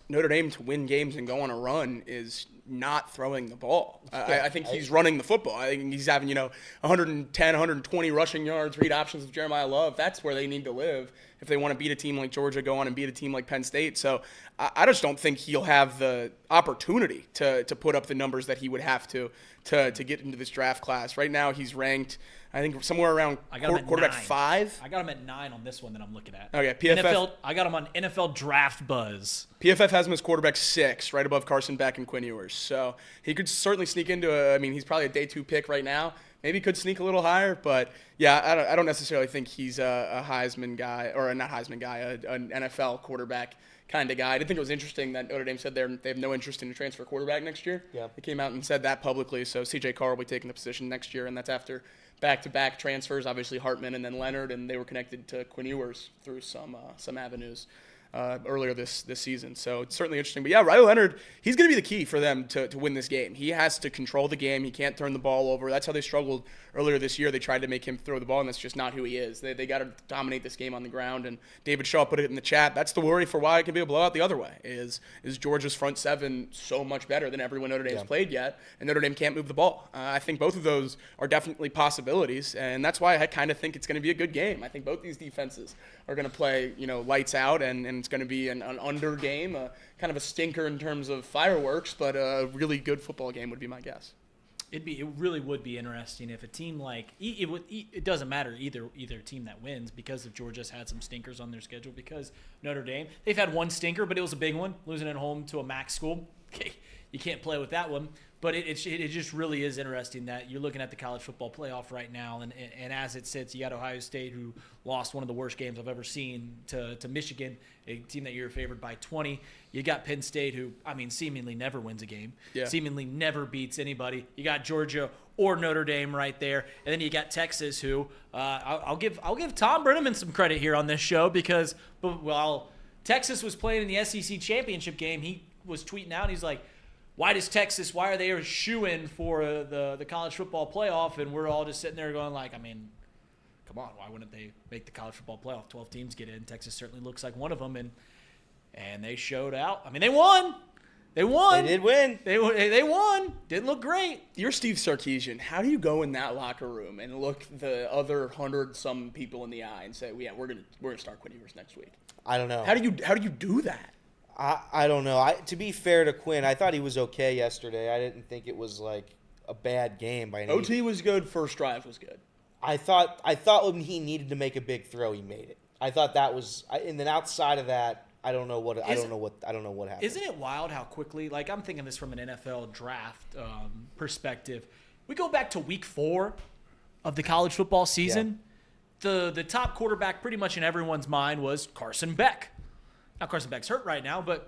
Speaker 8: Notre Dame to win games and go on a run is not throwing the ball. I think he's running the football. I think he's having, 110, 120 rushing yards, read options with Jeremiah Love. That's where they need to live if they want to beat a team like Georgia, go on and beat a team like Penn State. So I just don't think he'll have the opportunity to put up the numbers that he would have to get into this draft class. Right now he's ranked, I think, somewhere around quarterback 5.
Speaker 3: I got him at 9 on this one that I'm looking at.
Speaker 8: Okay, PFF.
Speaker 3: I got him on NFL Draft Buzz.
Speaker 8: PFF has him as quarterback 6, right above Carson Beck and Quinn Ewers. So he could certainly sneak into he's probably a day 2 pick right now. Maybe could sneak a little higher, but yeah, I don't necessarily think he's a Heisman guy, or not Heisman guy, an NFL quarterback kind of guy. I did think it was interesting that Notre Dame said they have no interest in a transfer quarterback next year. Yeah. They came out and said that publicly, so C.J. Carr will be taking the position next year, and that's after back-to-back transfers, obviously Hartman and then Leonard, and they were connected to Quinn Ewers through some avenues. earlier this season. So it's certainly interesting. But yeah, Riley Leonard, he's going to be the key for them to win this game. He has to control the game. He can't turn the ball over. That's how they struggled earlier this year. They tried to make him throw the ball, and that's just not who he is. They got to dominate this game on the ground. And David Shaw put it in the chat. That's the worry for why it can be a blowout the other way. Is Georgia's front seven so much better than everyone Notre Dame's played yet, and Notre Dame can't move the ball. I think both of those are definitely possibilities, and that's why I kind of think it's going to be a good game. I think both these defenses are going to play, lights out, and it's going to be an under game, kind of a stinker in terms of fireworks, but a really good football game would be my guess.
Speaker 3: It really would be interesting if a team like it doesn't matter either team that wins, because if Georgia's had some stinkers on their schedule, because Notre Dame, they've had one stinker, but it was a big one, losing at home to a MAC school. Okay, you can't play with that one. But it just really is interesting that you're looking at the college football playoff right now, and as it sits, you got Ohio State, who lost one of the worst games I've ever seen to Michigan, a team that you're favored by 20. You got Penn State, who, seemingly never wins a game, seemingly never beats anybody. You got Georgia or Notre Dame right there, and then you got Texas, who I'll give Tom Brenneman some credit here on this show, because while Texas was playing in the SEC championship game, he was tweeting out, and he's like, why are they a shoo-in for the college football playoff? And we're all just sitting there going like, come on, why wouldn't they make the college football playoff? 12 teams get in. Texas certainly looks like one of them, and they showed out. They won. They did win. They won. Didn't look great.
Speaker 8: You're Steve Sarkisian. How do you go in that locker room and look the other 100-some people in the eye and say, we're gonna start Quinn Ewers next week?
Speaker 6: I don't know.
Speaker 8: How do you do that?
Speaker 6: I don't know. To be fair to Quinn, I thought he was okay yesterday. I didn't think it was like a bad game by any means.
Speaker 8: OT was good. First drive was good.
Speaker 6: I thought when he needed to make a big throw, he made it. I thought that was, and then outside of that, I don't know what happened.
Speaker 3: Isn't it wild how quickly? Like, I'm thinking this from an NFL draft perspective. We go back to week 4 of the college football season. Yeah. The top quarterback, pretty much in everyone's mind, was Carson Beck. Now, Carson Beck's hurt right now, but,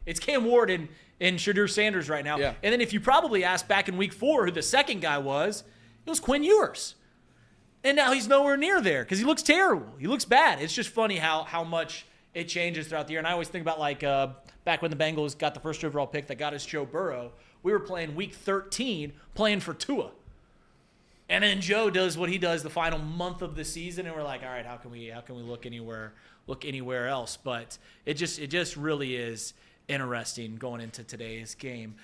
Speaker 3: it's Cam Ward and Shadur Sanders right now.
Speaker 8: Yeah.
Speaker 3: And then if you probably asked back in week 4 who the second guy was, it was Quinn Ewers. And now he's nowhere near there because he looks terrible. He looks bad. It's just funny how much it changes throughout the year. And I always think about, back when the Bengals got the first overall pick that got us Joe Burrow, we were playing week 13 playing for Tua. And then Joe does what he does the final month of the season, and we're like, all right, how can we look anywhere else? But it just really is interesting going into today's game.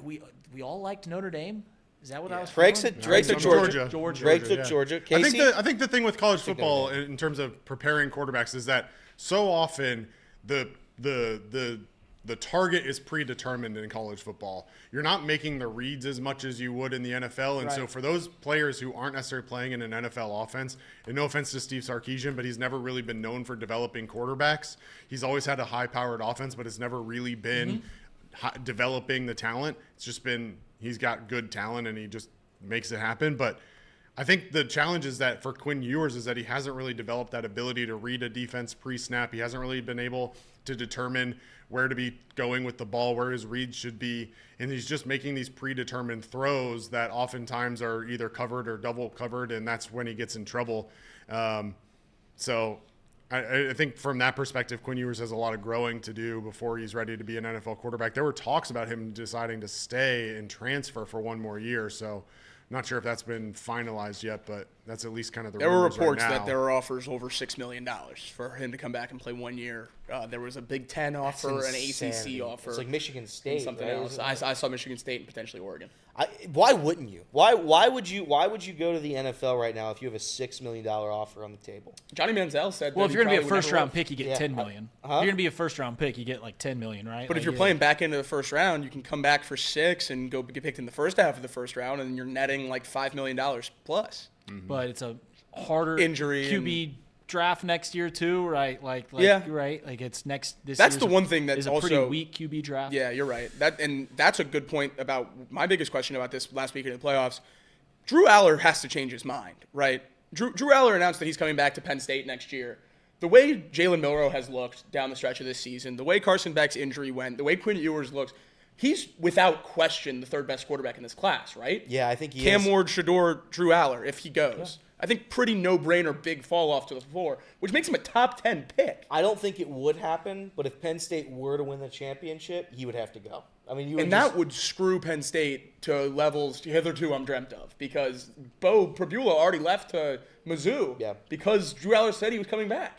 Speaker 3: We all liked Notre Dame. Is that what I was?
Speaker 6: Drake's at Georgia. Drake's at Georgia. Casey?
Speaker 7: I think the thing with college football in terms of preparing quarterbacks is that so often the target is predetermined in college football. You're not making the reads as much as you would in the NFL. And so for those players who aren't necessarily playing in an NFL offense, and no offense to Steve Sarkisian, but he's never really been known for developing quarterbacks. He's always had a high-powered offense, but it's never really been developing the talent. It's just been he's got good talent, and he just makes it happen. But I think the challenge is that for Quinn Ewers is that he hasn't really developed that ability to read a defense pre-snap. He hasn't really been able to determine where to be going with the ball, where his reads should be. And he's just making these predetermined throws that oftentimes are either covered or double covered, and that's when he gets in trouble. So I think from that perspective, Quinn Ewers has a lot of growing to do before he's ready to be an NFL quarterback. There were talks about him deciding to stay and transfer for one more year, so not sure if that's been finalized yet, but that's at least kind of the rumors.
Speaker 8: There were reports
Speaker 7: right now
Speaker 8: that there were offers over $6 million for him to come back and play 1 year. There was a Big Ten offer, an ACC offer.
Speaker 6: It's like Michigan State,
Speaker 8: and something else. I saw Michigan State and potentially Oregon.
Speaker 6: Why wouldn't you? Why would you go to the NFL right now if you have a $6 million offer on the table?
Speaker 8: Johnny Manziel said.
Speaker 3: Well, if you're going to be a first-round pick, you get $10 million. If you're going to be a first-round pick, you get like $10 million, right?
Speaker 8: But if you're playing back into the first round, you can come back for 6 and go get picked in the first half of the first round, and you're netting like $5 million plus.
Speaker 3: Mm-hmm. But it's a harder
Speaker 8: injury
Speaker 3: QB draft next year too, right? Right. Like it's next.
Speaker 8: That's the one thing that
Speaker 3: is
Speaker 8: also
Speaker 3: a pretty weak QB draft.
Speaker 8: Yeah, you're right. That's a good point about my biggest question about this last week in the playoffs. Drew Aller has to change his mind, right? Drew Aller announced that he's coming back to Penn State next year. The way Jalen Milroe has looked down the stretch of this season, the way Carson Beck's injury went, the way Quinn Ewers looks, he's without question the third best quarterback in this class, right?
Speaker 6: Yeah, I think he is.
Speaker 8: Cam Ward, Shador, Drew Aller, if he goes. Yeah. I think pretty no-brainer big fall off to the floor, which makes him a top 10 pick.
Speaker 6: I don't think it would happen, but if Penn State were to win the championship, he would have to go. I mean,
Speaker 8: that would screw Penn State to levels hitherto undreamt of, because Bo Prabula already left to Mizzou because Drew Aller said he was coming back.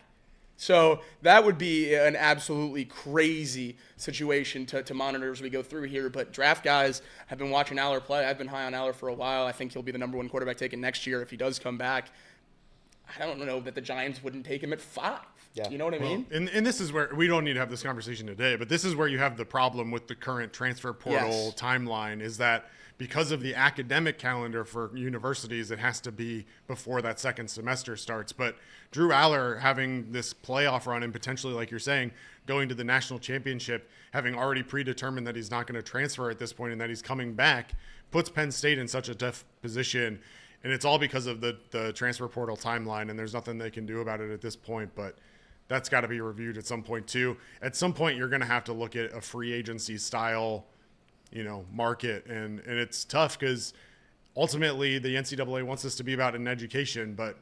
Speaker 8: So that would be an absolutely crazy situation to monitor as we go through here. But draft guys have been watching Aller play. I've been high on Aller for a while. I think he'll be the number 1 quarterback taken next year if he does come back. I don't know that the Giants wouldn't take him at 5. Yeah. You know what I mean?
Speaker 7: And this is where we don't need to have this conversation today, but this is where you have the problem with the current transfer portal timeline, is that because of the academic calendar for universities, it has to be before that second semester starts. But Drew Aller having this playoff run and potentially, like you're saying, going to the national championship, having already predetermined that he's not going to transfer at this point and that he's coming back, puts Penn State in such a tough position. And it's all because of the transfer portal timeline, and there's nothing they can do about it at this point. But that's got to be reviewed at some point too. At some point, you're going to have to look at a free agency style, market, and it's tough because ultimately the NCAA wants this to be about an education, but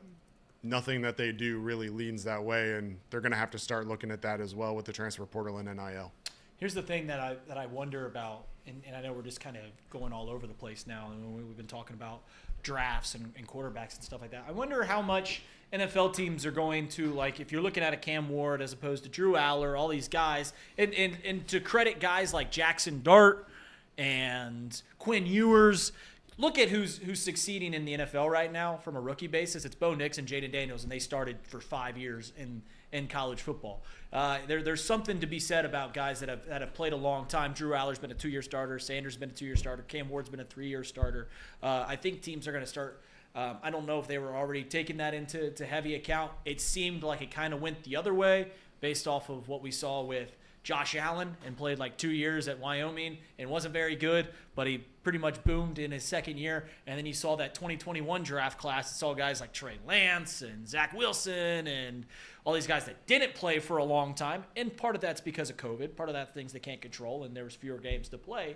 Speaker 7: nothing that they do really leans that way, and they're going to have to start looking at that as well with the transfer portal and NIL.
Speaker 3: Here's the thing that I wonder about, and I know we're just kind of going all over the place now, and we've been talking about drafts and quarterbacks and stuff like that. I wonder how much NFL teams are going to, like, if you're looking at a Cam Ward as opposed to Drew Aller, all these guys, and to credit guys like Jackson Dart and Quinn Ewers. Look at who's succeeding in the NFL right now from a rookie basis. It's Bo Nix and Jaden Daniels, and they started for 5 years in college football. There's something to be said about guys that have played a long time. Drew Aller's been a 2-year starter. Sanders has been a 2-year starter. Cam Ward's been a 3-year starter. I think teams are going to start. I don't know if they were already taking that into heavy account. It seemed like it kind of went the other way based off of what we saw with Josh Allen, and played like 2 years at Wyoming and wasn't very good, but he pretty much boomed in his second year. And then you saw that 2021 draft class. It saw guys like Trey Lance and Zach Wilson and all these guys that didn't play for a long time. And part of that's because of COVID. Part of that's things they can't control, and there was fewer games to play.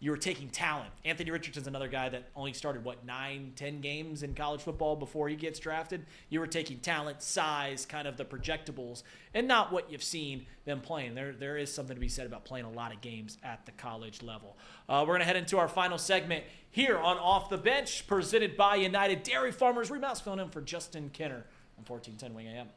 Speaker 3: You were taking talent. Anthony Richardson's another guy that only started, 9-10 games in college football before he gets drafted. You were taking talent, size, kind of the projectables, and not what you've seen them playing. There is something to be said about playing a lot of games at the college level. We're going to head into our final segment here on Off the Bench, presented by United Dairy Farmers. Remouse filling in for Justin Kenner on 1410 Wing AM.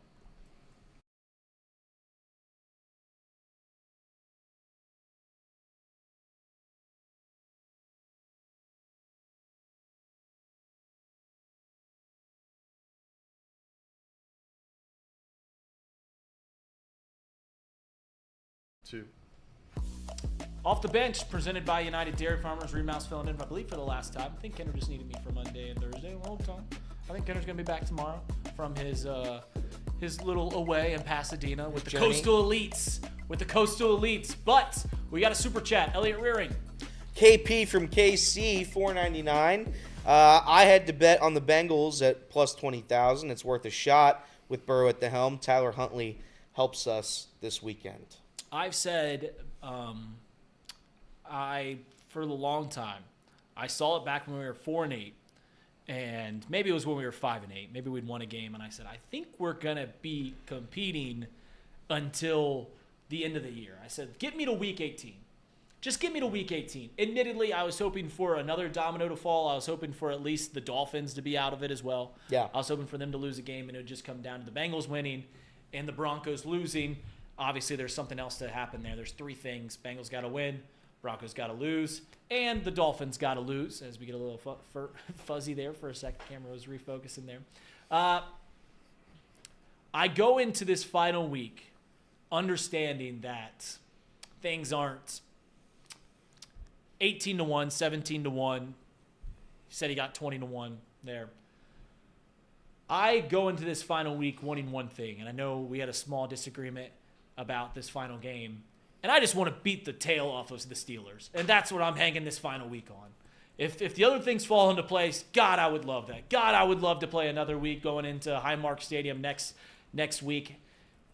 Speaker 3: Off the Bench, presented by United Dairy Farmers. Remouse filling in, I believe, for the last time. I think Kenner just needed me for Monday and Thursday the whole time. I think Kenner's going to be back tomorrow from his little away in Pasadena with the Coastal Elites. But we got a super chat. Elliot Rearing.
Speaker 6: KP from KC, $4.99. I had to bet on the Bengals at plus 20,000. It's worth a shot with Burrow at the helm. Tyler Huntley helps us this weekend.
Speaker 3: I've said, for the long time, I saw it back when we were 4-8, and maybe it was when we were 5-8. Maybe we'd won a game, and I said, I think we're gonna be competing until the end of the year. I said, get me to week 18. Just get me to week 18. Admittedly, I was hoping for another domino to fall. I was hoping for at least the Dolphins to be out of it as well.
Speaker 6: Yeah.
Speaker 3: I was hoping for them to lose a game, and it would just come down to the Bengals winning and the Broncos losing. Obviously, there's something else to happen there. There's 3 things. Bengals got to win, Broncos got to lose, and the Dolphins got to lose. As we get a little fuzzy there for a second. Camera was refocusing there. I go into this final week understanding that things aren't 18-1, 17-1. He said he got 20-1 there. I go into this final week wanting one thing, and I know we had a small disagreement about this final game, and I just want to beat the tail off of the Steelers, and that's what I'm hanging this final week on. If the other things fall into place, God, I would love that. God, I would love to play another week going into Highmark Stadium next week.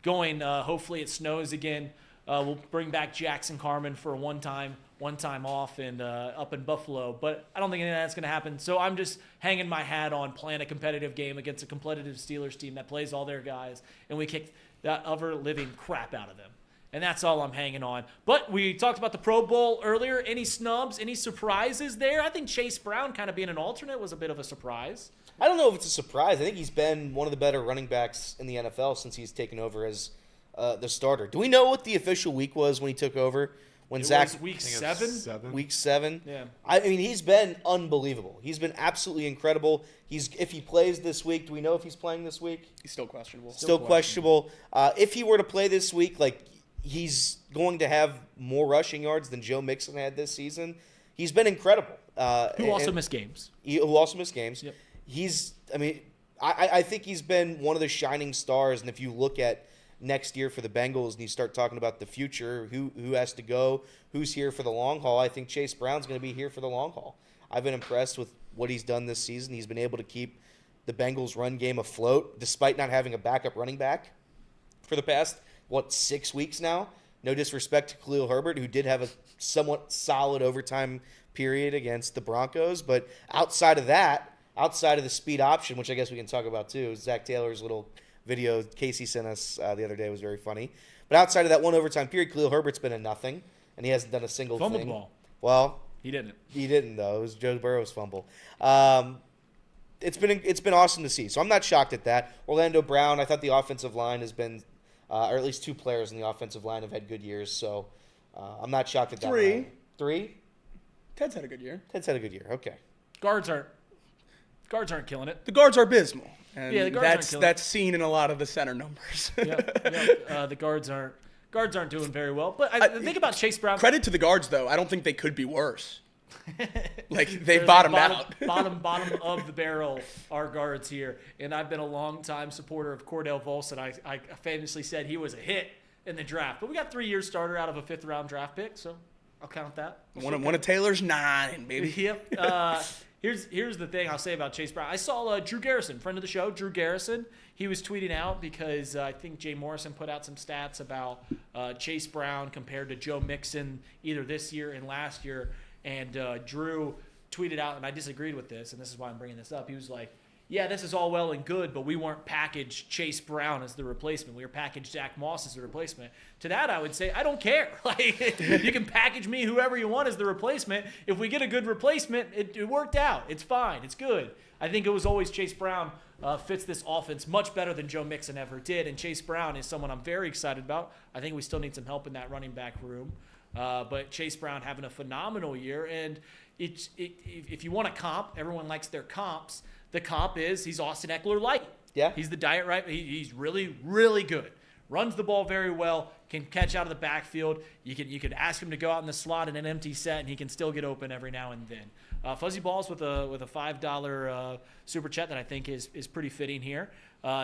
Speaker 3: Hopefully it snows again. We'll bring back Jackson Carman for a one-time one time off and up in Buffalo, but I don't think any of that's going to happen. So I'm just hanging my hat on playing a competitive game against a competitive Steelers team that plays all their guys, and we kick that ever living crap out of them. And that's all I'm hanging on. But we talked about the Pro Bowl earlier. Any snubs, any surprises there? I think Chase Brown kind of being an alternate was a bit of a surprise.
Speaker 6: I don't know if it's a surprise. I think he's been one of the better running backs in the NFL since he's taken over as the starter. Do we know what the official week was when he took over? When
Speaker 3: It
Speaker 6: Zach
Speaker 3: was week 7.
Speaker 6: Week 7.
Speaker 3: Yeah.
Speaker 6: I mean, he's been unbelievable. He's been absolutely incredible. If he plays this week, do we know if he's playing this week?
Speaker 8: He's still questionable.
Speaker 6: Still questionable. If he were to play this week, he's going to have more rushing yards than Joe Mixon had this season. He's been incredible.
Speaker 3: Who also missed games.
Speaker 6: Who also missed games.
Speaker 3: Yep.
Speaker 6: I think he's been one of the shining stars. And if you look at next year for the Bengals and you start talking about the future, who has to go, who's here for the long haul, I think Chase Brown's going to be here for the long haul. I've been impressed with what he's done this season. He's been able to keep the Bengals' run game afloat despite not having a backup running back for the past 6 weeks now. No disrespect to Khalil Herbert, who did have a somewhat solid overtime period against the Broncos. But outside of the speed option, which I guess we can talk about too, Zach Taylor's little video Casey sent us the other day was very funny. But outside of that one overtime period, Khalil Herbert's been a nothing, and he hasn't done a single
Speaker 3: Fumbled
Speaker 6: thing.
Speaker 3: the ball.
Speaker 6: Well,
Speaker 3: He didn't.
Speaker 6: He didn't, though. It was Joe Burrow's fumble. It's been awesome to see. So I'm not shocked at that. Orlando Brown, I thought the offensive line has been or at least 2 players in the offensive line have had good years, so I'm not shocked at that.
Speaker 8: 3.
Speaker 6: 3?
Speaker 8: Ted's had a good year.
Speaker 6: Ted's had a good year. Okay.
Speaker 3: Guards aren't killing it.
Speaker 8: The guards are abysmal. And
Speaker 3: Yeah, the guards aren't killing
Speaker 8: that's seen in a lot of the center numbers.
Speaker 3: The guards aren't doing very well. But I think about Chase Brown.
Speaker 8: Credit to the guards, though. I don't think they could be worse. They've
Speaker 3: They're
Speaker 8: bottomed
Speaker 3: the
Speaker 8: out.
Speaker 3: bottom of the barrel are guards here. And I've been a long-time supporter of Cordell Volson. I famously said he was a hit in the draft. But we got 3-year starter out of a 5th-round draft pick, so I'll count that.
Speaker 8: One of Taylor's 9, baby.
Speaker 3: Yep. Here's the thing I'll say about Chase Brown. I saw Drew Garrison, friend of the show, Drew Garrison. He was tweeting out because I think Jay Morrison put out some stats about Chase Brown compared to Joe Mixon either this year and last year. And Drew tweeted out, and I disagreed with this, and this is why I'm bringing this up. He was like, yeah, this is all well and good, but we weren't packaged Chase Brown as the replacement. We were packaged Zach Moss as the replacement. To that, I would say, I don't care. You can package me whoever you want as the replacement. If we get a good replacement, it worked out. It's fine. It's good. I think it was always Chase Brown fits this offense much better than Joe Mixon ever did, and Chase Brown is someone I'm very excited about. I think we still need some help in that running back room. But Chase Brown having a phenomenal year, and if you want a comp, everyone likes their comps. The comp is he's Austin Eckler light.
Speaker 6: Yeah.
Speaker 3: He's the diet right. He's really, really good. Runs the ball very well. Can catch out of the backfield. You could ask him to go out in the slot in an empty set, and he can still get open every now and then. Fuzzy Balls with a $5 super chat that I think is pretty fitting here.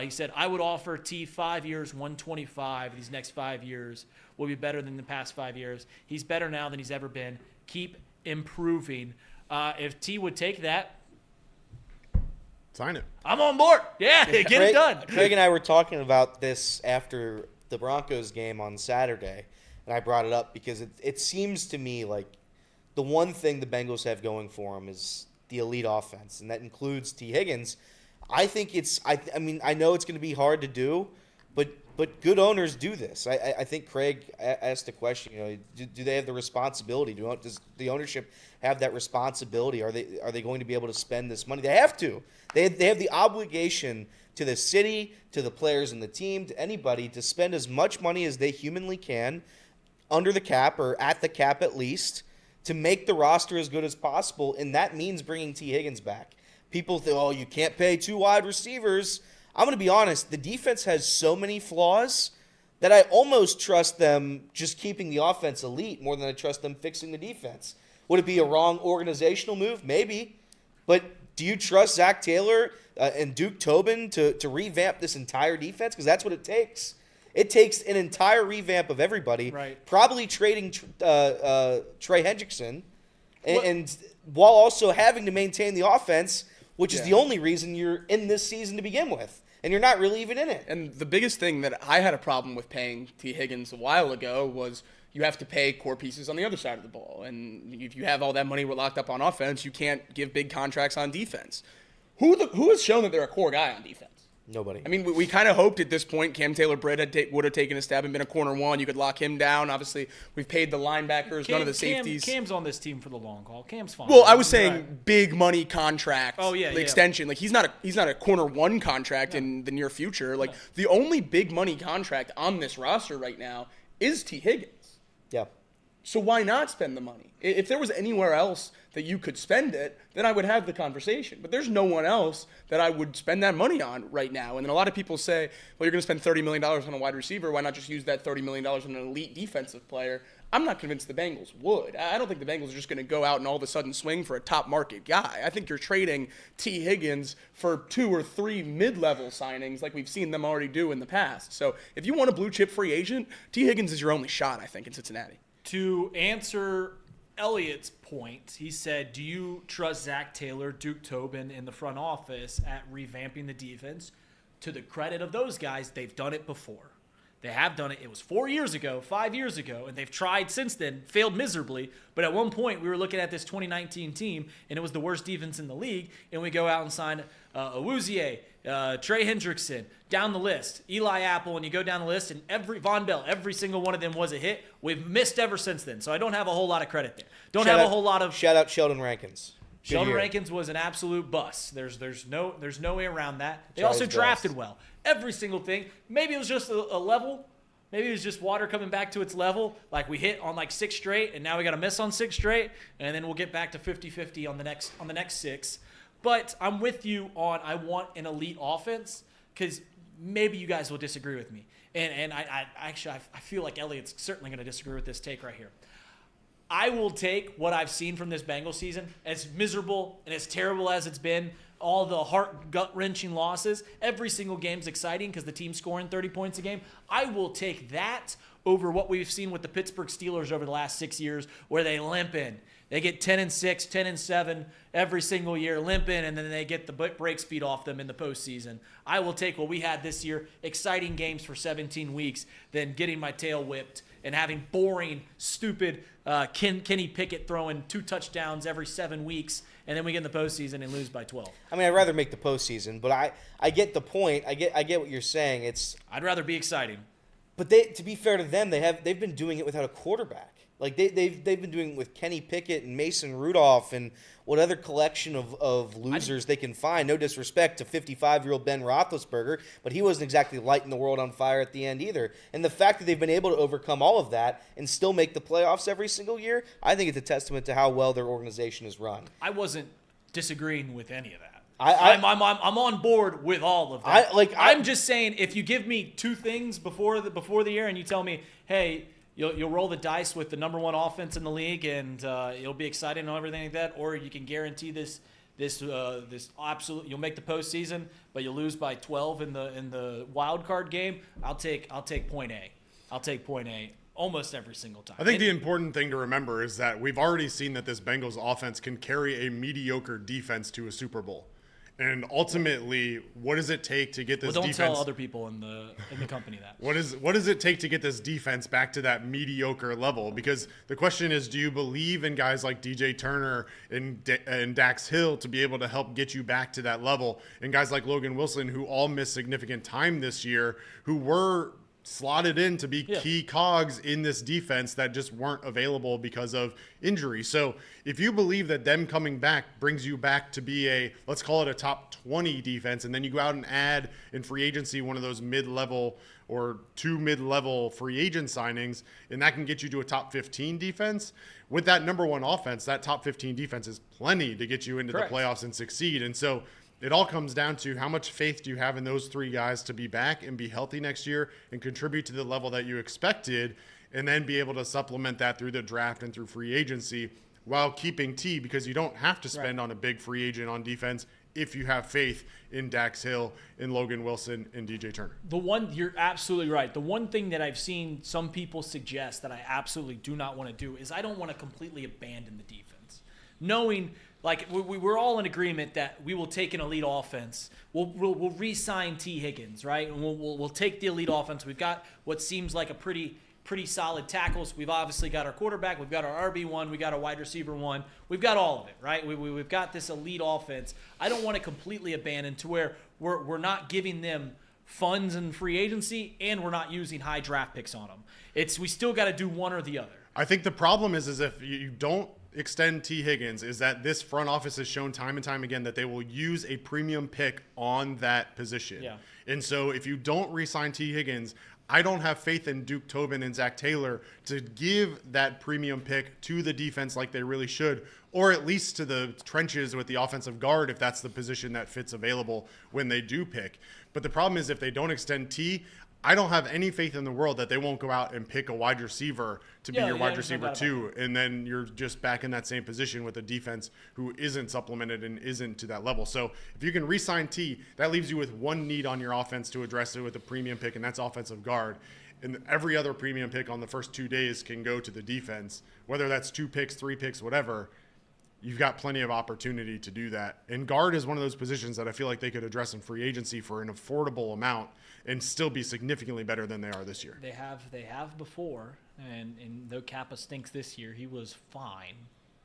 Speaker 3: He said, I would offer T 5 years, 125. These next 5 years will be better than the past 5 years. He's better now than he's ever been. Keep improving. If T would take that,
Speaker 7: sign it.
Speaker 3: I'm on board. Yeah, get it done.
Speaker 6: Craig and I were talking about this after the Broncos game on Saturday, and I brought it up because it seems to me like the one thing the Bengals have going for them is the elite offense, and that includes T. Higgins. I think I know it's going to be hard to do, but good owners do this. I think Craig asked the question, do they have the responsibility? Does the ownership have that responsibility? Are they going to be able to spend this money? They have to. They have the obligation to the city, to the players and the team, to anybody to spend as much money as they humanly can under the cap or at the cap at least to make the roster as good as possible, and that means bringing T. Higgins back. People think, you can't pay 2 wide receivers. I'm going to be honest, the defense has so many flaws that I almost trust them just keeping the offense elite more than I trust them fixing the defense. Would it be a wrong organizational move? Maybe. But do you trust Zach Taylor and Duke Tobin to revamp this entire defense? Because that's what it takes. It takes an entire revamp of everybody.
Speaker 3: Right.
Speaker 6: Probably trading Trey Hendrickson and while also having to maintain the offense, which is the only reason you're in this season to begin with. And you're not really even in it.
Speaker 8: And the biggest thing that I had a problem with paying T. Higgins a while ago was you have to pay core pieces on the other side of the ball. And if you have all that money locked up on offense, you can't give big contracts on defense. Who has shown that they're a core guy on defense?
Speaker 6: Nobody.
Speaker 8: I mean, we kind of hoped at this point Cam Taylor-Britt would have taken a stab and been a corner one. You could lock him down. Obviously, we've paid the linebackers, none of the safeties.
Speaker 3: Cam's on this team for the long haul. Cam's fine.
Speaker 8: Well, I was saying big money contract extension.
Speaker 3: Yeah.
Speaker 8: Like he's not a corner one contract in the near future. Like the only big money contract on this roster right now is T. Higgins.
Speaker 6: Yeah.
Speaker 8: So why not spend the money? If there was anywhere else that you could spend it, then I would have the conversation. But there's no one else that I would spend that money on right now. And then a lot of people say, well, you're going to spend $30 million on a wide receiver. Why not just use that $30 million on an elite defensive player? I'm not convinced the Bengals would. I don't think the Bengals are just going to go out and all of a sudden swing for a top market guy. I think you're trading T. Higgins for 2 or 3 mid-level signings like we've seen them already do in the past. So if you want a blue chip free agent, T. Higgins is your only shot, I think, in Cincinnati.
Speaker 3: To answer Elliot's point, he said, do you trust Zach Taylor, Duke Tobin in the front office at revamping the defense? To the credit of those guys, they've done it before. They have done it. It was 4 years ago, 5 years ago, and they've tried since then, failed miserably. But at one point, we were looking at this 2019 team, and it was the worst defense in the league, and we go out and sign Awuzie, Trey Hendrickson, down the list, Eli Apple, and you go down the list, and Von Bell, every single one of them was a hit. We've missed ever since then, so I don't have a whole lot of credit there.
Speaker 6: Shout out Sheldon Rankins.
Speaker 3: Sheldon Rankins was an absolute bust. There's no way around that. They
Speaker 6: Tried
Speaker 3: also
Speaker 6: his
Speaker 3: drafted
Speaker 6: best.
Speaker 3: well. Every single thing. Maybe it was just a level. Maybe it was just water coming back to its level. Like we hit on like 6 straight, and now we got to miss on 6 straight, and then we'll get back to 50-50 on the next 6. But I'm with you on I want an elite offense because maybe you guys will disagree with me. And I feel like Elliot's certainly going to disagree with this take right here. I will take what I've seen from this Bengals season, as miserable and as terrible as it's been, all the heart gut-wrenching losses. Every single game's exciting because the team's scoring 30 points a game. I will take that over what we've seen with the Pittsburgh Steelers over the last 6 years where they limp in. They get 10-6, 10-7 every single year, limp in, and then they get the break speed off them in the postseason. I will take what we had this year, exciting games for 17 weeks, than getting my tail whipped and having boring, stupid Kenny Pickett throwing 2 touchdowns every 7 weeks, and then we get in the postseason and lose by 12.
Speaker 6: I mean, I'd rather make the postseason, but I get the point. I get what you're saying.
Speaker 3: I'd rather be exciting.
Speaker 6: But to be fair to them, they've been doing it without a quarterback. Like they've been doing it with Kenny Pickett and Mason Rudolph and what other collection of losers they can find. No disrespect to 55-year-old Ben Roethlisberger, but he wasn't exactly lighting the world on fire at the end either. And the fact that they've been able to overcome all of that and still make the playoffs every single year, I think it's a testament to how well their organization is run.
Speaker 3: I wasn't disagreeing with any of that.
Speaker 6: I'm
Speaker 3: on board with all of that. I'm just saying, if you give me 2 things before the year and you tell me, hey, you'll roll the dice with the number 1 offense in the league and it'll be exciting and everything like that, or you can guarantee this absolute, you'll make the postseason, but you'll lose by 12 in the wild card game. I'll take point A. I'll take point A almost every single time.
Speaker 7: I think the important thing to remember is that we've already seen that this Bengals offense can carry a mediocre defense to a Super Bowl. And ultimately, what does it take to get this defense?
Speaker 3: Don't tell other people in the company that.
Speaker 7: What does it take to get this defense back to that mediocre level? Because the question is, do you believe in guys like DJ Turner and Dax Hill to be able to help get you back to that level? And guys like Logan Wilson, who all missed significant time this year, who were slotted in to be key cogs in this defense that just weren't available because of injury. So if you believe that them coming back brings you back to be a, let's call it a top 20 defense, and then you go out and add in free agency one of those mid-level or 2 mid-level free agent signings, and that can get you to a top 15 defense, with that number 1 offense, that top 15 defense is plenty to get you into the playoffs and succeed. And so it all comes down to how much faith do you have in those 3 guys to be back and be healthy next year and contribute to the level that you expected, and then be able to supplement that through the draft and through free agency while keeping T, because you don't have to spend on a big free agent on defense if you have faith in Dax Hill, in Logan Wilson, and DJ Turner.
Speaker 3: You're absolutely right. The one thing that I've seen some people suggest that I absolutely do not want to do is I don't want to completely abandon the defense. Knowing, like, we're all in agreement that we will take an elite offense. We'll re-sign T. Higgins, right? And we'll take the elite offense. We've got what seems like a pretty pretty solid tackles. We've obviously got our quarterback. We've got our RB1. We got our wide receiver 1. We've got all of it, right? We've got this elite offense. I don't want to completely abandon to where we're not giving them funds in free agency and we're not using high draft picks on them. We still got to do one or the other.
Speaker 7: I think the problem is if you don't extend T. Higgins, is that this front office has shown time and time again that they will use a premium pick on that position.
Speaker 3: Yeah.
Speaker 7: And so if you don't re-sign T. Higgins, I don't have faith in Duke Tobin and Zach Taylor to give that premium pick to the defense like they really should, or at least to the trenches with the offensive guard if that's the position that fits available when they do pick. But the problem is if they don't extend T, I don't have any faith in the world that they won't go out and pick a wide receiver to be your wide receiver too, and then you're just back in that same position with a defense who isn't supplemented and isn't to that level. So if you can re-sign T, that leaves you with one need on your offense to address it with a premium pick, and that's offensive guard. And every other premium pick on the first 2 days can go to the defense, whether that's 2 picks, 3 picks, whatever. You've got plenty of opportunity to do that. And guard is one of those positions that I feel like they could address in free agency for an affordable amount and still be significantly better than they are this year.
Speaker 3: They have before, and though Kappa stinks this year, he was fine.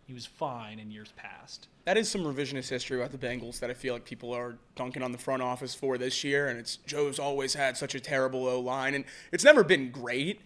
Speaker 3: He was fine in years past.
Speaker 8: That is some revisionist history about the Bengals that I feel like people are dunking on the front office for this year, and it's Joe's always had such a terrible O-line, and it's never been great.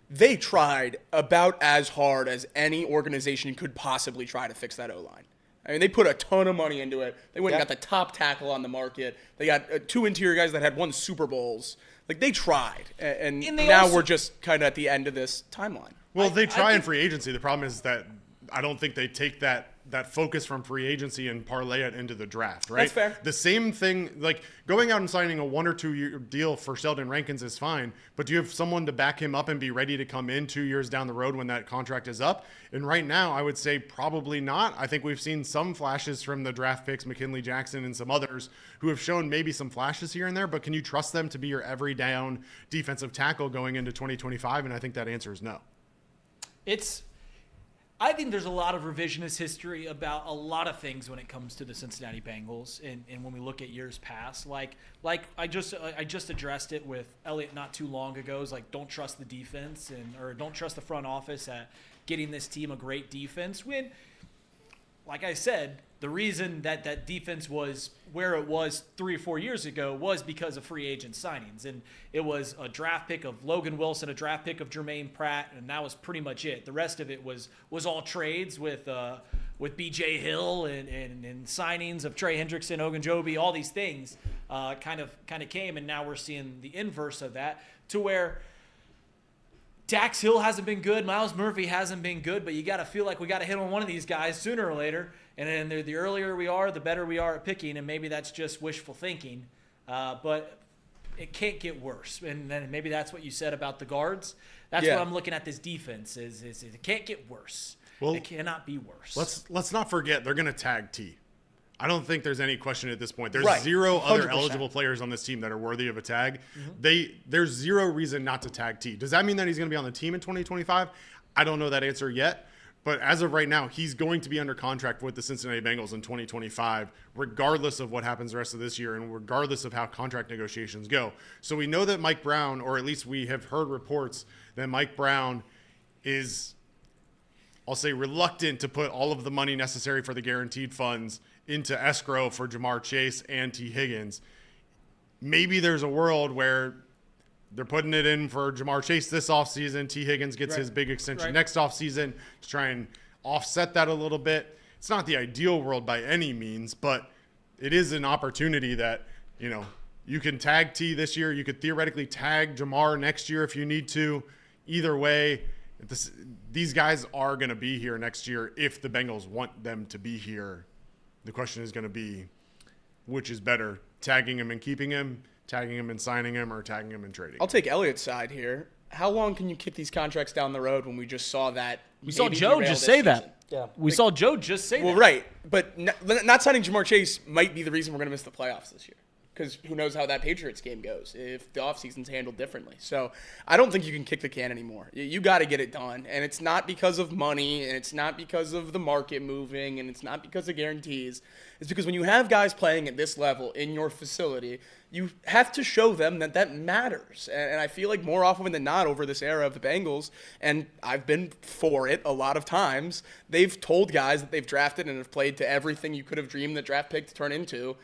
Speaker 8: They tried about as hard as any organization could possibly try to fix that O-line. I mean, they put a ton of money into it. They went and got the top tackle on the market. They got 2 interior guys that had won Super Bowls. Like, they tried. And now we're just kind of at the end of this timeline.
Speaker 7: Well, they try in free agency. The problem is that I don't think they take that focus from free agency and parlay it into the draft, right?
Speaker 8: That's fair.
Speaker 7: The same thing, like going out and signing a 1 or 2 year deal for Sheldon Rankins is fine, but do you have someone to back him up and be ready to come in 2 years down the road when that contract is up? And right now, I would say probably not. I think we've seen some flashes from the draft picks, McKinley Jackson and some others who have shown maybe some flashes here and there, but can you trust them to be your every down defensive tackle going into 2025? And I think that answer is no.
Speaker 3: I think there's a lot of revisionist history about a lot of things when it comes to the Cincinnati Bengals, and when we look at years past, like I just addressed it with Elliott not too long ago. Is like, don't trust the defense or don't trust the front office at getting this team a great defense. When, like I said, the reason that defense was where it was 3 or 4 years ago was because of free agent signings. And it was a draft pick of Logan Wilson, a draft pick of Jermaine Pratt, and that was pretty much it. The rest of it was all trades with B.J. Hill and signings of Trey Hendrickson, Ogunjobi, all these things kind of came, and now we're seeing the inverse of that to where Dax Hill hasn't been good, Miles Murphy hasn't been good, but you got to feel like we got to hit on one of these guys sooner or later. And then the earlier we are, the better we are at picking, and maybe that's just wishful thinking. But it can't get worse. And then maybe that's what you said about the guards. That's what I'm looking at this defense is it can't get worse. Well, it cannot be worse.
Speaker 7: Let's not forget they're going to tag T. I don't think there's any question at this point. There's 0 other
Speaker 8: 100%.
Speaker 7: eligible players on this team that are worthy of a tag. There's 0 reason not to tag T. Does that mean that he's going to be on the team in 2025? I don't know that answer yet. But as of right now, he's going to be under contract with the Cincinnati Bengals in 2025, regardless of what happens the rest of this year and regardless of how contract negotiations go. So we know that Mike Brown, or at least we have heard reports that Mike Brown is, I'll say, reluctant to put all of the money necessary for the guaranteed funds into escrow for Jamar Chase and T. Higgins. Maybe there's a world where they're putting it in for Jamar Chase this offseason. T. Higgins gets his big extension next offseason to try and offset that a little bit. It's not the ideal world by any means, but it is an opportunity that, you can tag T this year. You could theoretically tag Jamar next year if you need to. Either way, these guys are going to be here next year if the Bengals want them to be here. The question is going to be, which is better, tagging him and keeping him, tagging him and signing him, or tagging him and trading?
Speaker 8: I'll take Elliott's side here. How long can you kick these contracts down the road when we just saw that?
Speaker 3: We saw Joe just say that. Yeah. We saw Joe just say that.
Speaker 8: Well, right. But not signing Jamar Chase might be the reason we're going to miss the playoffs this year. because who knows how that Patriots game goes if the offseason's handled differently. So I don't think you can kick the can anymore. You got to get it done. And it's not because of money, and it's not because of the market moving, and it's not because of guarantees. It's because when you have guys playing at this level in your facility, you have to show them that that matters. And I feel like more often than not over this era of the Bengals, and I've been for it a lot of times, they've told guys that they've drafted and have played to everything you could have dreamed the draft pick to turn into.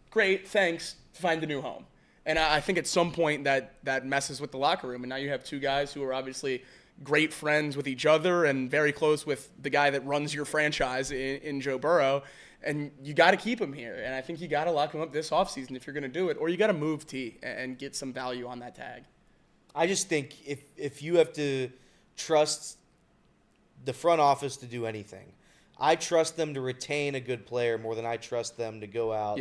Speaker 8: Great, thanks, find a new home. And I think at some point that messes with the locker room. And now you have two guys who are obviously great friends with each other and very close with the guy that runs your franchise in Joe Burrow. And you got to keep him here. And I think you got to lock him up this offseason if you're going to do it. Or you got to move T and get some value on that tag.
Speaker 6: I just think if you have to trust the front office to do anything, I trust them to retain a good player more than I trust them to go out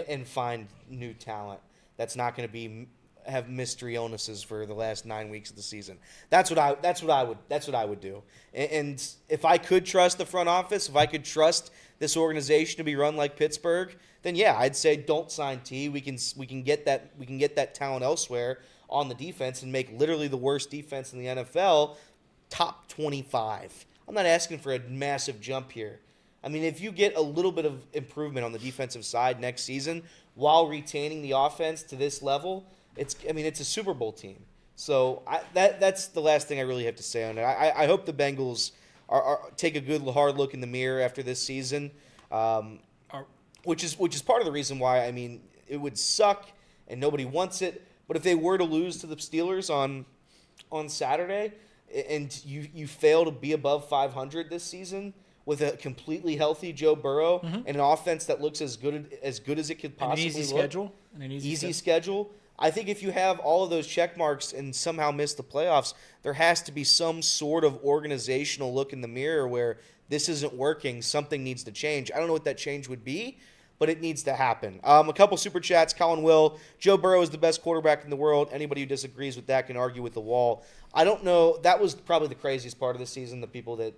Speaker 6: and find new talent that's not going to have mystery illnesses for the last 9 weeks of the season. That's what I would do. And if I could trust the front office, if I could trust this organization to be run like Pittsburgh, then yeah, I'd say don't sign T. We can get that talent elsewhere on the defense and make literally the worst defense in the NFL top 25. I'm not asking for a massive jump here. I mean, if you get a little bit of improvement on the defensive side next season while retaining the offense to this level, it's a Super Bowl team. So that's the last thing I really have to say on it. I hope the Bengals are take a good hard look in the mirror after this season, which is part of the reason why, I mean, it would suck and nobody wants it. But if they were to lose to the Steelers on Saturday and you fail to be above 500 this season with a completely healthy Joe Burrow and an offense that looks as good as it could possibly
Speaker 3: look. An easy schedule.
Speaker 6: I think if you have all of those check marks and somehow miss the playoffs, there has to be some sort of organizational look in the mirror where this isn't working, something needs to change. I don't know what that change would be, but it needs to happen. A couple super chats. Colin Will, Joe Burrow is the best quarterback in the world. Anybody who disagrees with that can argue with the wall. I don't know. That was probably the craziest part of the season, the people that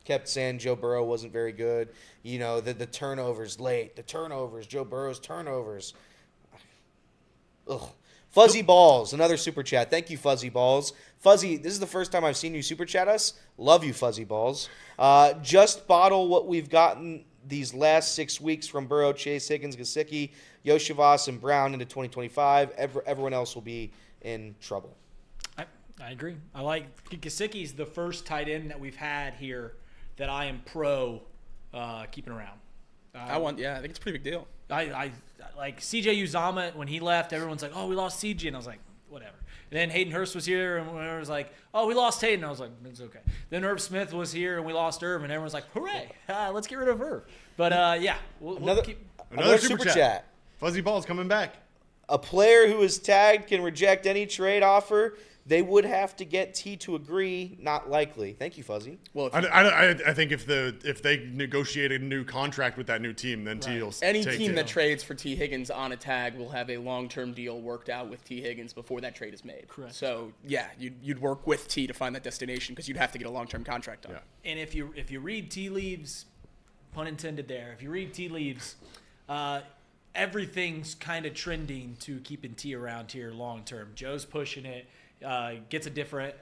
Speaker 6: kept saying Joe Burrow wasn't very good. You know, the turnovers late, Joe Burrow's turnovers. Ugh. Fuzzy Balls, another super chat. Thank you, Fuzzy Balls. Fuzzy, this is the first time I've seen you super chat us. Love you, Fuzzy Balls. Just bottle what we've gotten these last 6 weeks from Burrow, Chase, Higgins, Gesicki, Yoshivas, and Brown into 2025. Everyone else will be in trouble.
Speaker 3: I agree. I like Gesicki's the first tight end that we've had here that I am pro keeping around.
Speaker 8: I think it's a pretty big deal.
Speaker 3: I like CJ Uzama when he left. Everyone's like, "Oh, we lost CJ," and I was like, "Whatever." And then Hayden Hurst was here, and everyone was like, "Oh, we lost Hayden." I was like, "It's okay." Then Irv Smith was here, and we lost Irv, and everyone's like, "Hooray! Let's get rid of Irv." But we'll keep
Speaker 7: another super chat. Fuzzy Ball's coming back.
Speaker 6: A player who is tagged can reject any trade offer. They would have to get T to agree. Not likely. Thank you, Fuzzy.
Speaker 7: Well, I think if they negotiate a new contract with that new team, then T will
Speaker 8: any
Speaker 7: take
Speaker 8: team
Speaker 7: it.
Speaker 8: that trades for T Higgins on a tag will have a long-term deal worked out with T Higgins before that trade is made.
Speaker 3: Correct.
Speaker 8: So yeah, you'd work with T to find that destination because you'd have to get a long-term contract on.
Speaker 3: Yeah. And if you read tea leaves, pun intended there. If you read tea leaves, everything's kind of trending to keeping T around here long-term. Joe's pushing it. Gets a different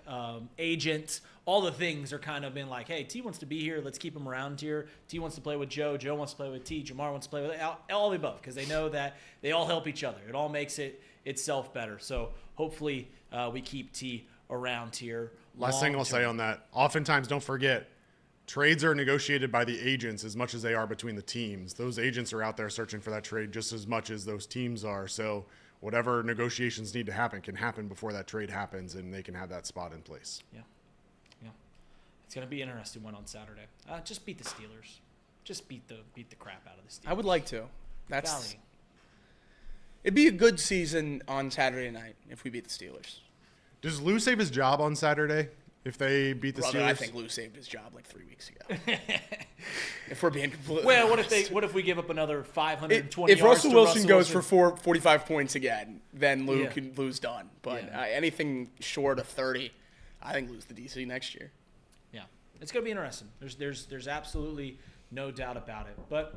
Speaker 3: agent. All the things are kind of been like, hey, T wants to be here. Let's keep him around here. T wants to play with Joe. Joe wants to play with T. Jamar wants to play with all the above because they know that they all help each other. It all makes itself better. So hopefully we keep T around here.
Speaker 7: Last thing I'll say on that, oftentimes don't forget, trades are negotiated by the agents as much as they are between the teams. Those agents are out there searching for that trade just as much as those teams are. So whatever negotiations need to happen can happen before that trade happens, and they can have that spot in place.
Speaker 3: Yeah. It's going to be an interesting one on Saturday. Just beat the Steelers. Just beat the crap out of the Steelers.
Speaker 8: I would like to. It'd be a good season on Saturday night if we beat the Steelers.
Speaker 7: Does Lou save his job on Saturday if they beat the Steelers?
Speaker 8: I think Lou saved his job like 3 weeks ago. If we're being completely
Speaker 3: well,
Speaker 8: honest.
Speaker 3: what if we give up another 520
Speaker 8: if
Speaker 3: yards
Speaker 8: Russell
Speaker 3: to
Speaker 8: Wilson
Speaker 3: Russell
Speaker 8: goes
Speaker 3: Wilson?
Speaker 8: for 45 points again, then Lou's done. But anything short of 30, I think Lou's the DC next year.
Speaker 3: Yeah, it's going to be interesting. There's absolutely no doubt about it. But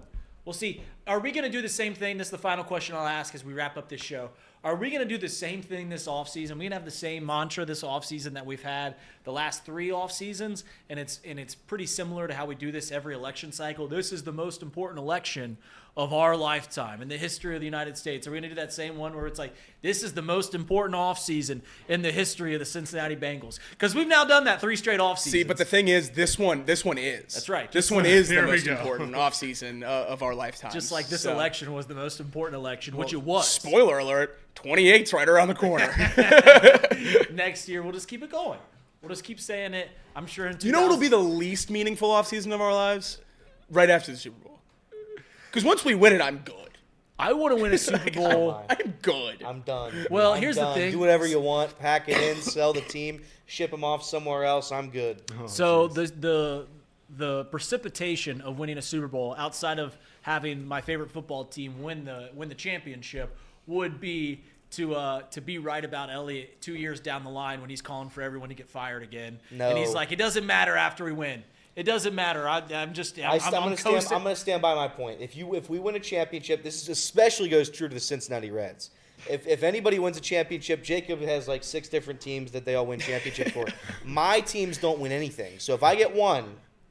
Speaker 3: We'll see. Are we going to do the same thing? This is the final question I'll ask as we wrap up this show. Are we going to do the same thing this offseason? We're going to have the same mantra this offseason that we've had the last 3 off seasons, and it's pretty similar to how we do this every election cycle. This is the most important election of our lifetime in the history of the United States. Are we going to do that same one where it's like, this is the most important offseason in the history of the Cincinnati Bengals? Because we've now done that 3 straight offseasons.
Speaker 8: See, but the thing is, this one is.
Speaker 3: That's right.
Speaker 8: This one is the
Speaker 7: Here we
Speaker 8: most
Speaker 7: go.
Speaker 8: important offseason of our lifetime.
Speaker 3: Just like this election was the most important election, which it was.
Speaker 8: Spoiler alert, 28's right around the corner.
Speaker 3: Next year, we'll just keep it going. We'll just keep saying it. I'm sure in 2000.
Speaker 8: You know what'll be the least meaningful offseason of our lives? Right after the Super Bowl. Because once we win it, I'm good.
Speaker 3: I want to win a Super Bowl.
Speaker 8: I'm good.
Speaker 6: I'm done.
Speaker 3: Well,
Speaker 6: I'm
Speaker 3: here's the
Speaker 6: done.
Speaker 3: thing.
Speaker 6: Do whatever you want. Pack it in. Sell the team. Ship them off somewhere else. I'm good.
Speaker 3: So the precipitation of winning a Super Bowl, outside of having my favorite football team win the championship, would be to be right about Elliott 2 years down the line when he's calling for everyone to get fired again.
Speaker 6: No.
Speaker 3: And he's like, it doesn't matter after we win. It doesn't matter. I'm going to
Speaker 6: stand by my point. If we win a championship, this especially goes true to the Cincinnati Reds. If anybody wins a championship, Jacob has like 6 different teams that they all win championships for. My teams don't win anything. So if I get one,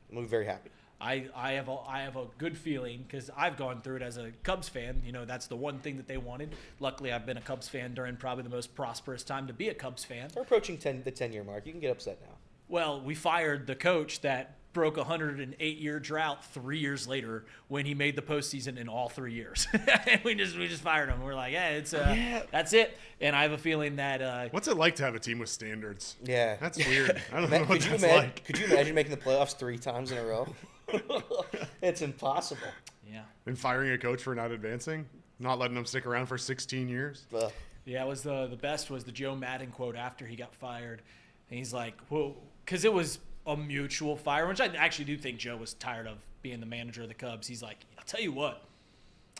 Speaker 6: I'm gonna be very happy.
Speaker 3: I have a good feeling because I've gone through it as a Cubs fan. You know, that's the one thing that they wanted. Luckily, I've been a Cubs fan during probably the most prosperous time to be a Cubs fan.
Speaker 6: We're approaching the 10-year mark. You can get upset now.
Speaker 3: Well, we fired the coach that broke a 108-year drought 3 years later when he made the postseason in all 3 years. And we just fired him. We're like, that's it. And I have a feeling that
Speaker 7: What's it like to have a team with standards?
Speaker 6: Yeah.
Speaker 7: That's weird. I don't know what that's like.
Speaker 6: Could you imagine making the playoffs 3 times in a row? It's impossible.
Speaker 3: yeah.
Speaker 7: And firing a coach for not advancing? Not letting them stick around for 16 years?
Speaker 6: Ugh.
Speaker 3: Yeah, it was the best was the Joe Madden quote after he got fired. And he's like, well, because it was a mutual fire, which I actually do think Joe was tired of being the manager of the Cubs. He's like, I'll tell you what,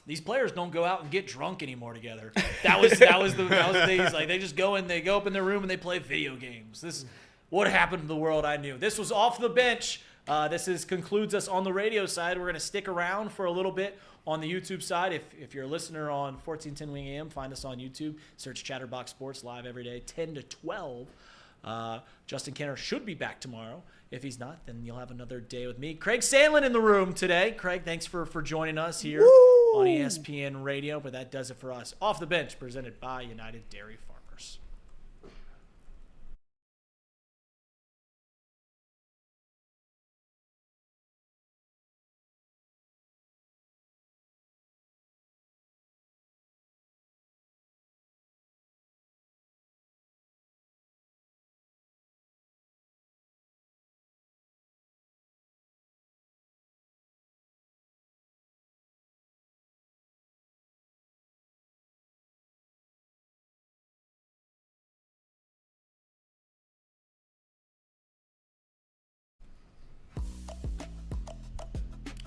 Speaker 3: these players don't go out and get drunk anymore together. That was the thing. He's like, they just go up in their room and they play video games. This is what happened to the world I knew. This was Off the Bench. This concludes us on the radio side. We're going to stick around for a little bit on the YouTube side. If you're a listener on 1410 Wing AM, find us on YouTube. Search Chatterbox Sports live every day, 10 to 12. Justin Kenner should be back tomorrow. If he's not, then you'll have another day with me. Craig Sandlin in the room today. Craig, thanks for joining us here on ESPN Radio. But that does it for us. Off the Bench, presented by United Dairy Farmers.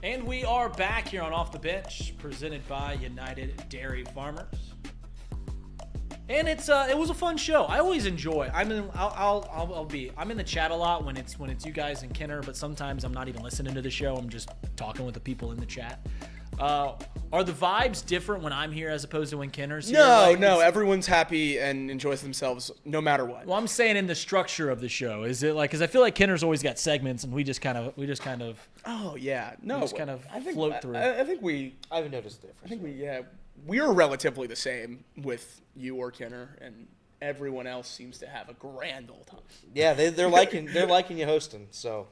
Speaker 3: And we are back here on Off the Bench, presented by United Dairy Farmers. And it was a fun show. I always enjoy. I'm in the chat a lot when it's you guys and Kenner, but sometimes I'm not even listening to the show. I'm just talking with the people in the chat. Are the vibes different when I'm here as opposed to when Kenner's here?
Speaker 8: No. Everyone's happy and enjoys themselves no matter what.
Speaker 3: Well, I'm saying in the structure of the show. Is it like, because I feel like Kenner's always got segments and we just kind of.
Speaker 8: Oh yeah, no.
Speaker 3: We just kind of float through.
Speaker 8: I think
Speaker 6: I haven't noticed a difference.
Speaker 8: I think we're relatively the same with you or Kenner, and everyone else seems to have a grand old time.
Speaker 6: Yeah, they're liking you hosting, so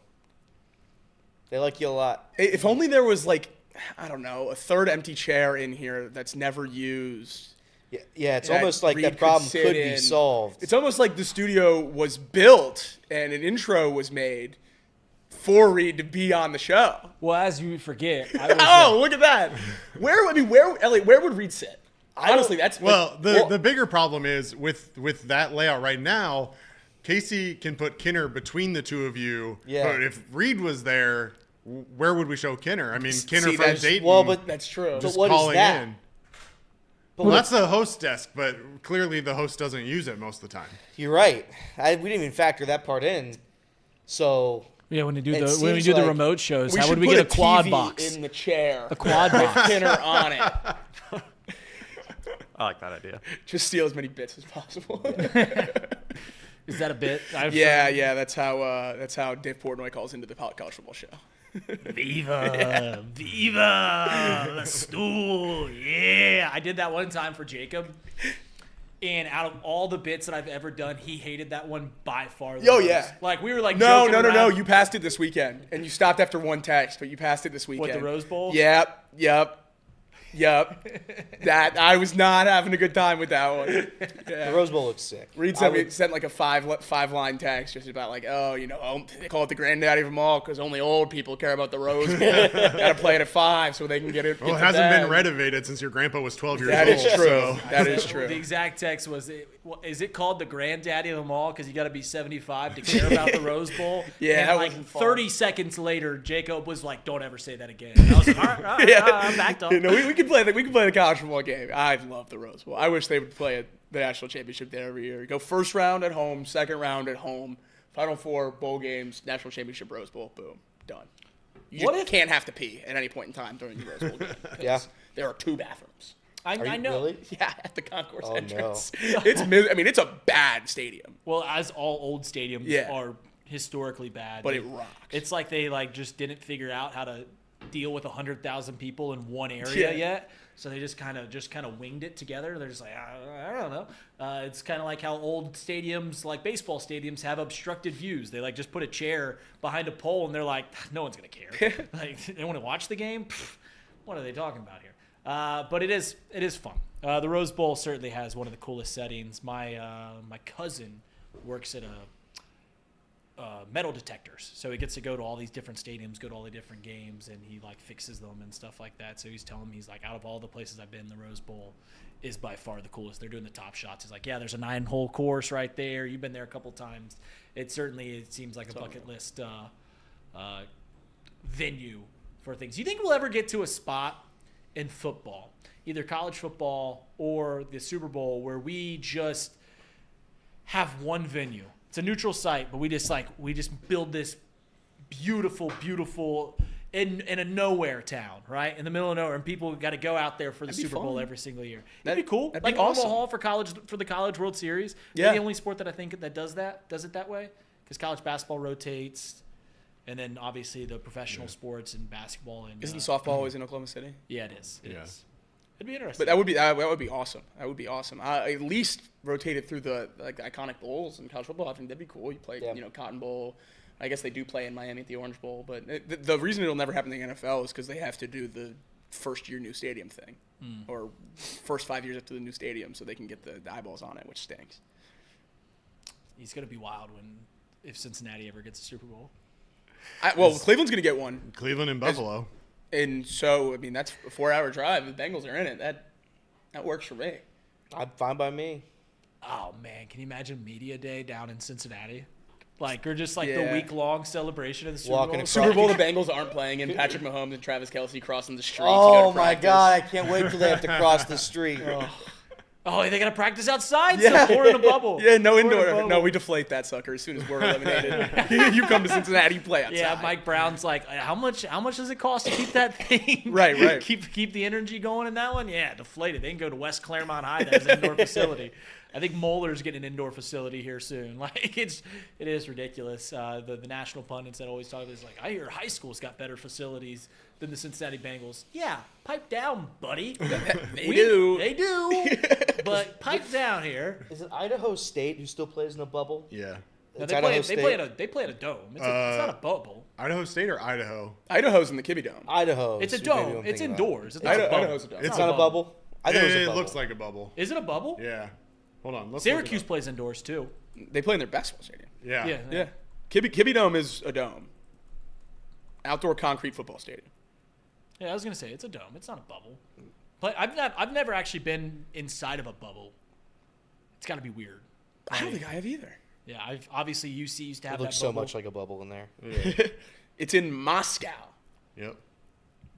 Speaker 6: they like you a lot.
Speaker 8: If only there was like, I don't know, a third empty chair in here that's never used.
Speaker 6: Yeah, it's almost like that problem could be solved.
Speaker 8: It's almost like the studio was built and an intro was made for Reed to be on the show.
Speaker 3: Well, as you forget,
Speaker 8: look at that. Elliot, where would Reed sit? Honestly, that's
Speaker 7: the bigger problem is with that layout right now. Casey can put Kenner between the two of you.
Speaker 6: Yeah.
Speaker 7: But if Reed was there, where would we show Kenner? I mean, Kenner from Dayton.
Speaker 6: Well, but
Speaker 8: that's true.
Speaker 7: Just
Speaker 6: what
Speaker 7: calling
Speaker 6: is that?
Speaker 7: in. Well, that's the host desk, but clearly the host doesn't use it most of the time.
Speaker 6: You're right. We didn't even factor that part in. So
Speaker 3: Yeah, when we do
Speaker 6: It
Speaker 3: the
Speaker 6: seems
Speaker 3: the
Speaker 6: like
Speaker 3: remote shows,
Speaker 8: We
Speaker 3: how
Speaker 8: should
Speaker 3: would we get a
Speaker 8: put
Speaker 3: quad
Speaker 8: TV
Speaker 3: box?
Speaker 8: in the chair.
Speaker 3: A quad box.
Speaker 8: Dinner on it.
Speaker 9: I like that idea.
Speaker 8: Just steal as many bits as possible.
Speaker 3: Is that a bit?
Speaker 8: Yeah. That's how Dave Portnoy calls into the college football show.
Speaker 3: Viva, viva la stool, yeah. I did that one time for Jacob, and out of all the bits that I've ever done, he hated that one by far.
Speaker 8: Oh, yeah.
Speaker 3: Like we were like,
Speaker 8: No.
Speaker 3: joking around.
Speaker 8: You passed it this weekend, and you stopped after one text, but you passed it this weekend.
Speaker 3: What, the Rose Bowl?
Speaker 8: Yep. That I was not having a good time with that one.
Speaker 6: The Rose Bowl looks sick.
Speaker 8: Reed sent like a five line text just about like, they call it the granddaddy of them all because only old people care about the Rose Bowl. Got to play it at 5 so they can get it.
Speaker 7: Well, it hasn't been renovated since your grandpa was 12 years
Speaker 8: That
Speaker 7: old.
Speaker 8: is true.
Speaker 7: So.
Speaker 8: That is true.
Speaker 3: The exact text was, is it called the granddaddy of them all because you got to be 75 to care about the Rose Bowl?
Speaker 8: Yeah,
Speaker 3: and
Speaker 8: that
Speaker 3: like
Speaker 8: wasn't fun.
Speaker 3: 30 seconds later, Jacob was like, don't ever say that again. And I was like, all right, I'm backed up.
Speaker 8: We could play the college football game. I love the Rose Bowl. I wish they would play the national championship there every year. Go first round at home, second round at home, Final Four, bowl games, national championship, Rose Bowl, boom, done. You
Speaker 3: What
Speaker 8: just
Speaker 3: if-
Speaker 8: can't have to pee at any point in time during the Rose Bowl game.
Speaker 6: Yeah.
Speaker 8: There are 2 bathrooms.
Speaker 3: I
Speaker 6: you
Speaker 3: know.
Speaker 6: really?
Speaker 8: Yeah, at the concourse
Speaker 6: Oh, no.
Speaker 8: entrance. It's a bad stadium,
Speaker 3: Well, as all old stadiums
Speaker 8: Yeah.
Speaker 3: are historically bad.
Speaker 8: but it rocks.
Speaker 3: It's like they just didn't figure out how to deal with 100,000 people in one area
Speaker 8: Yeah.
Speaker 3: yet. So they just kind of winged it together. They're just like, I don't know. It's kind of like how old stadiums, like baseball stadiums, have obstructed views. They just put a chair behind a pole and they're like, no one's gonna care. Like they want to watch the game. Pfft, what are they talking about here? But it is fun. The Rose Bowl certainly has one of the coolest settings. My cousin works at a metal detectors, so he gets to go to all these different stadiums, go to all the different games, and he fixes them and stuff like that. So he's telling me, he's like, out of all the places I've been, the Rose Bowl is by far the coolest. They're doing the top shots. He's like, yeah, there's a 9-hole course right there. You've been there a couple times. It seems like a bucket list venue for things. Do you think we'll ever get to a spot in football, either college football or the Super Bowl, where we just have one venue? It's a neutral site, but we just build this beautiful in a nowhere town, right? In the middle of nowhere, and people got to go out there for the
Speaker 8: That'd be
Speaker 3: Super Bowl
Speaker 8: fun.
Speaker 3: every single year. That'd be cool.
Speaker 8: that'd be
Speaker 3: Like
Speaker 8: awesome.
Speaker 3: Omaha for the College World Series.
Speaker 8: Yeah.
Speaker 3: They're the only sport that I think that does it that way, because college basketball rotates, and then obviously the professional sports and basketball and
Speaker 8: Isn't softball always in Oklahoma City?
Speaker 3: yeah, it is. It
Speaker 7: Yeah.
Speaker 3: is. It'd be interesting.
Speaker 8: But that would be awesome. That would be awesome. At least rotate it through the iconic bowls in college football. I think that'd be cool. You play, Cotton Bowl. I guess they do play in Miami at the Orange Bowl. But the reason it'll never happen in the NFL is because they have to do the first year new stadium thing, or first 5 years after the new stadium, so they can get the eyeballs on it, which stinks.
Speaker 3: He's gonna be wild if Cincinnati ever gets a Super Bowl.
Speaker 8: Cleveland's gonna get one.
Speaker 7: Cleveland and Buffalo.
Speaker 8: And so, that's a 4-hour drive. The Bengals are in it. That works for me.
Speaker 6: I'm fine by me.
Speaker 3: Oh man, can you imagine media day down in Cincinnati? Or just the
Speaker 8: Yeah.
Speaker 3: week-long celebration of the Super
Speaker 6: Walking
Speaker 3: Bowl.
Speaker 6: across-
Speaker 8: Super Bowl, the Bengals aren't playing, and Patrick Mahomes and Travis Kelce crossing the street.
Speaker 6: Oh
Speaker 8: to go to
Speaker 6: my
Speaker 8: practice.
Speaker 6: God! I can't wait till they have to cross the street.
Speaker 3: Oh, they gotta practice outside,
Speaker 8: Yeah.
Speaker 3: so 4 in a bubble.
Speaker 8: Yeah, no
Speaker 3: 4 in a
Speaker 8: indoor.
Speaker 3: bubble.
Speaker 8: No, we deflate that sucker as soon as we're eliminated. You come to Cincinnati, you play outside.
Speaker 3: Yeah, Mike Brown's like, how much does it cost to keep that thing?
Speaker 8: Right.
Speaker 3: keep the energy going in that one? Yeah, deflated. They can go to West Claremont High. That is an indoor facility. I think Moeller's getting an indoor facility here soon. It is ridiculous. The national pundits that always talk about this, I hear high school's got better facilities than the Cincinnati Bengals. Yeah, pipe down, buddy.
Speaker 8: They do.
Speaker 3: They do. But pipe down here.
Speaker 6: Is it Idaho State who still plays in a bubble?
Speaker 7: Yeah.
Speaker 3: No,
Speaker 6: It's
Speaker 3: they
Speaker 6: Idaho
Speaker 3: play at a dome. It's not a bubble.
Speaker 7: Idaho State or Idaho?
Speaker 8: Idaho's in the Kibbie Dome.
Speaker 6: Idaho.
Speaker 3: It's a
Speaker 6: is maybe
Speaker 3: dome.
Speaker 6: I'm
Speaker 3: It's
Speaker 6: thinking about.
Speaker 3: indoors. It's not a bubble.
Speaker 8: Idaho's a dome.
Speaker 6: It's not a bubble. I thought it was a
Speaker 7: It
Speaker 6: bubble.
Speaker 7: looks like a bubble.
Speaker 3: Is it a bubble?
Speaker 7: Yeah. Hold on. Let's look it
Speaker 3: Syracuse
Speaker 7: up.
Speaker 3: plays indoors too.
Speaker 8: They play in their basketball stadium.
Speaker 7: Yeah.
Speaker 8: Yeah. Kibbie Dome is a dome. Outdoor concrete football stadium.
Speaker 3: Yeah, I was gonna say it's a dome. It's not a bubble. But I've never actually been inside of a bubble. It's got to be weird.
Speaker 8: I don't think I have either.
Speaker 3: Yeah, obviously UC used to have
Speaker 6: It looks
Speaker 3: that
Speaker 6: so
Speaker 3: bubble.
Speaker 6: much like a bubble in there.
Speaker 8: It's in Moscow.
Speaker 7: Yep.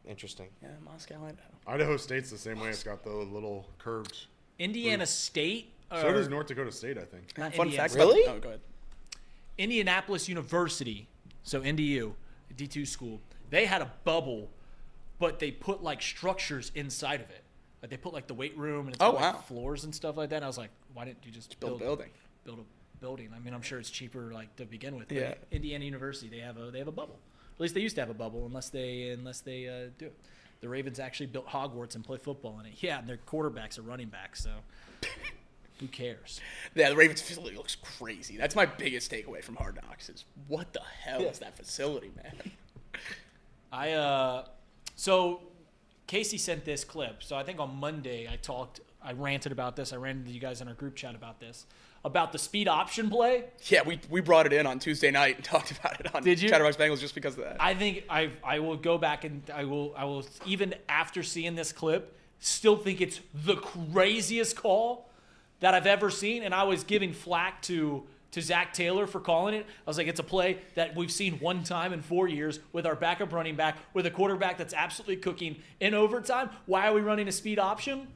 Speaker 6: Interesting.
Speaker 8: Yeah, Moscow, Idaho.
Speaker 7: Idaho State's the same way. It's got the little curved.
Speaker 3: Indiana State.
Speaker 7: So does North Dakota State, I think.
Speaker 3: Not
Speaker 8: Fun
Speaker 3: Indiana
Speaker 8: fact.
Speaker 3: State.
Speaker 6: Really?
Speaker 8: Oh, go ahead.
Speaker 3: Indianapolis University So NDU, D2 school, they had a bubble, but they put like structures inside of it. Like they put like the weight room and it's got, like, floors and stuff like that. And I was like, why didn't you just
Speaker 8: build a building?
Speaker 3: Build a building. I mean, I'm sure it's cheaper like to begin with.
Speaker 8: Yeah.
Speaker 3: But Indiana University, they have a bubble. At least they used to have a bubble, unless they do it. The Ravens actually built Hogwarts and play football in it. Yeah, and their quarterbacks are running backs, so who cares?
Speaker 8: Yeah, the Ravens facility looks crazy. That's my biggest takeaway from Hard Knocks is what the hell is that facility, man?
Speaker 3: So Casey sent this clip. So I think on Monday I ranted about this. I ranted to you guys in our group chat about this. About the speed option play.
Speaker 8: Yeah, we brought it in on Tuesday night and talked about it on Chatterbox Bengals just because of that.
Speaker 3: I think I will go back and I will even after seeing this clip still think it's the craziest call that I've ever seen. And I was giving flack to Zach Taylor for calling it. I was like, it's a play that we've seen one time in 4 years with our backup running back, with a quarterback that's absolutely cooking in overtime. Why are we running a speed option?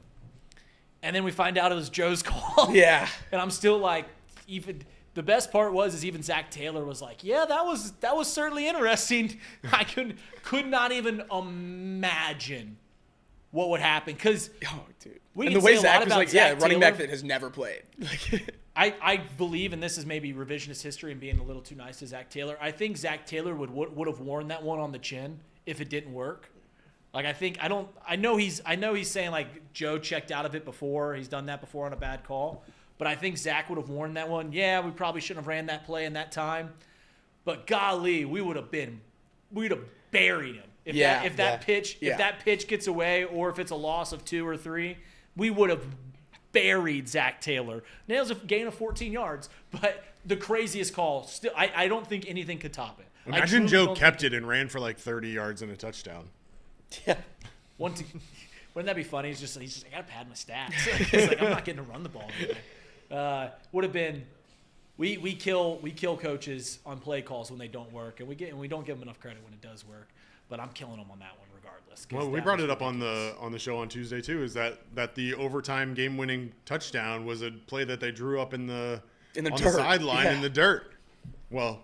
Speaker 3: And then we find out it was Joe's call.
Speaker 8: Yeah.
Speaker 3: And I'm still like, even the best part is even Zach Taylor was like, yeah, that was certainly interesting. I could not even imagine what would happen because
Speaker 8: and the way Zach was like, yeah, running back that has never played.
Speaker 3: I believe, and this is maybe revisionist history and being a little too nice to Zach Taylor. I think Zach Taylor would have worn that one on the chin if it didn't work. Like I know he's saying like Joe checked out of it before. He's done that before on a bad call. But I think Zach would have worn that one. Yeah, we probably shouldn't have ran that play in that time. But golly, we'd have buried him. If that pitch gets away, or if it's a loss of 2 or 3, we would have buried Zach Taylor. Nails a gain of 14 yards, but the craziest call. Still, I don't think anything could top it.
Speaker 7: Imagine Joe kept it and ran for like 30 yards and a touchdown.
Speaker 6: Yeah.
Speaker 3: Wouldn't that be funny? He's just I gotta pad my stats. He's like, I'm not getting to run the ball today. Would have been. We kill coaches on play calls when they don't work, and we don't give them enough credit when it does work. But I'm killing them on that one regardless.
Speaker 7: Well, we brought it up on the show on Tuesday too. Is that the overtime game-winning touchdown was a play that they drew up on the sideline in the dirt. Well,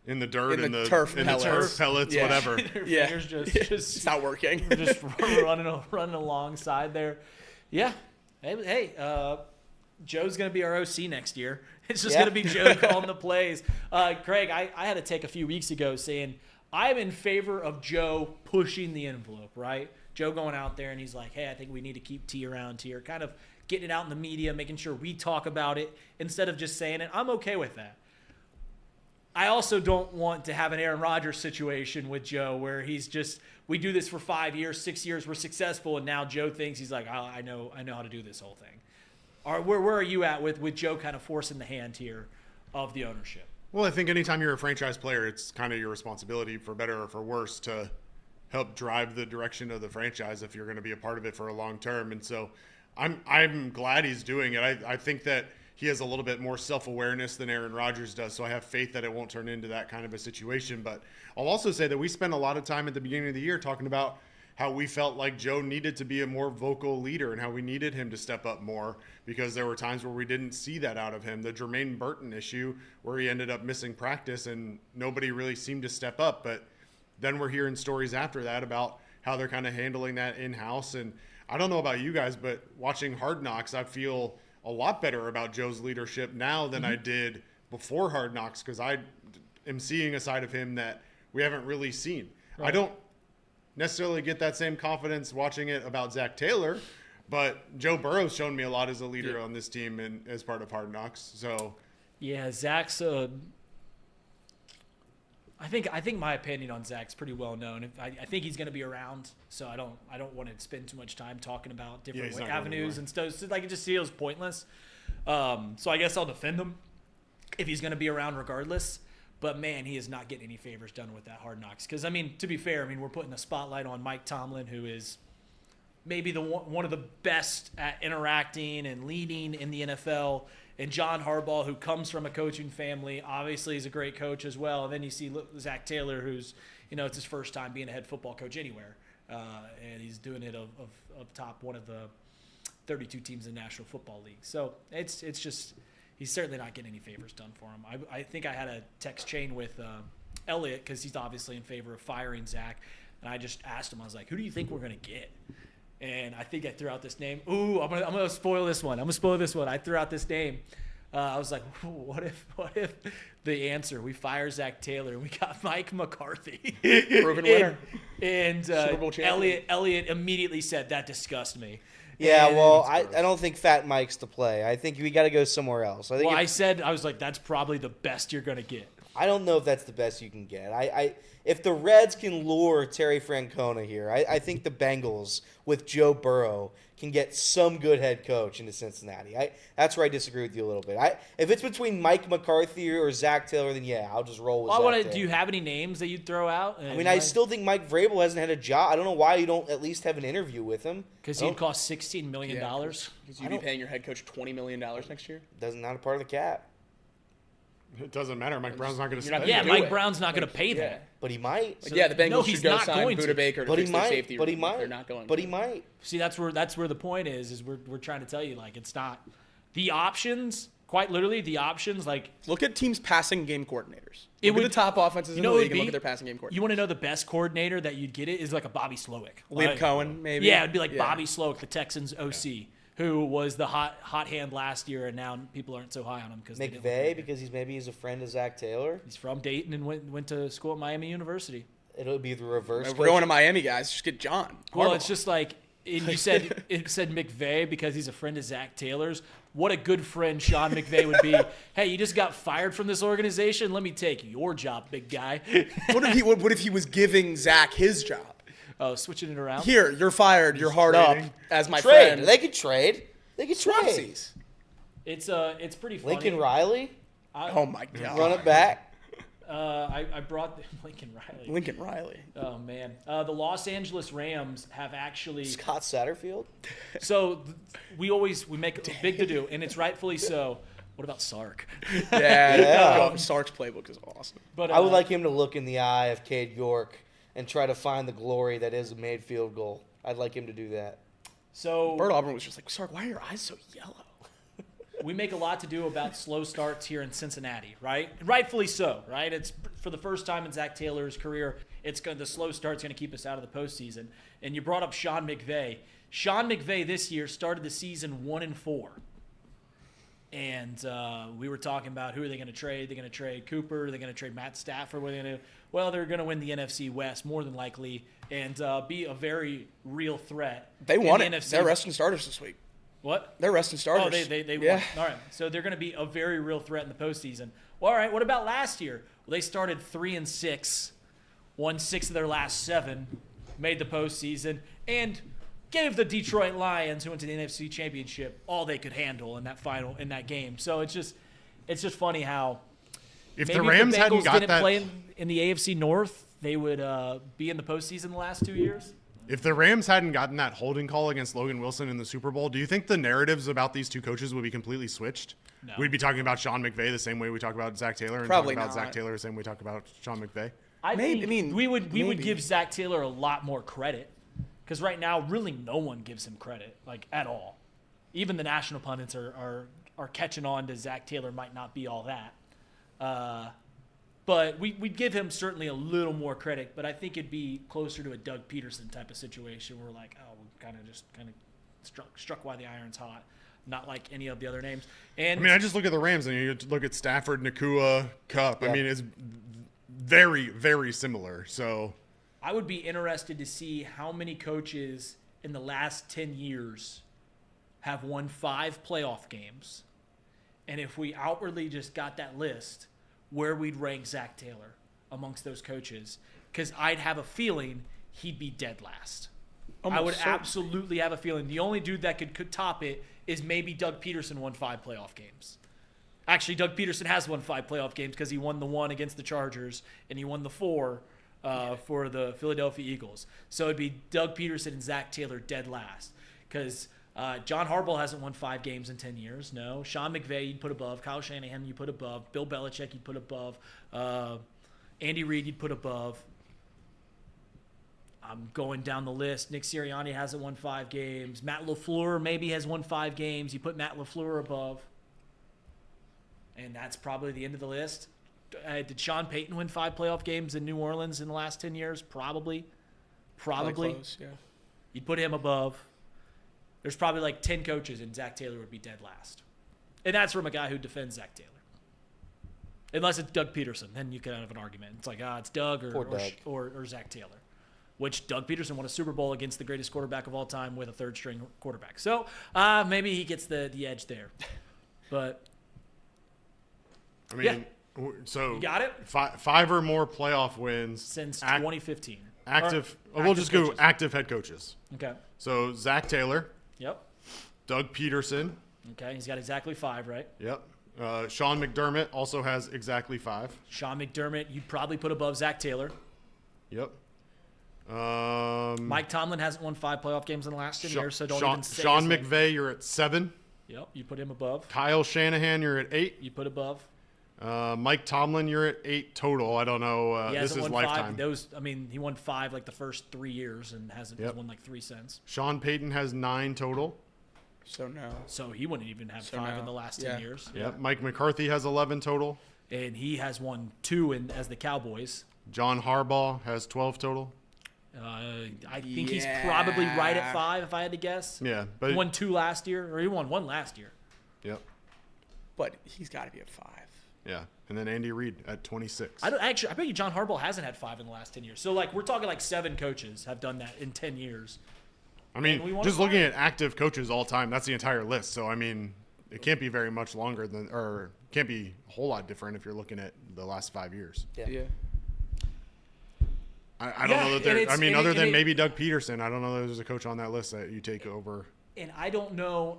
Speaker 7: in the dirt, in the turf pellets, whatever.
Speaker 3: Yeah, just
Speaker 8: it's not working.
Speaker 3: Just running alongside there. Yeah. Hey, Joe's gonna be our OC next year. It's just gonna be Joe calling the plays. Craig, I had a take a few weeks ago saying I'm in favor of Joe pushing the envelope, right? Joe going out there and he's like, hey, I think we need to keep T around here, kind of getting it out in the media, making sure we talk about it instead of just saying it. I'm okay with that. I also don't want to have an Aaron Rodgers situation with Joe where he's just, we do this for 5 years, 6 years, we're successful, and now Joe thinks he's like, oh, I know how to do this whole thing. Where are you at with Joe kind of forcing the hand here of the ownership?
Speaker 7: Well, I think anytime you're a franchise player, it's kind of your responsibility, for better or for worse, to help drive the direction of the franchise if you're going to be a part of it for a long term. And so I'm glad he's doing it. I think that he has a little bit more self-awareness than Aaron Rodgers does, so I have faith that it won't turn into that kind of a situation. But I'll also say that we spent a lot of time at the beginning of the year talking about how we felt like Joe needed to be a more vocal leader and how we needed him to step up more because there were times where we didn't see that out of him. The Jermaine Burton issue where he ended up missing practice and nobody really seemed to step up. But then we're hearing stories after that about how they're kind of handling that in-house. And I don't know about you guys, but watching Hard Knocks, I feel a lot better about Joe's leadership now than I did before Hard Knocks because I am seeing a side of him that we haven't really seen. Right. I don't necessarily get that same confidence watching it about Zach Taylor, but Joe Burrow's shown me a lot as a leader on this team and as part of Hard Knocks. So,
Speaker 3: yeah, Zach's I think my opinion on Zach's pretty well known. I think he's going to be around, so I don't want to spend too much time talking about different avenues and stuff. So, like, it just feels pointless. So I guess I'll defend him if he's going to be around regardless. But, man, he is not getting any favors done with that Hard Knocks. Because, I mean, to be fair, we're putting a spotlight on Mike Tomlin, who is maybe one of the best at interacting and leading in the NFL, and John Harbaugh, who comes from a coaching family, obviously is a great coach as well. And then you see Zach Taylor, who's, it's his first time being a head football coach anywhere. And he's doing it of top one of the 32 teams in the National Football League. So it's just – he's certainly not getting any favors done for him. I think I had a text chain with Elliott, because he's obviously in favor of firing Zach. And I just asked him, I was like, who do you think we're going to get? And I think I threw out this name. Ooh, I'm gonna spoil this one. I threw out this name. I was like, what if the answer, we fire Zach Taylor and we got Mike McCarthy.
Speaker 8: Proven winner.
Speaker 3: And
Speaker 8: Super Bowl champion.
Speaker 3: Elliott immediately said, that disgusts me.
Speaker 6: Yeah,
Speaker 3: And-
Speaker 6: well, I don't think Fat Mike's the play. I think we got to go somewhere else.
Speaker 3: Well, I was like, that's probably the best you're going to get.
Speaker 6: I don't know if that's the best you can get. If the Reds can lure Terry Francona here, I think the Bengals with Joe Burrow can get some good head coach into Cincinnati. That's where I disagree with you a little bit. If it's between Mike McCarthy or Zach Taylor, then yeah, I'll just roll with Zach Taylor.
Speaker 3: Do you have any names that you'd throw out?
Speaker 6: I mean, I still think Mike Vrabel hasn't had a job. I don't know why you don't at least have an interview with him.
Speaker 3: Because he'd cost $16 million.
Speaker 8: Because you'd be paying your head coach $20 million next year.
Speaker 6: Doesn't not a part of the cap.
Speaker 7: It doesn't matter. Mike Brown's not going to spend
Speaker 3: Yeah,
Speaker 7: it.
Speaker 3: Mike Brown's not going to pay that.
Speaker 6: But he might.
Speaker 8: The Bengals
Speaker 3: No,
Speaker 8: should
Speaker 3: he's
Speaker 8: go
Speaker 3: not
Speaker 8: sign
Speaker 3: going
Speaker 8: Buda
Speaker 3: to.
Speaker 8: Baker to
Speaker 6: But he
Speaker 8: fix their
Speaker 6: might.
Speaker 8: safety
Speaker 6: But he
Speaker 8: room.
Speaker 6: might.
Speaker 8: They're not going
Speaker 6: But
Speaker 8: to.
Speaker 6: he might.
Speaker 3: See, that's where the point is we're trying to tell you, like, it's not the options, quite literally the options, like,
Speaker 8: Look at teams' passing game coordinators.
Speaker 3: It
Speaker 8: Look
Speaker 3: would-
Speaker 8: at the top offenses in the
Speaker 3: what
Speaker 8: league
Speaker 3: it'd
Speaker 8: and look
Speaker 3: be?
Speaker 8: at their passing game coordinators.
Speaker 3: You want to know the best coordinator that you'd get is like a Bobby Slowick.
Speaker 8: Liam
Speaker 3: Like,
Speaker 8: Cohen, maybe?
Speaker 3: Yeah, it'd be like
Speaker 8: Yeah.
Speaker 3: Bobby Slowick, the Texans OC, who was the hot hand last year, and now people aren't so high on him because
Speaker 6: McVay, because he's a friend of Zach Taylor.
Speaker 3: he's from Dayton and went to school at Miami University.
Speaker 6: It'll be the reverse.
Speaker 8: If we're going to Miami, guys, just get John.
Speaker 3: Well,
Speaker 8: Harbaugh.
Speaker 3: it's just like and you said it said McVay because he's a friend of Zach Taylor's. What a good friend Sean McVay would be. Hey, you just got fired from this organization. Let me take your job, big guy.
Speaker 8: What if he was giving Zach his job?
Speaker 3: Oh, switching it around.
Speaker 8: Here, you're fired. You're hard
Speaker 7: trading.
Speaker 8: up as my
Speaker 6: Trade.
Speaker 8: friend.
Speaker 6: They could trade. They could trade.
Speaker 8: Swapsies.
Speaker 3: It's pretty funny.
Speaker 6: Lincoln Riley,
Speaker 8: Oh my God.
Speaker 6: run it back.
Speaker 3: I brought Lincoln Riley.
Speaker 8: Lincoln Riley.
Speaker 3: Oh man, the Los Angeles Rams have actually.
Speaker 6: Scott Satterfield.
Speaker 3: So we make a big to do, and it's rightfully so. What about Sark?
Speaker 8: Yeah. Sark's playbook is awesome.
Speaker 3: But
Speaker 6: I would like him to look in the eye of Cade York and try to find the glory that is a made field goal. I'd like him to do that.
Speaker 3: So
Speaker 8: Bert Auburn was just like, Sark, why are your eyes so yellow?
Speaker 3: we make a lot to do about slow starts here in Cincinnati, right? And rightfully so, right? It's for the first time in Zach Taylor's career. The slow start's going to keep us out of the postseason. And you brought up Sean McVay. Sean McVay this year started the season 1-4. And we were talking about who are they going to trade? They're going to trade Cooper. They're going to trade Matt Stafford. What are they going to do? Well, they're going to win the NFC West more than likely and be a very real threat.
Speaker 8: They
Speaker 3: in
Speaker 8: won
Speaker 3: the
Speaker 8: it.
Speaker 3: NFC.
Speaker 8: They're resting starters this week.
Speaker 3: What?
Speaker 8: They're resting starters.
Speaker 3: Oh, they won.
Speaker 8: Yeah.
Speaker 3: All right. So they're going to be a very real threat in the postseason. Well, all right. What about last year? Well, they started 3-6, won 6 of their last 7, made the postseason, and gave the Detroit Lions, who went to the NFC Championship, all they could handle in that game. So it's just funny how
Speaker 7: If
Speaker 3: maybe
Speaker 7: the Rams
Speaker 3: if the
Speaker 7: hadn't
Speaker 3: Bengals
Speaker 7: got
Speaker 3: didn't
Speaker 7: that,
Speaker 3: play in the AFC North, they would be in the postseason the last 2 years.
Speaker 7: if the Rams hadn't gotten that holding call against Logan Wilson in the Super Bowl, do you think the narratives about these two coaches would be completely switched?
Speaker 3: No.
Speaker 7: We'd be talking about Sean McVay the same way we talk about Zach Taylor, and
Speaker 8: Probably
Speaker 7: talking about
Speaker 8: not.
Speaker 7: Zach Taylor the same way we talk about Sean McVay.
Speaker 3: I
Speaker 8: Maybe-
Speaker 3: think
Speaker 8: I mean,
Speaker 3: we would
Speaker 8: maybe.
Speaker 3: give Zach Taylor a lot more credit because right now really no one gives him credit like at all. Even the national pundits are catching on to Zach Taylor might not be all that. But we'd give him certainly a little more credit, but I think it'd be closer to a Doug Peterson type of situation where like, oh, we kind of struck while the iron's hot, not like any of the other names. And
Speaker 7: I mean, I just look at the Rams and you look at Stafford, Nakua, Cup.
Speaker 6: Yeah.
Speaker 7: I mean, it's very, very similar. So
Speaker 3: I would be interested to see how many coaches in the last 10 years have won 5 playoff games. And if we outwardly just got that list, where we'd rank Zach Taylor amongst those coaches. Because I'd have a feeling he'd be dead last. I would absolutely have a feeling. The only dude that could top it is maybe Doug Peterson won 5 playoff games. Actually, Doug Peterson has won 5 playoff games because he won the 1 against the Chargers and he won the 4 for the Philadelphia Eagles. So it'd be Doug Peterson and Zach Taylor dead last. Because John Harbaugh hasn't won 5 games in 10 years. No. Sean McVay you'd put above. Kyle Shanahan you'd put above. Bill Belichick you'd put above. Andy Reid you'd put above. I'm going down the list. Nick Sirianni hasn't won 5 games. Matt LaFleur maybe has won 5 games. You put Matt LaFleur above. And that's probably the end of the list. Did Sean Payton win 5 playoff games in New Orleans in the last 10 years? Probably.
Speaker 8: Close, yeah.
Speaker 3: You'd put him above. There's probably like 10 coaches, and Zach Taylor would be dead last. And that's from a guy who defends Zach Taylor. Unless it's Doug Peterson, then you could have an argument. It's like, it's Doug or Zach Taylor. Which Doug Peterson won a Super Bowl against the greatest quarterback of all time with a third-string quarterback. So maybe he gets the edge there. But,
Speaker 7: I mean, so
Speaker 3: you got it?
Speaker 7: 5 or more playoff wins
Speaker 3: Since 2015.
Speaker 7: We'll just go
Speaker 3: coaches.
Speaker 7: active head coaches.
Speaker 3: Okay.
Speaker 7: So Zach Taylor,
Speaker 3: Yep.
Speaker 7: Doug Peterson.
Speaker 3: Okay, he's got exactly 5, right?
Speaker 7: Yep. Sean McDermott also has exactly 5.
Speaker 3: Sean McDermott, you'd probably put above Zach Taylor.
Speaker 7: Yep.
Speaker 3: Mike Tomlin hasn't won 5 playoff games in the last 10 years, so don't even say
Speaker 7: Sean
Speaker 3: his name.
Speaker 7: McVay, you're at 7.
Speaker 3: Yep, you put him above.
Speaker 7: Kyle Shanahan, you're at 8.
Speaker 3: You put above.
Speaker 7: Mike Tomlin, you're at 8 total. I don't know.
Speaker 3: He
Speaker 7: This
Speaker 3: hasn't
Speaker 7: is
Speaker 3: won
Speaker 7: lifetime.
Speaker 3: 5. He won 5 like the first 3 years and hasn't won like 3 since.
Speaker 7: Sean Payton has 9 total.
Speaker 8: So no.
Speaker 3: So he wouldn't even have 5 in the last 10 years.
Speaker 7: Yep. Mike McCarthy has 11 total.
Speaker 3: And he has won 2 as the Cowboys.
Speaker 7: John Harbaugh has 12 total.
Speaker 3: I think he's probably right at 5 if I had to guess.
Speaker 7: Yeah,
Speaker 3: He
Speaker 7: but
Speaker 3: won 2 last year, or he won 1 last year.
Speaker 7: Yep.
Speaker 8: But he's got to be at 5.
Speaker 7: Yeah, and then Andy Reid at 26.
Speaker 3: I bet you John Harbaugh hasn't had 5 in the last 10 years. So we're talking like 7 coaches have done that in 10 years.
Speaker 7: I mean,
Speaker 3: we won
Speaker 7: just
Speaker 3: 5.
Speaker 7: looking at active coaches all time, that's the entire list. So I mean, it can't be very much longer than, or can't be a whole lot different if you're looking at the last 5 years.
Speaker 8: Yeah.
Speaker 7: I don't know that there. I mean, other than
Speaker 3: it,
Speaker 7: maybe Doug Peterson, I don't know that there's a coach on that list that you take over.
Speaker 3: And I don't know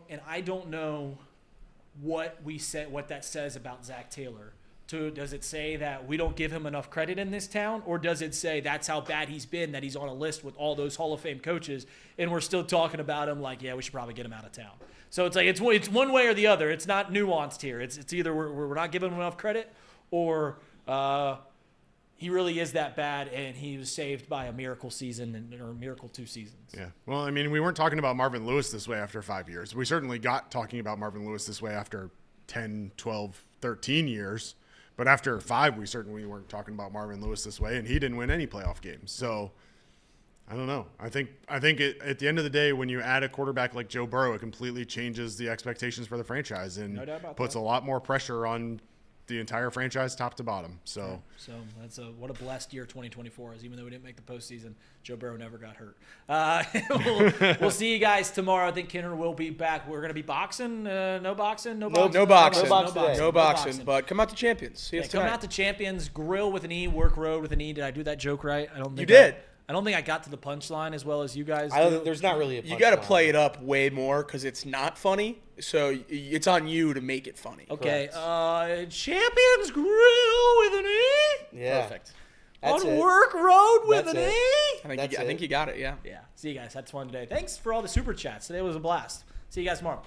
Speaker 3: what that says about Zach Taylor. Does it say that we don't give him enough credit in this town, or does it say that's how bad he's been, that he's on a list with all those Hall of Fame coaches, and we're still talking about him like, yeah, we should probably get him out of town? So it's like it's one way or the other. It's not nuanced here. It's either we're not giving him enough credit, or he really is that bad, and he was saved by a miracle season or a miracle 2 seasons.
Speaker 7: Yeah. Well, I mean, we weren't talking about Marvin Lewis this way after 5 years. We certainly got talking about Marvin Lewis this way after 10, 12, 13 years. But after 5, we certainly weren't talking about Marvin Lewis this way, and he didn't win any playoff games. So I don't know. I think at the end of the day, when you add a quarterback like Joe Burrow, it completely changes the expectations for the franchise and puts a lot more pressure on the entire franchise top to bottom. So
Speaker 3: that's what a blessed year 2024 is. Even though we didn't make the postseason, Joe Burrow never got hurt. We'll see you guys tomorrow. I think Kenner will be back. We're gonna be boxing. No boxing.
Speaker 8: No boxing. But come out to Champions. See us tonight.
Speaker 3: Come out to Champions. Grill with an E. Work road with an E. Did I do that joke right? I don't think
Speaker 8: you did.
Speaker 3: I don't think I got to the punchline as well as you guys.
Speaker 6: There's not really a punchline.
Speaker 8: You got to play it up way more because it's not funny. So it's on you to make it funny.
Speaker 3: Okay. Champions Grill with an E.
Speaker 6: Yeah.
Speaker 8: Perfect.
Speaker 6: That's
Speaker 3: on
Speaker 6: it.
Speaker 3: Work Road with
Speaker 6: That's
Speaker 3: an
Speaker 6: it.
Speaker 3: E.
Speaker 8: I think you got it. Yeah.
Speaker 3: Yeah. See you guys. That's fun today. Thanks for all the super chats. Today was a blast. See you guys tomorrow.